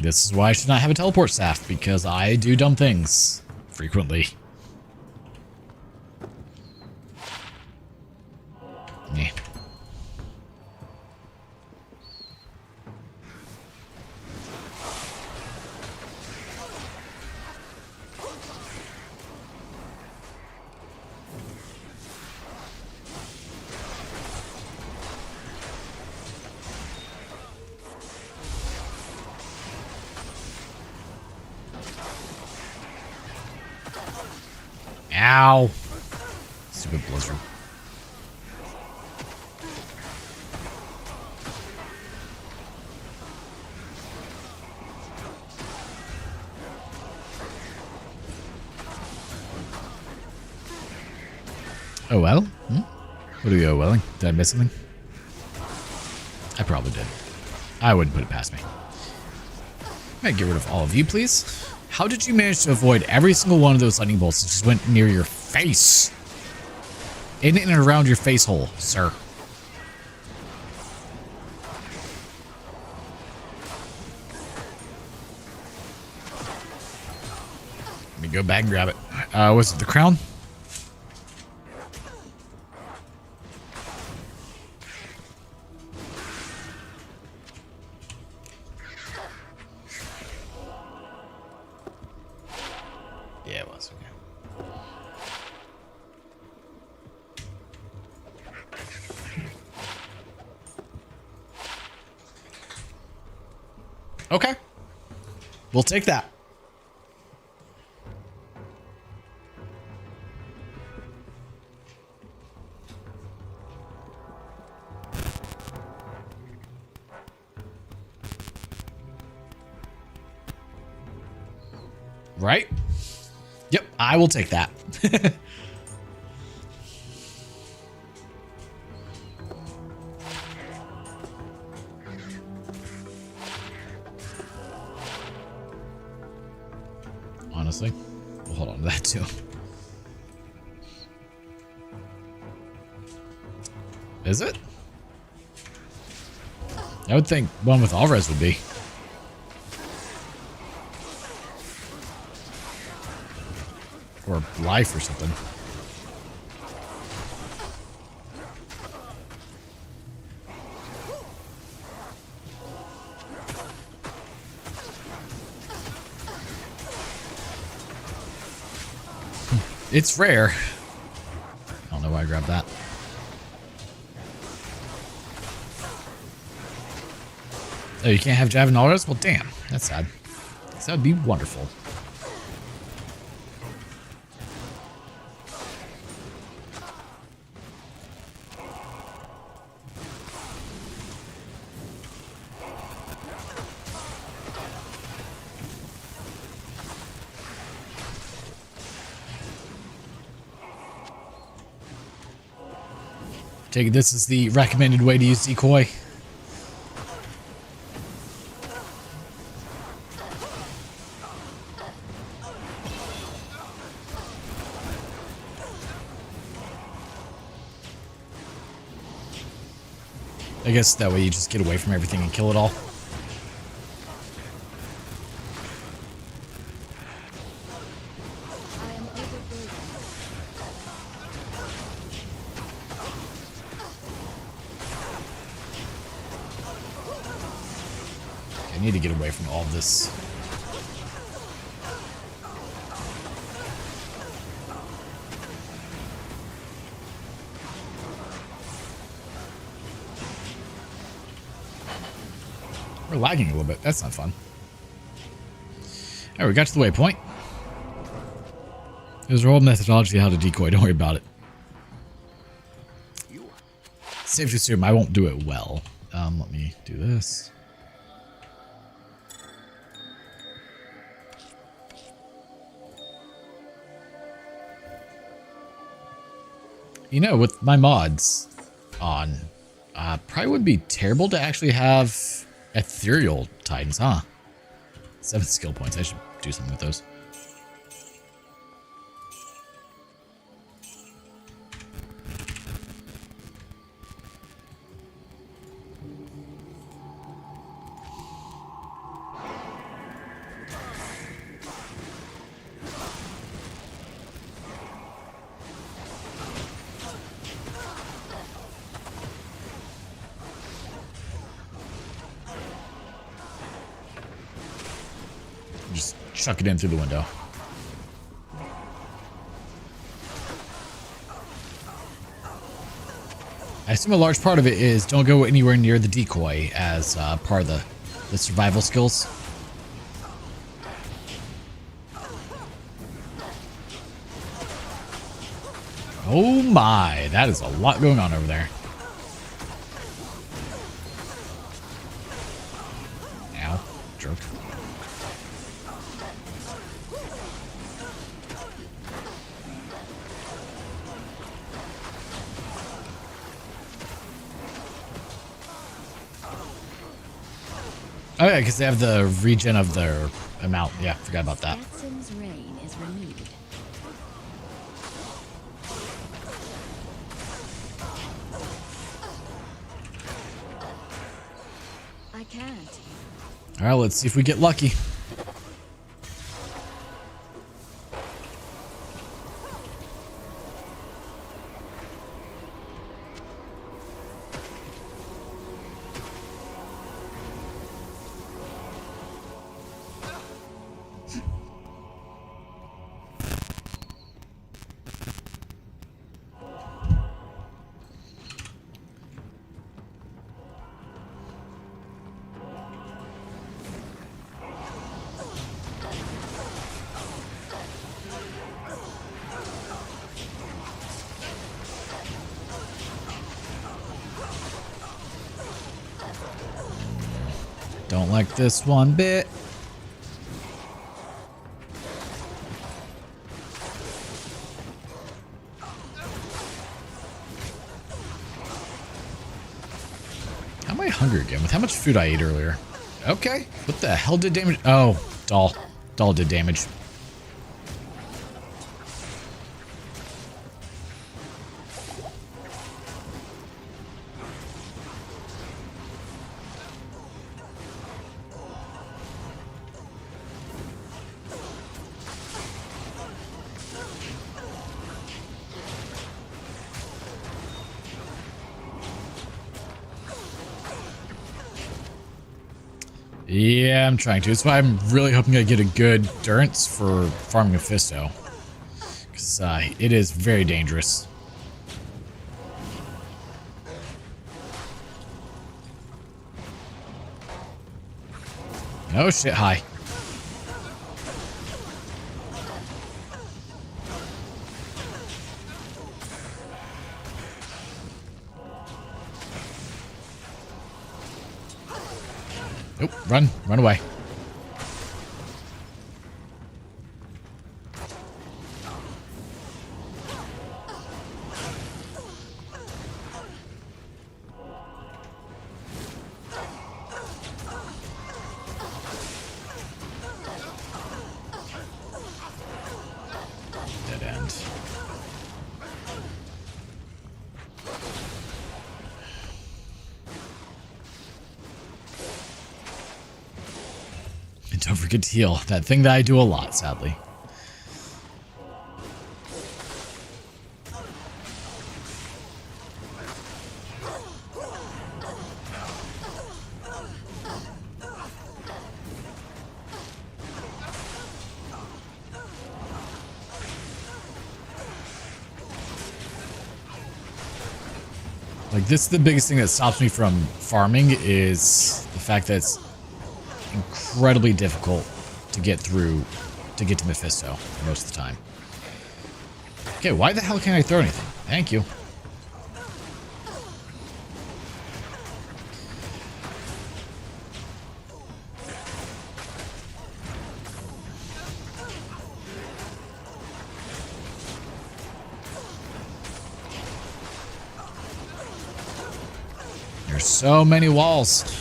This is why I should not have a teleport staff, because I do dumb things frequently. Yeah. Ow. Stupid blizzard. Oh well? What are we welling? Did I miss something? I probably did. I wouldn't put it past me. Can I get rid of all of you, please? How did you manage to avoid every single one of those lightning bolts that just went near your face? In and around your face hole, sir. Let me go back and grab it. Was it the crown? Yeah, it was. Okay. We'll take that. Right? Yep, I will take that. Honestly, we'll hold on to that too. Is it? I would think one with all res would be. Or life or something. It's rare. I don't know why I grabbed that. Oh, you can't have Javelin autos? Well, damn. That's sad. That would be wonderful. Take it this is the recommended way to use decoy. I guess that way you just get away from everything and kill it all. I am overburdened. I need to get away from all of this. We're lagging a little bit. That's not fun. Alright, we got to the waypoint. There's a whole methodology how to decoy. Don't worry about it. Safe to assume I won't do it well. Let me do this. You know, with my mods on, probably would be terrible to actually have ethereal titans, huh? 7 skill points. I should do something with those. Just chuck it in through the window. I assume a large part of it is don't go anywhere near the decoy as part of the survival skills. Oh my, that is a lot going on over there. Ow, jerk. Oh yeah, because they have the regen of their amount. Yeah, forgot about that. Jackson's reign is renewed. I can't. All right, let's see if we get lucky. Don't like this one bit. How am I hungry again? With how much food I ate earlier? Okay. What the hell did damage? Oh, doll. Doll did damage. Yeah, I'm trying to. That's why I'm really hoping I get a good endurance for farming a Psuedo. Because It is very dangerous. Oh shit, hi. Nope, run away. Dead end. And don't forget to heal. That thing that I do a lot, sadly. Like, this is the biggest thing that stops me from farming is the fact that it's incredibly difficult to get through to get to Mephisto most of the time. Okay, why the hell can't I throw anything? Thank you. There's so many walls.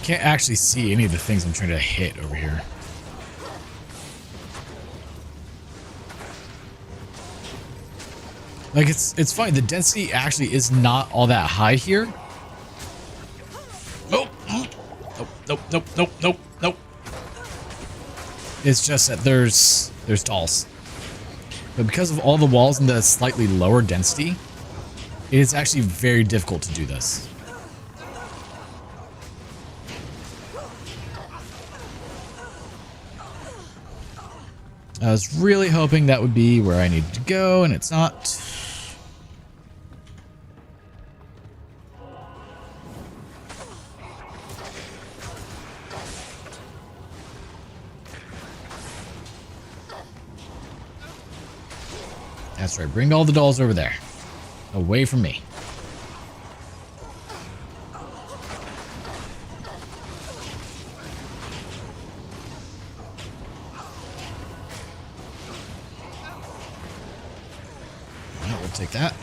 Can't actually see any of the things I'm trying to hit over here. Like, it's fine. The density actually is not all that high here. Nope. Nope. It's just that there's dolls. But because of all the walls and the slightly lower density, it is actually very difficult to do this. I was really hoping that would be where I needed to go, and it's not. That's right, bring all the dolls over there. Away from me. We'll take that.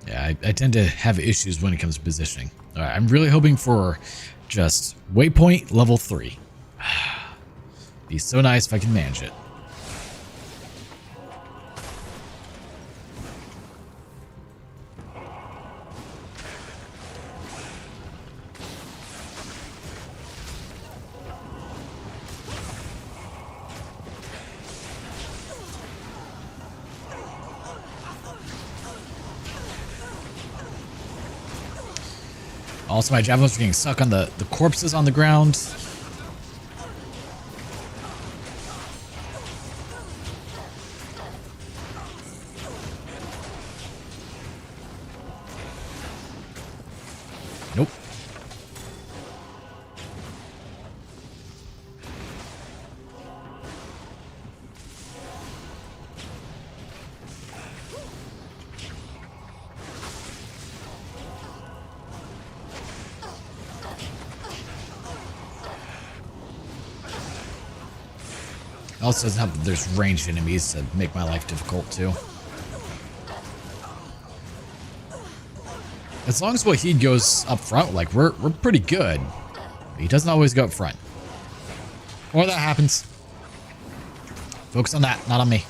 Yeah, I tend to have issues when it comes to positioning. All right, I'm really hoping for just waypoint level 3. Be so nice if I can manage it. Also, my javelins are getting stuck on the corpses on the ground. Nope. It also doesn't help that there's ranged enemies that make my life difficult too. As long as Wahid goes up front, like we're pretty good. He doesn't always go up front. Or that happens. Focus on that, not on me.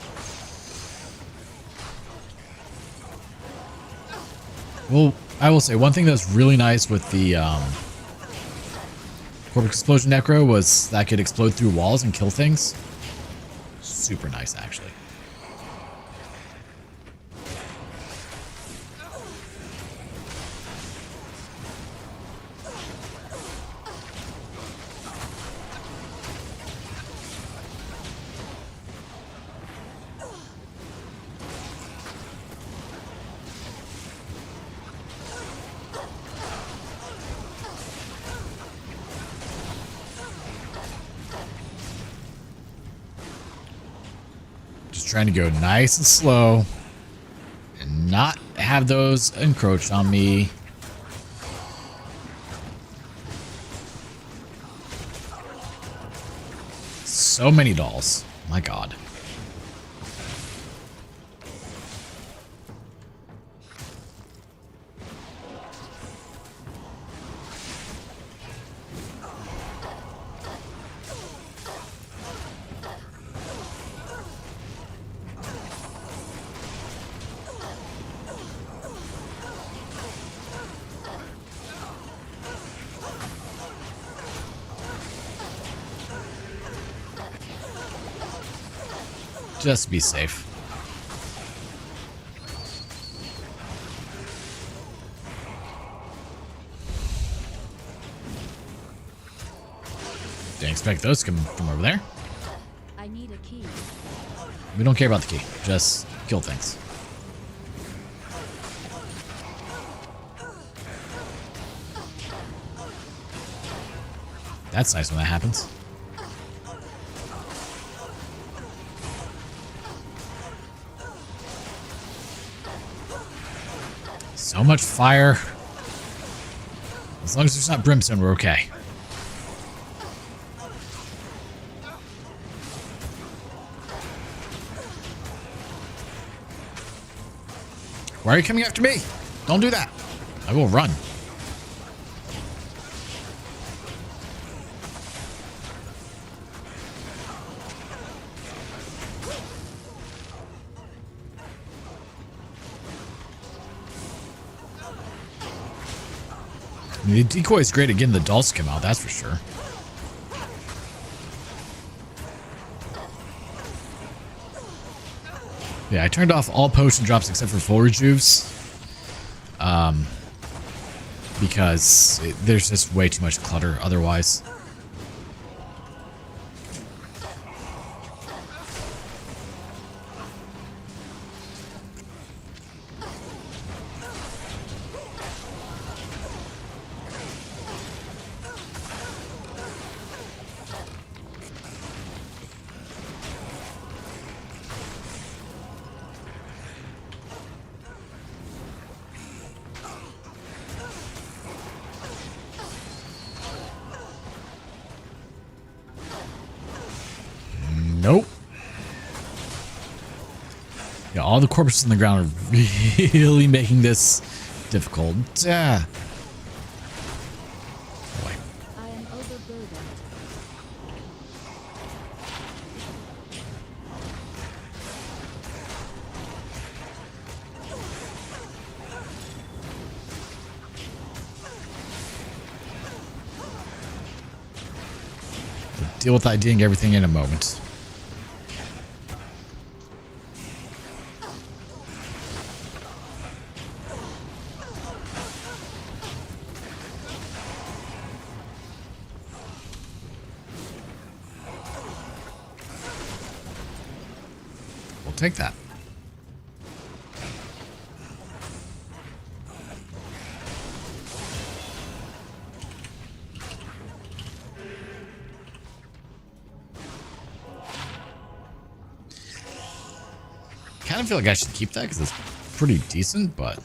Well, I will say one thing that was really nice with the Corpus Explosion Necro was that could explode through walls and kill things. Super nice, actually. Trying to go nice and slow and not have those encroach on me. So many dolls. My God. Just be safe. Didn't expect those to come from over there. I need a key. We don't care about the key. Just kill things. That's nice when that happens. So much fire. As long as there's not brimstone, we're okay. Why are you coming after me? Don't do that. I will run. I mean, the decoy is great at getting the dolls to come out, that's for sure. Yeah, I turned off all potion drops except for full rejuves. Because there's just way too much clutter otherwise. Nope. Yeah, all the corpses on the ground are really making this difficult. Boy. I am overburdened. We'll deal with IDing everything in a moment. Take that. Kind of feel like I should keep that because it's pretty decent, but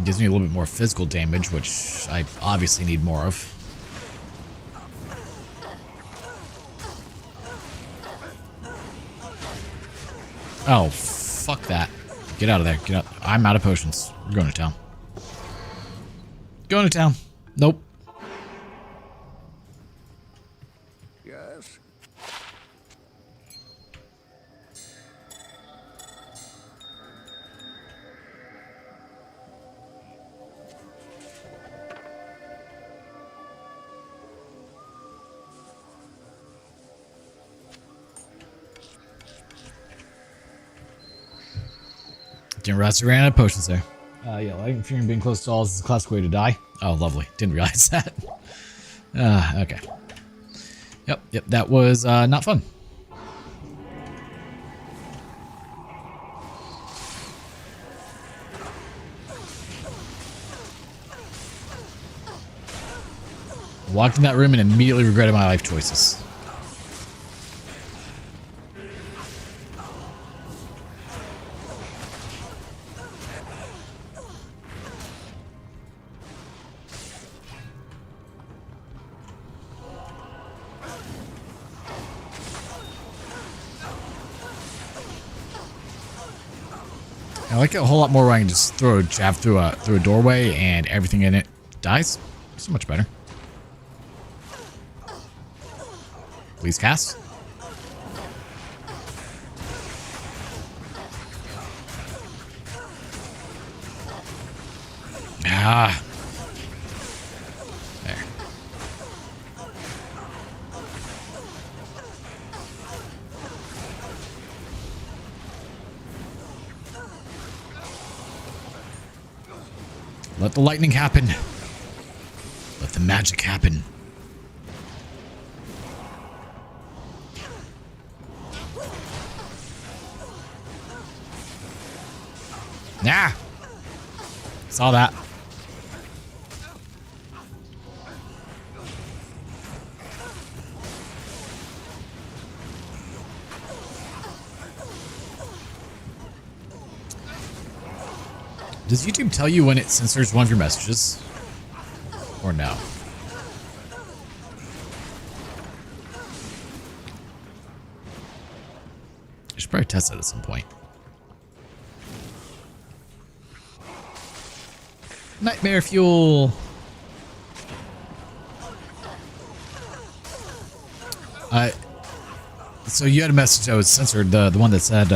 gives me a little bit more physical damage, which I obviously need more of. Oh, fuck that. Get out of there. Get out. I'm out of potions. We're going to town. Going to town. Nope. Yes. Didn't realize I ran out of potions there. Yeah, lighting fearing being close to all is the classic way to die. Oh, lovely. Didn't realize that. Okay. Yep, that was not fun. Walked in that room and immediately regretted my life choices. I like it a whole lot more when I can just throw a jab through a doorway and everything in it dies. So much better. Please cast. Ah. There. Let the lightning happen. Let the magic happen. Nah. Saw that. Does YouTube tell you when it censors one of your messages? Or no? I should probably test that at some point. Nightmare fuel. So you had a message that was censored, the one that said,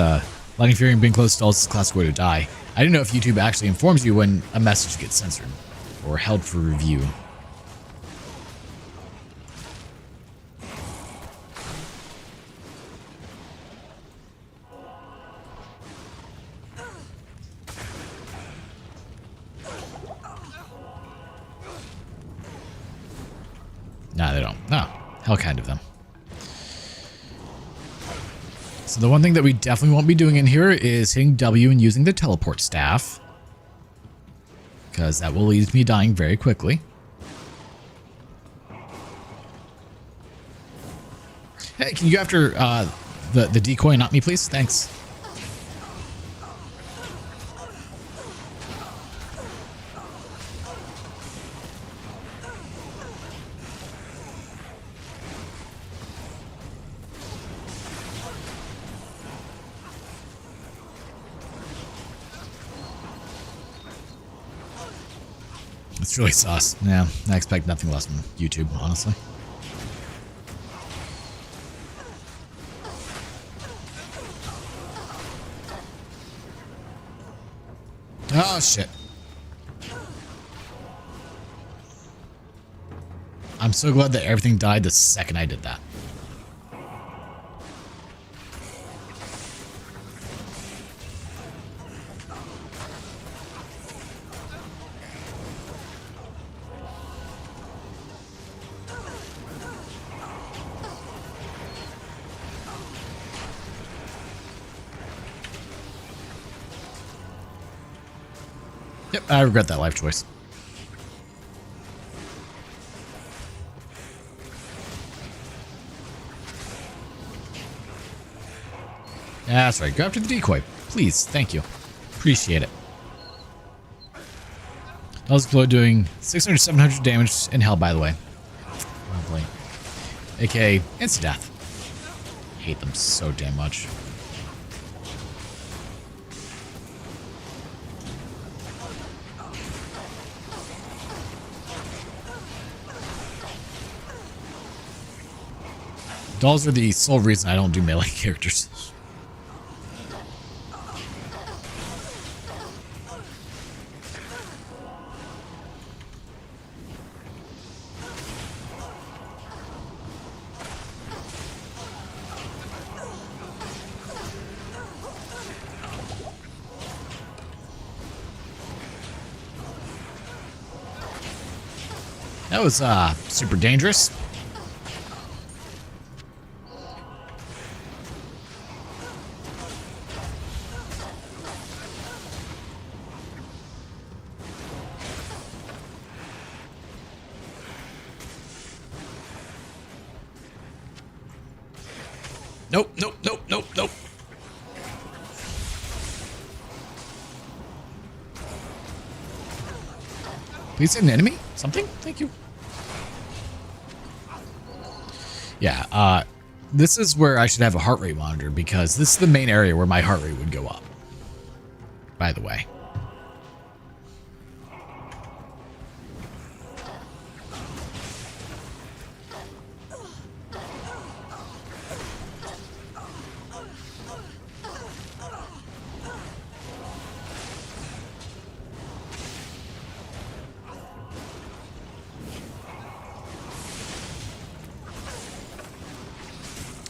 Lightning Fury being close to all is the classic way to die. I didn't know if YouTube actually informs you when a message gets censored or held for review. No, they don't. No. Hell kind of them. So the one thing that we definitely won't be doing in here is hitting W and using the teleport staff. Because that will lead to me dying very quickly. Hey, can you go after the decoy, not me, please? Thanks. It's really sauce. Yeah, I expect nothing less from YouTube, honestly. Oh, shit. I'm so glad that everything died the second I did that. Yep, I regret that life choice. Yeah, that's right. Go after the decoy. Please. Thank you. Appreciate it. I'll explode doing 600 700 damage in hell, by the way. Lovely. AKA insta-death. Hate them so damn much. Dolls are the sole reason I don't do melee characters. That was super dangerous. Nope, nope, nope, nope, nope. Please hit an enemy? Something? Thank you. Yeah, this is where I should have a heart rate monitor because this is the main area where my heart rate would go up. By the way.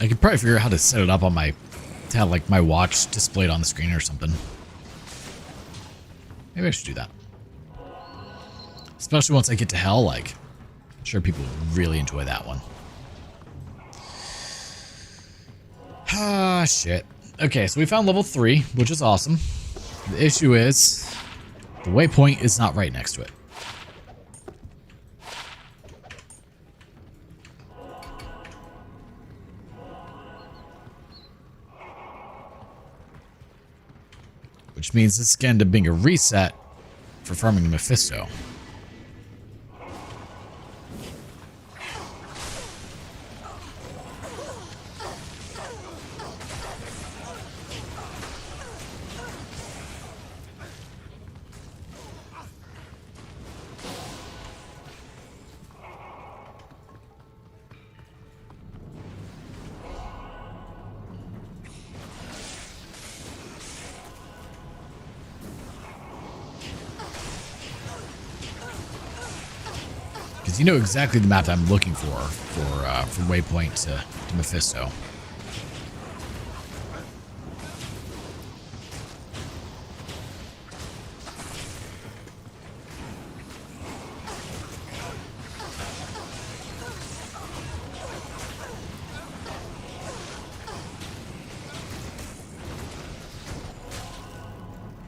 I could probably figure out how to set it up on my, to have like my watch displayed on the screen or something. Maybe I should do that. Especially once I get to hell, like, I'm sure people really enjoy that one. Ah, shit. Okay, so we found level 3, which is awesome. The issue is, the waypoint is not right next to it. Which means it's going to be a reset for farming Mephisto. You know exactly the map that I'm looking for from Waypoint to Mephisto.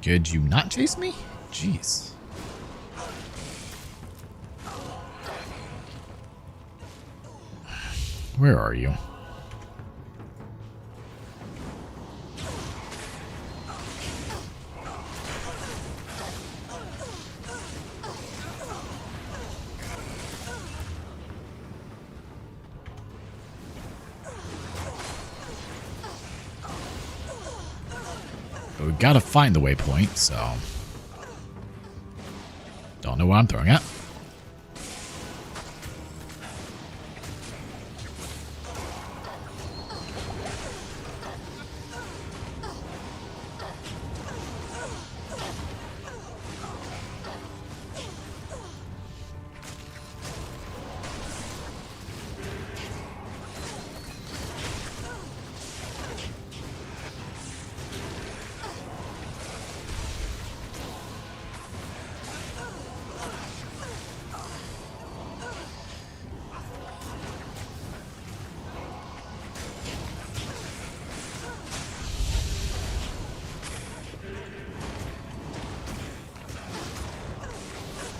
Could you not chase me? Jeez. Where are you? But we gotta find the waypoint, so don't know what I'm throwing at.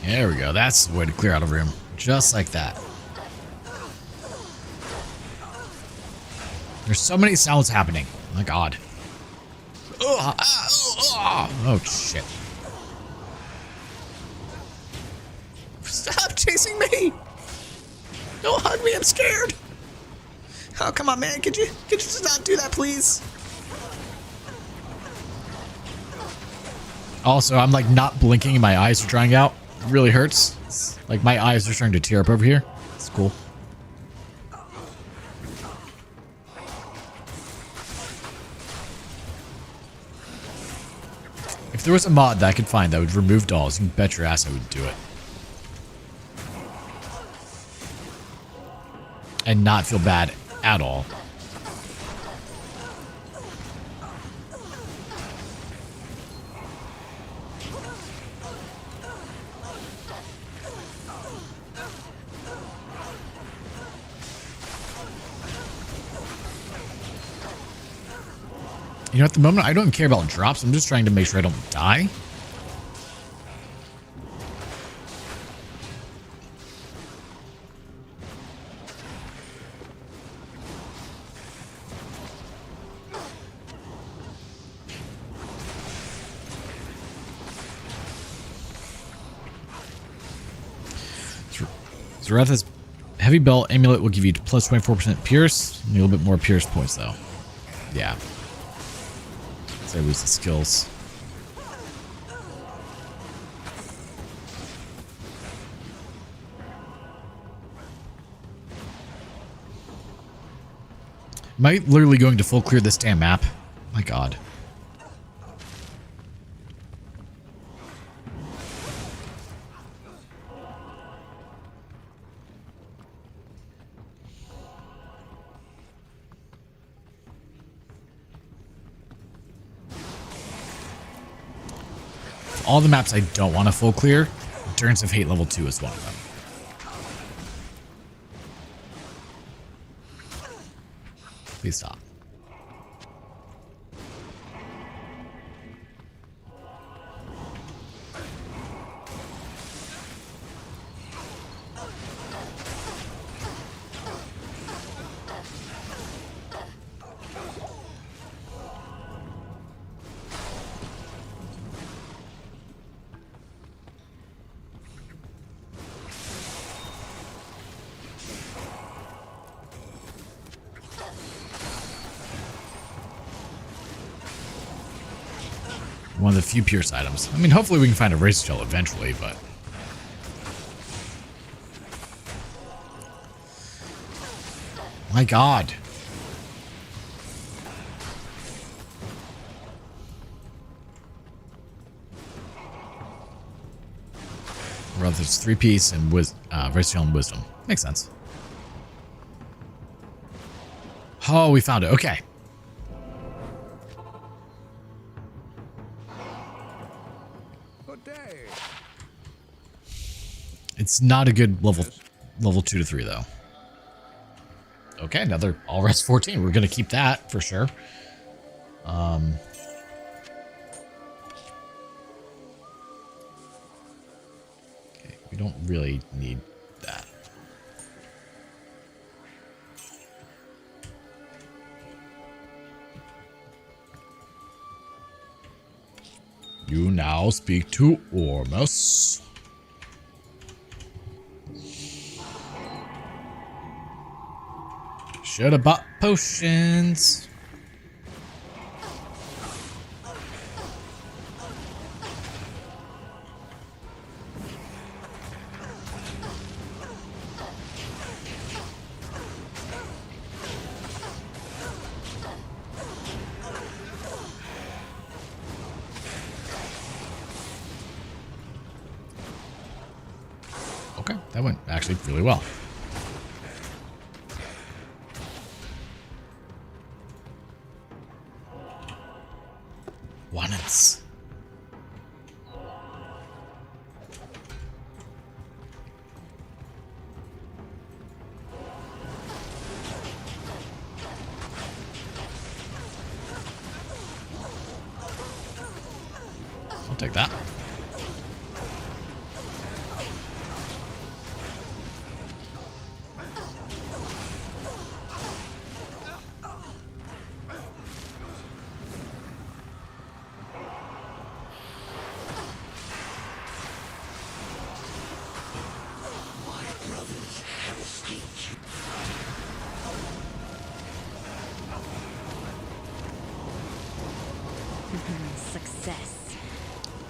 There we go. That's the way to clear out a room. Just like that. There's so many sounds happening. Oh my god. Oh, shit. Stop chasing me! Don't hug me, I'm scared. Oh, come on, man. Could you just not do that, please? Also, I'm like not blinking and my eyes are drying out. It really hurts. It's like my eyes are starting to tear up over here. It's cool. If there was a mod that I could find that would remove dolls, you can bet your ass I would do it. And not feel bad at all. You know, at the moment, I don't even care about drops. I'm just trying to make sure I don't die. Zaretha's heavy belt amulet will give you plus 24% pierce. And a little bit more pierce points, though. Yeah. So I lose the skills. Am I literally going to full clear this damn map? My god. All the maps I don't want to full clear, Endurance of Hate level 2 is one of them. Please stop. One of the few pierce items. I mean, hopefully we can find a razor shell eventually, but... My god. Well, there's 3 piece and razor shell and wisdom. Makes sense. Oh, we found it. Okay. It's not a good level 2 to 3 though. Okay, another all rest 14. We're gonna keep that for sure. Okay, we don't really need that. You now speak to Ormus. Should have bought potions. Okay, that went actually really well. Once. I'll take that. Success.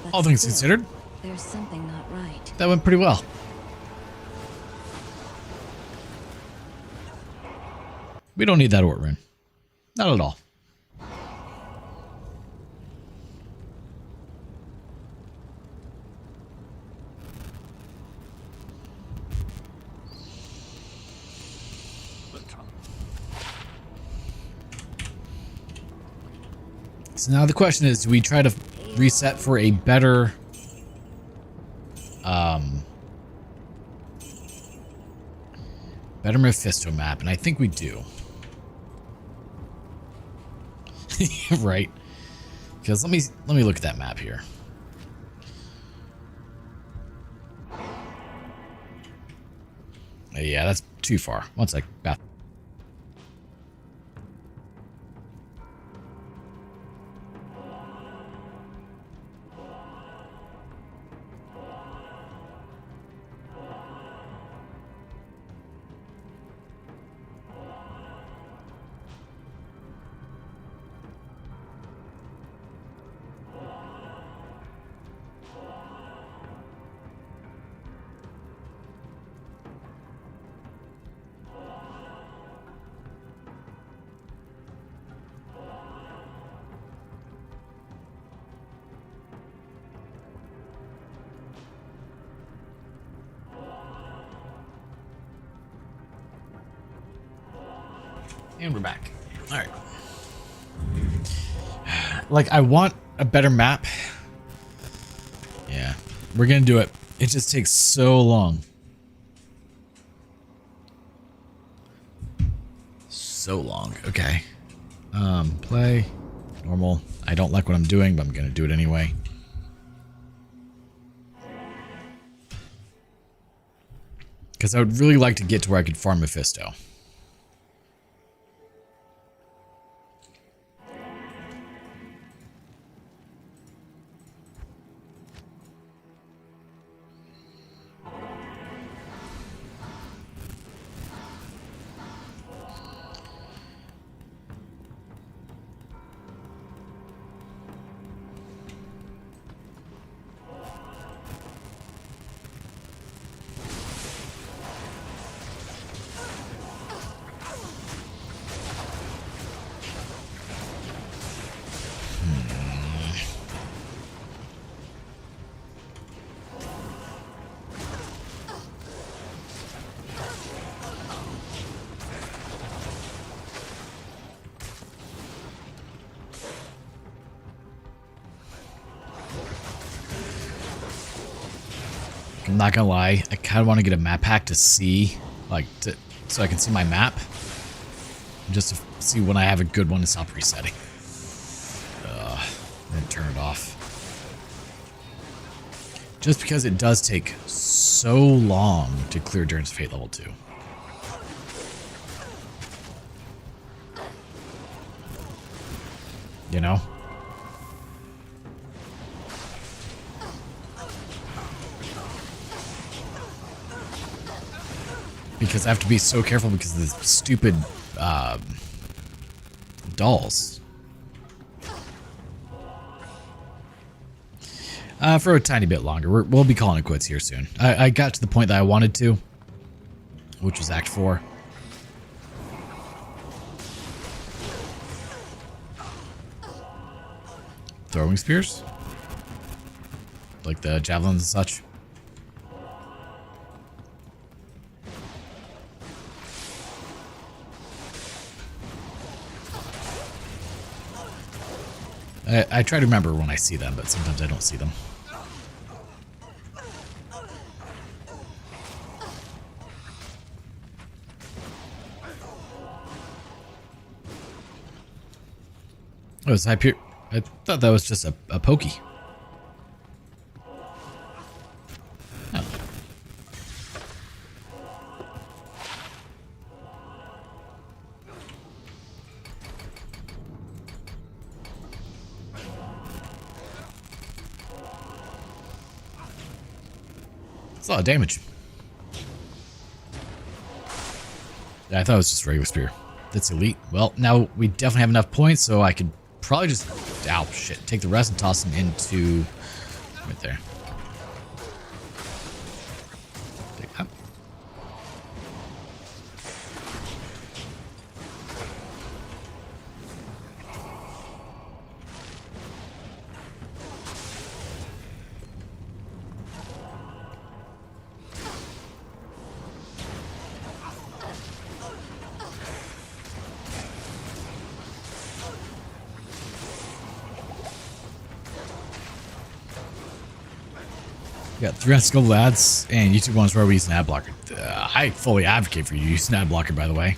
But All things still, considered, there's something not right. that went pretty well. We don't need that ort rune. Not at all. So now the question is, do we try to reset for a better better Mephisto map? And I think we do. Right? Because let me look at that map here. Yeah, that's too far. One sec. Bath. And we're back. All right. Like, I want a better map. Yeah, we're gonna do it. It just takes so long. So long. Okay. Play. Normal. I don't like what I'm doing, but I'm gonna do it anyway. Because I would really like to get to where I could farm Mephisto. I'm not gonna lie, I kind of want to get a map pack to see, like, so I can see my map. Just to see when I have a good one to stop resetting. Then turn it off. Just because it does take so long to clear Endurance Fate level 2. You know? Because I have to be so careful because of the stupid dolls. For a tiny bit longer. We'll be calling it quits here soon. I got to the point that I wanted to, which was Act 4. Throwing spears? Like the javelins and such. I try to remember when I see them, but sometimes I don't see them. Oh, is Hyper? I thought that was just a pokey. Oh. That's a lot of damage. Yeah, I thought it was just a regular spear. That's elite. Well, now we definitely have enough points, so I could probably just... Ow, shit. Take the rest and toss them into... right there. Take that. We got 300 skill lads, and YouTube wants where we use an ad blocker. I fully advocate for you to use an ad blocker, by the way.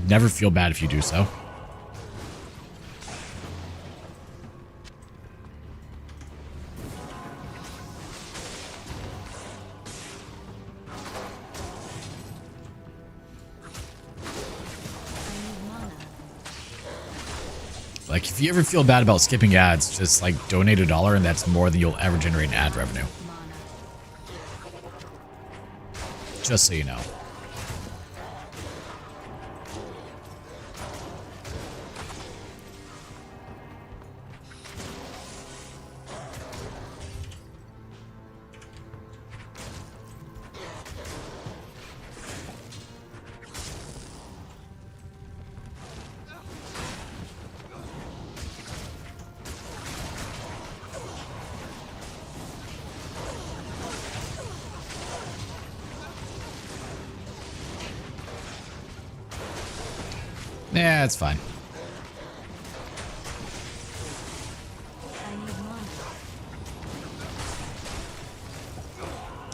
Never feel bad if you do so. Like, if you ever feel bad about skipping ads, just, like, donate $1 and that's more than you'll ever generate in ad revenue. Just so you know. Yeah, it's fine.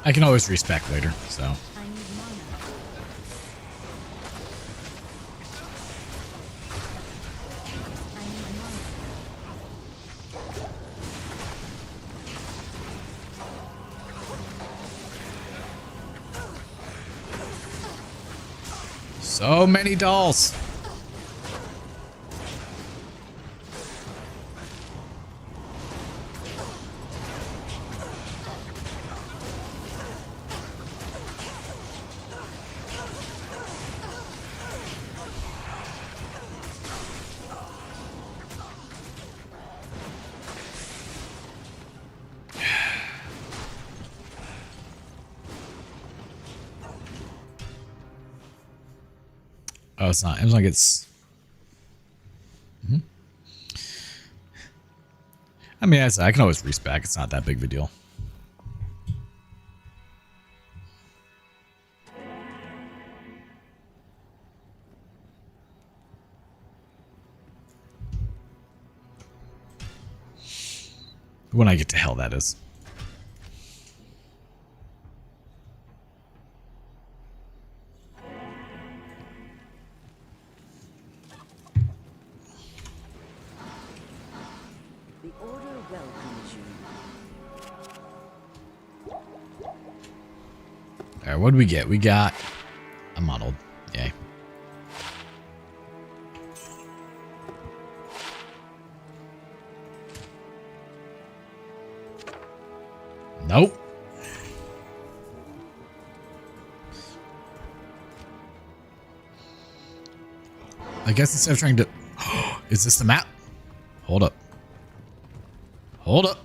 I can always respec later, so. So many dolls. Oh, it's not. It was like it's. I mean, I can always respec. It's not that big of a deal. When I get to hell, that is. The Order welcomes you. Alright, what do we get? We got a model. Yay. Nope. I guess instead of trying to... Is this the map? Hold up. Hold up.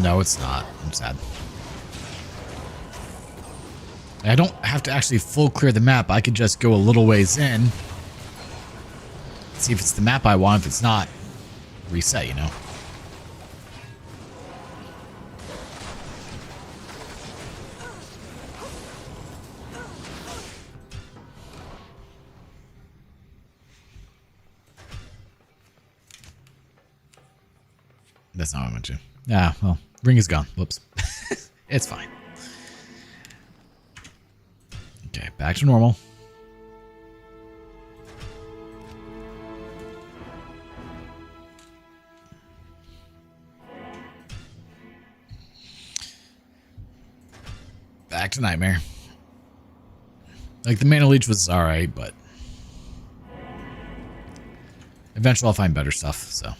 No, it's not. I'm sad. I don't have to actually full clear the map. I could just go a little ways in. See if it's the map I want. If it's not, reset, you know. That's not what I meant to. Yeah, well, ring is gone. Whoops. It's fine. Okay, back to normal. Back to Nightmare. Like, the Mana Leech was alright, but eventually I'll find better stuff, so.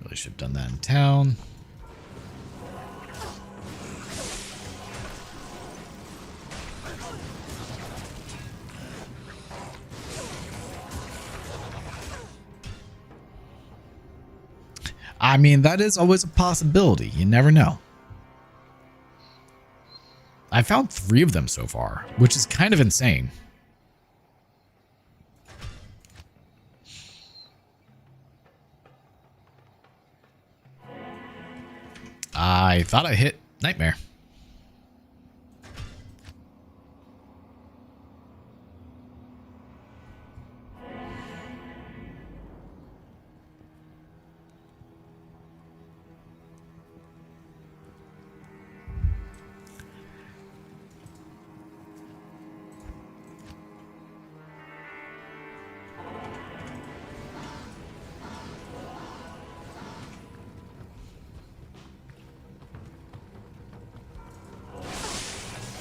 Really should have done that in town. I mean, that is always a possibility. You never know. I found 3 of them so far, which is kind of insane. I thought I hit Nightmare.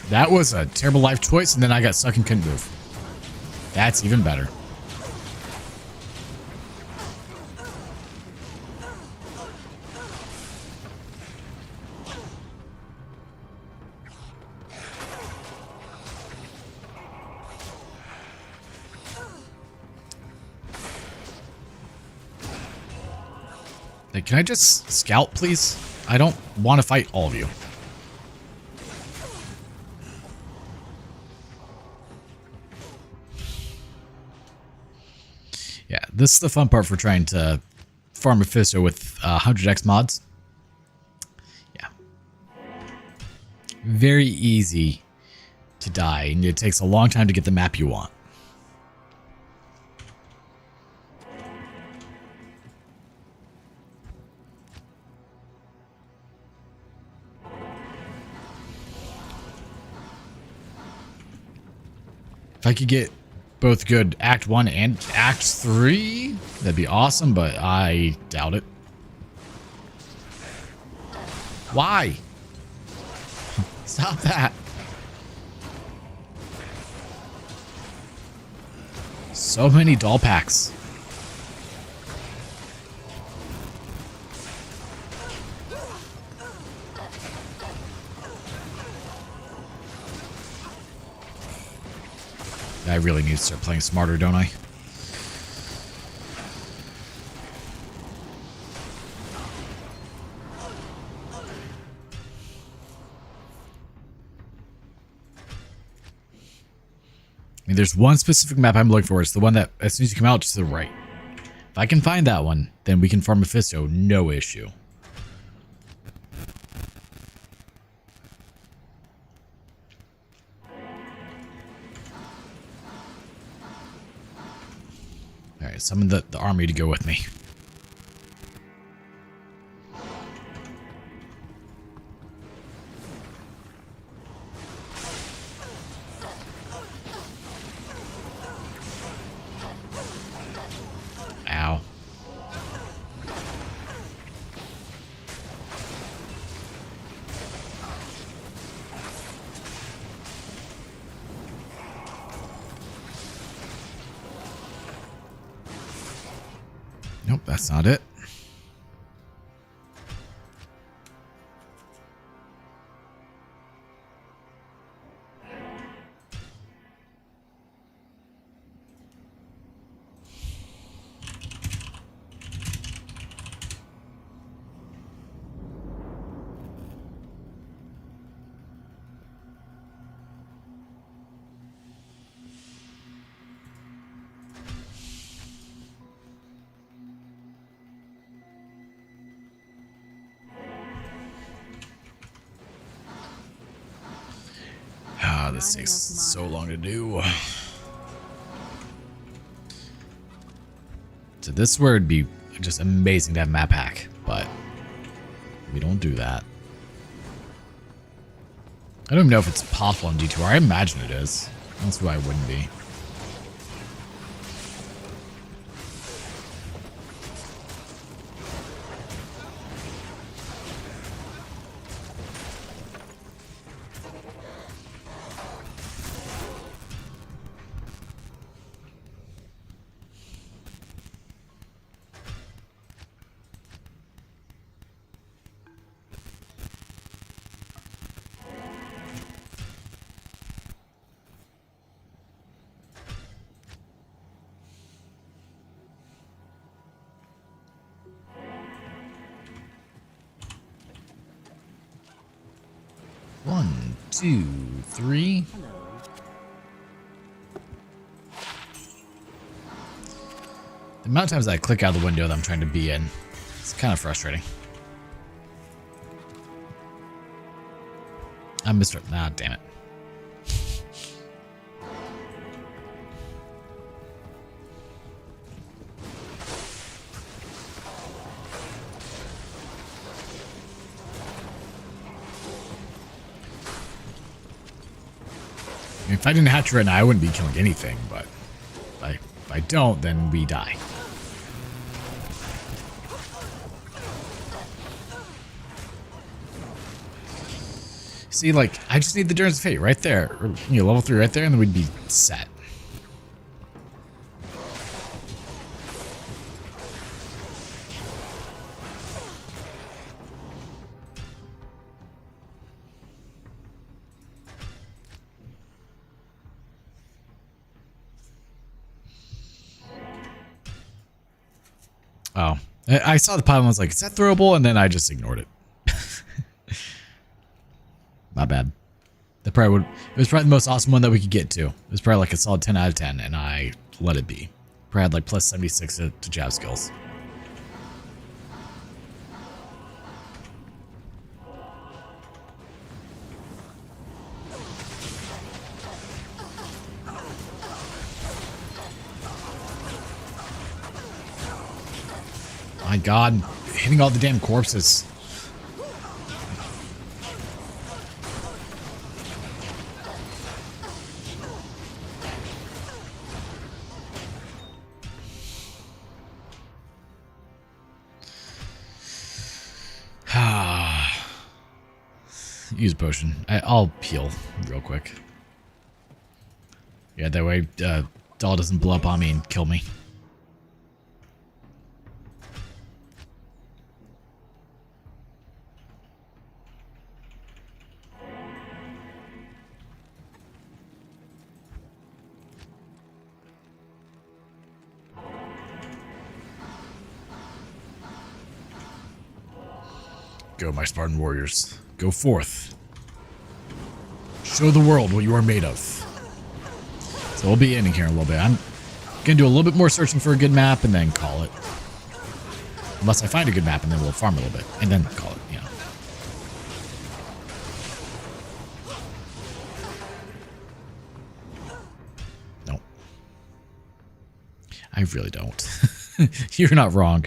That was a terrible life choice, and then I got stuck and couldn't move. That's even better. Hey, can I just scout, please? I don't want to fight all of you. Yeah, this is the fun part for trying to farm Mephisto with 100x mods. Yeah. Very easy to die, and it takes a long time to get the map you want. If I could get both good Act 1 and Act 3, that'd be awesome, but I doubt it. Why? Stop that. So many doll packs. I really need to start playing smarter, don't I? I mean, there's one specific map I'm looking for. It's the one that, as soon as you come out, just to the right. If I can find that one, then we can farm Mephisto, no issue. Alright, summon the army to go with me. Ow. Nope, that's not it. This takes so long to do. So this is where it'd be just amazing to have map hack, but we don't do that. I don't even know if it's possible in D2R. I imagine it is. That's why it wouldn't be. One, two, three. The amount of times I click out the window that I'm trying to be in, it's kind of frustrating. I missed her. Ah, damn it. I mean, if I didn't hatch right now, I wouldn't be killing anything, but if I don't, then we die. See, like, I just need the Endurance of Fate right there. Or, you know, level 3 right there, and then we'd be set. Oh. I saw the pile and was like, is that throwable? And then I just ignored it. My bad. It was probably the most awesome one that we could get to. It was probably like a solid 10 out of 10, and I let it be. Probably had like plus 76 to Jav skills. My God, hitting all the damn corpses. Use potion. I'll heal real quick. Yeah, that way doll doesn't blow up on me and kill me. Go, my Spartan warriors. Go forth. Show the world what you are made of. So we'll be ending here in a little bit. I'm going to do a little bit more searching for a good map and then call it. Unless I find a good map and then we'll farm a little bit. And then call it, you know. Nope. I really don't. You're not wrong.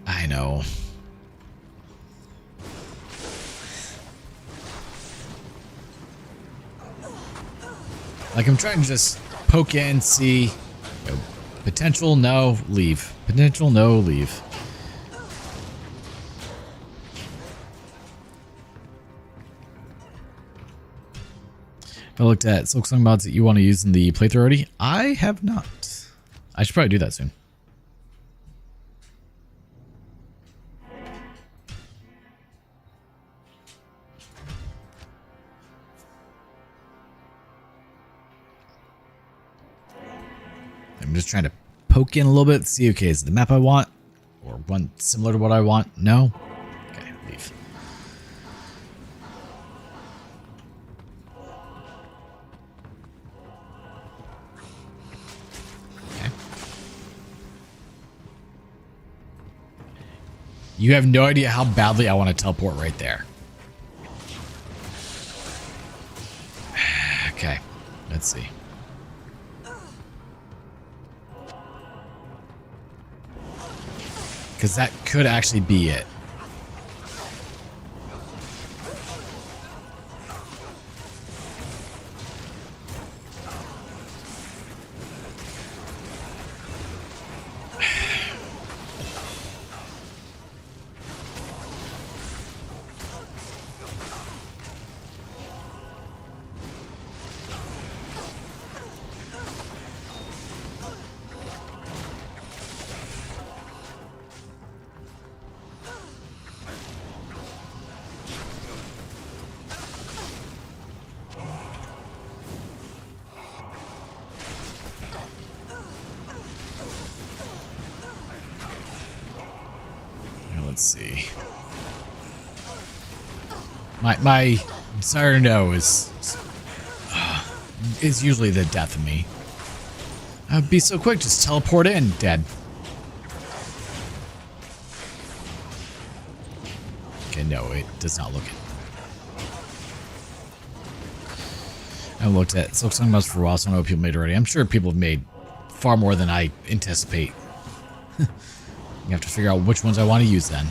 I know. Like, I'm trying to just poke in, see. You know, potential, no, leave. Potential, no, leave. I looked at Silksong mods that you want to use in the playthrough already. I have not. I should probably do that soon. I'm just trying to poke in a little bit, see, okay, is it the map I want? Or one similar to what I want? No? Okay, leave. Okay. You have no idea how badly I want to teleport right there. Okay, let's see. Because that could actually be it. Let's see. My desire to know is usually the death of me. I'd be so quick, just teleport in, dead. Okay, no, it does not look it. I looked at Silk Song Mouse for a while, so I know what people made already. I'm sure people have made far more than I anticipate. You have to figure out which ones I want to use then.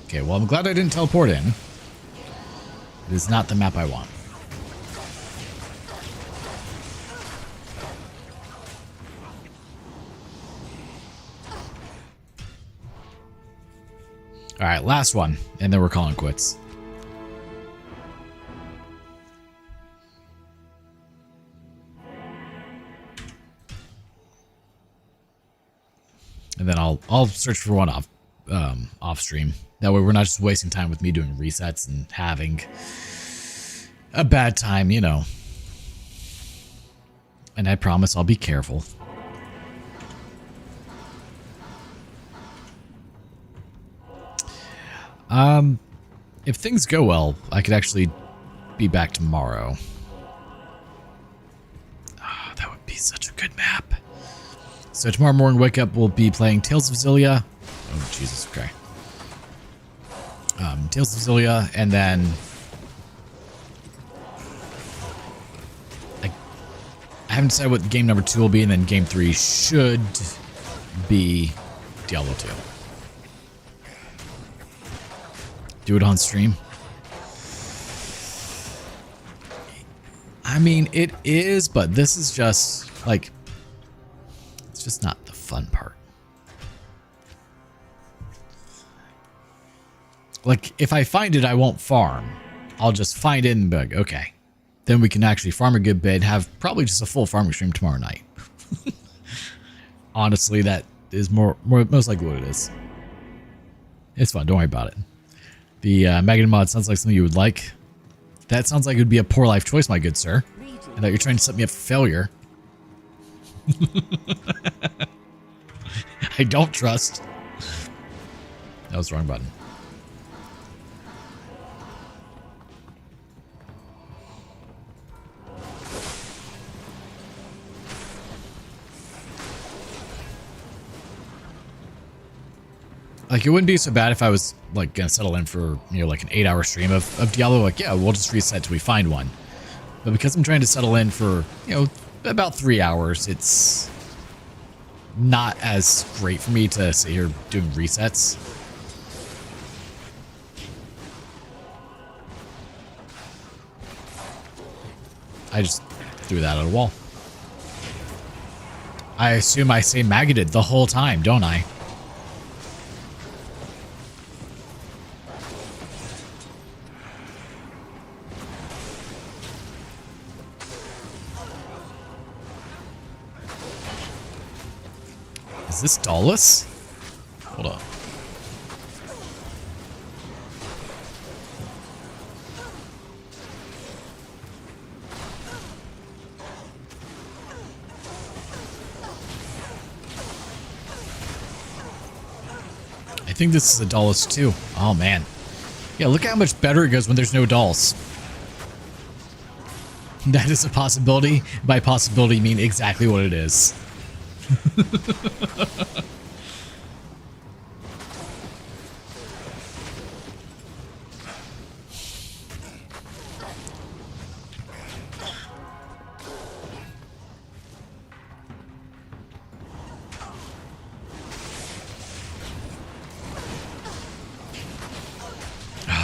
Okay, well, I'm glad I didn't teleport in. It is not the map I want. Alright, last one, and then we're calling quits. And then I'll search for one off stream. That way we're not just wasting time with me doing resets and having a bad time, you know. And I promise I'll be careful. If things go well, I could actually be back tomorrow. Oh, that would be such a good map. So tomorrow morning, wake up, we'll be playing Tales of Xillia. Oh, Jesus, okay. Tales of Xillia, and then I haven't decided what game number 2 will be, and then game 3 should be Diablo 2. Do it on stream. I mean, it is, but this is just like, it's just not the fun part. Like, if I find it, I won't farm. I'll just find it and be like, okay. Then we can actually farm a good bit, have probably just a full farming stream tomorrow night. Honestly, that is most likely what it is. It's fun, don't worry about it. The Magnet mod sounds like something you would like. That sounds like it would be a poor life choice, my good sir. And that you're trying to set me up for failure. I don't trust. That was the wrong button. Like, it wouldn't be so bad if I was, like, gonna settle in for, you know, like an 8-hour stream of Diablo. Like, yeah, we'll just reset till we find one. But because I'm trying to settle in for, you know, about 3 hours, it's not as great for me to sit here doing resets. I just threw that at a wall. I assume I say maggoted the whole time, don't I? Is this Dallas? Hold on. I think this is a Dallas too. Oh man. Yeah, look how much better it goes when there's no dolls. That is a possibility. By possibility, I mean exactly what it is.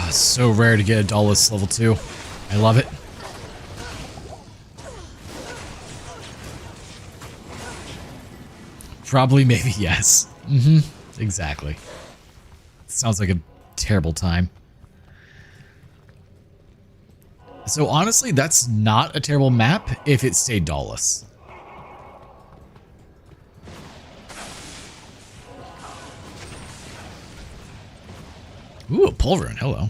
So rare to get a Dallas level 2. I love it. Probably, maybe, yes. Exactly. Sounds like a terrible time. So honestly, that's not a terrible map if it stayed Dallas. Ooh, a Pulverin, hello.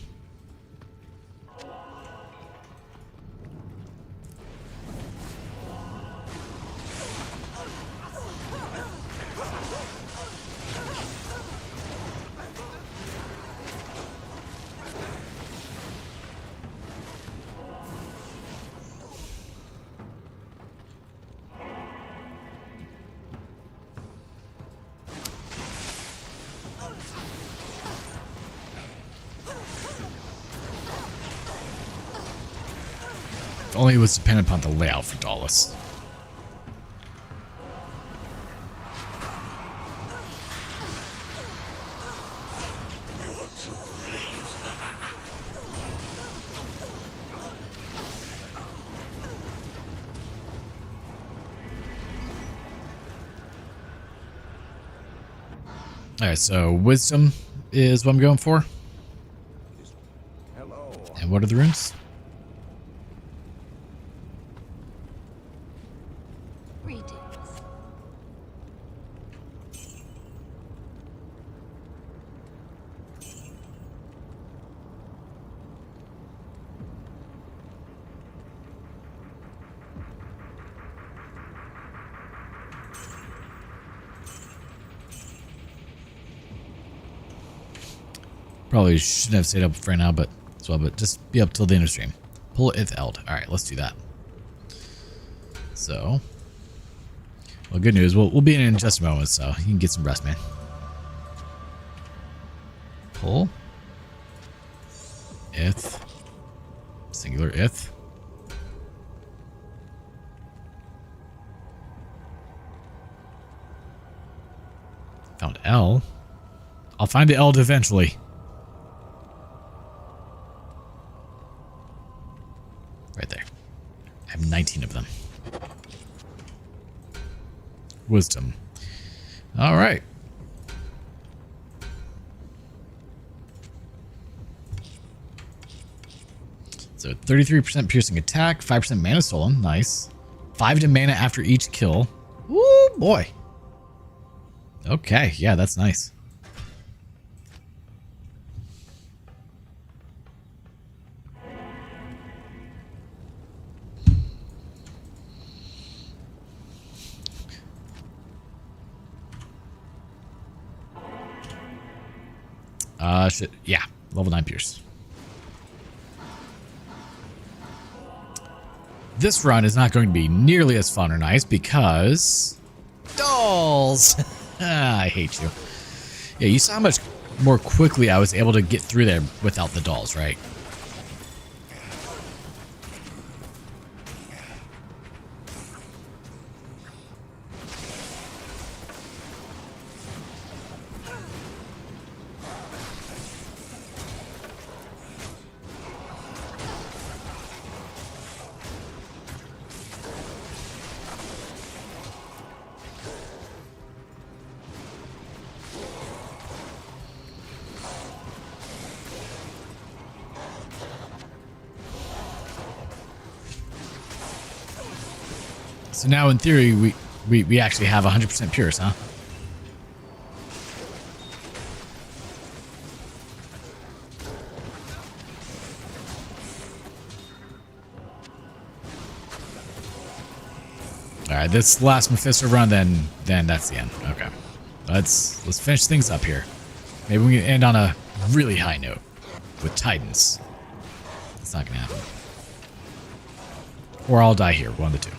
If only it was dependent upon the layout for Dallas. Alright, so wisdom is what I'm going for. Hello. And what are the runes? Greetings. Probably shouldn't have stayed up for right now, but as well, but just be up till the end of stream. Pull Ith Eld. Alright, let's do that. So, well, good news. We'll be in just a moment, so you can get some rest, man. Pull. Ith. Singular Ith. Found L. I'll find the Eld eventually. Right there. I have 19 of them. Wisdom. All right. So 33% piercing attack, 5% mana stolen. Nice. 5 to mana after each kill. Woo, boy. Okay, yeah, that's nice. Shit. Yeah, level 9 pierce. This run is not going to be nearly as fun or nice because dolls. I hate you. Yeah, you saw how much more quickly I was able to get through there without the dolls, right? So now, in theory, we actually have 100% pierce, huh? All right, this last Mephisto run, then that's the end. Okay, let's finish things up here. Maybe we can end on a really high note with Titans. It's not gonna happen, or I'll die here. One of the two.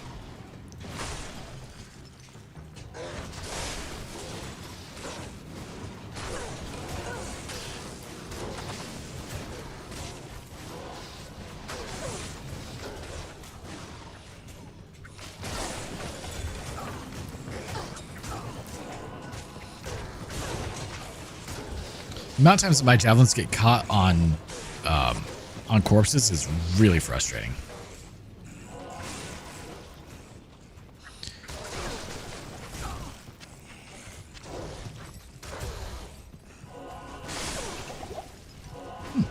The amount of times that my javelins get caught on corpses is really frustrating.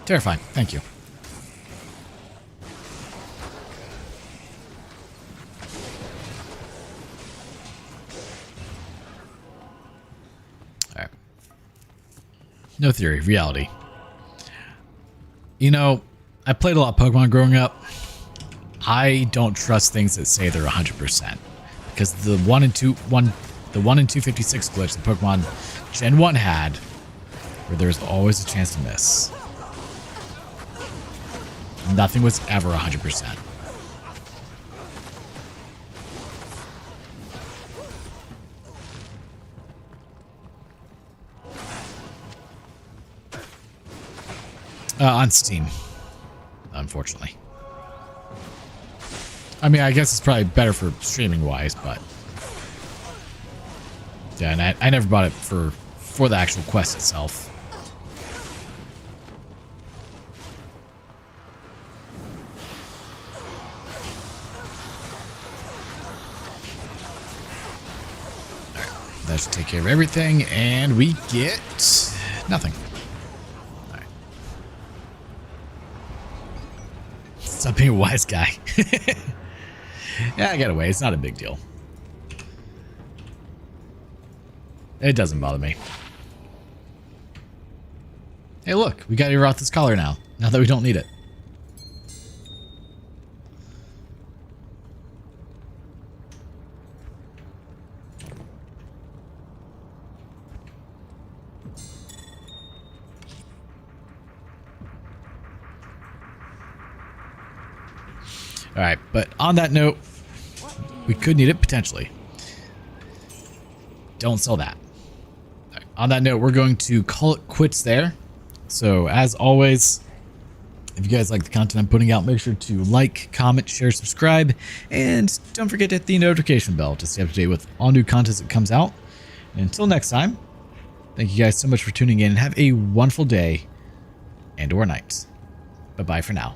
Terrifying. Thank you. No theory, reality. You know, I played a lot of Pokemon growing up. I don't trust things that say they're 100% because the 1 in 256 glitch that Pokemon Gen 1 had, where there's always a chance to miss. Nothing was ever 100%. On Steam, unfortunately. I mean, I guess it's probably better for streaming wise, but yeah, and I never bought it for the actual quest itself. Alright, that should take care of everything, and we get nothing. Alright. Stop being a wise guy. Yeah, I got away. It's not a big deal. It doesn't bother me. Hey, look. We got Eroth's collar now. Now that we don't need it. Alright, but on that note, we could need it potentially. Don't sell that. Right, on that note, we're going to call it quits there. So as always, if you guys like the content I'm putting out, make sure to like, comment, share, subscribe, and don't forget to hit the notification bell to stay up to date with all new content that comes out. And until next time, thank you guys so much for tuning in and have a wonderful day and or night. Bye-bye for now.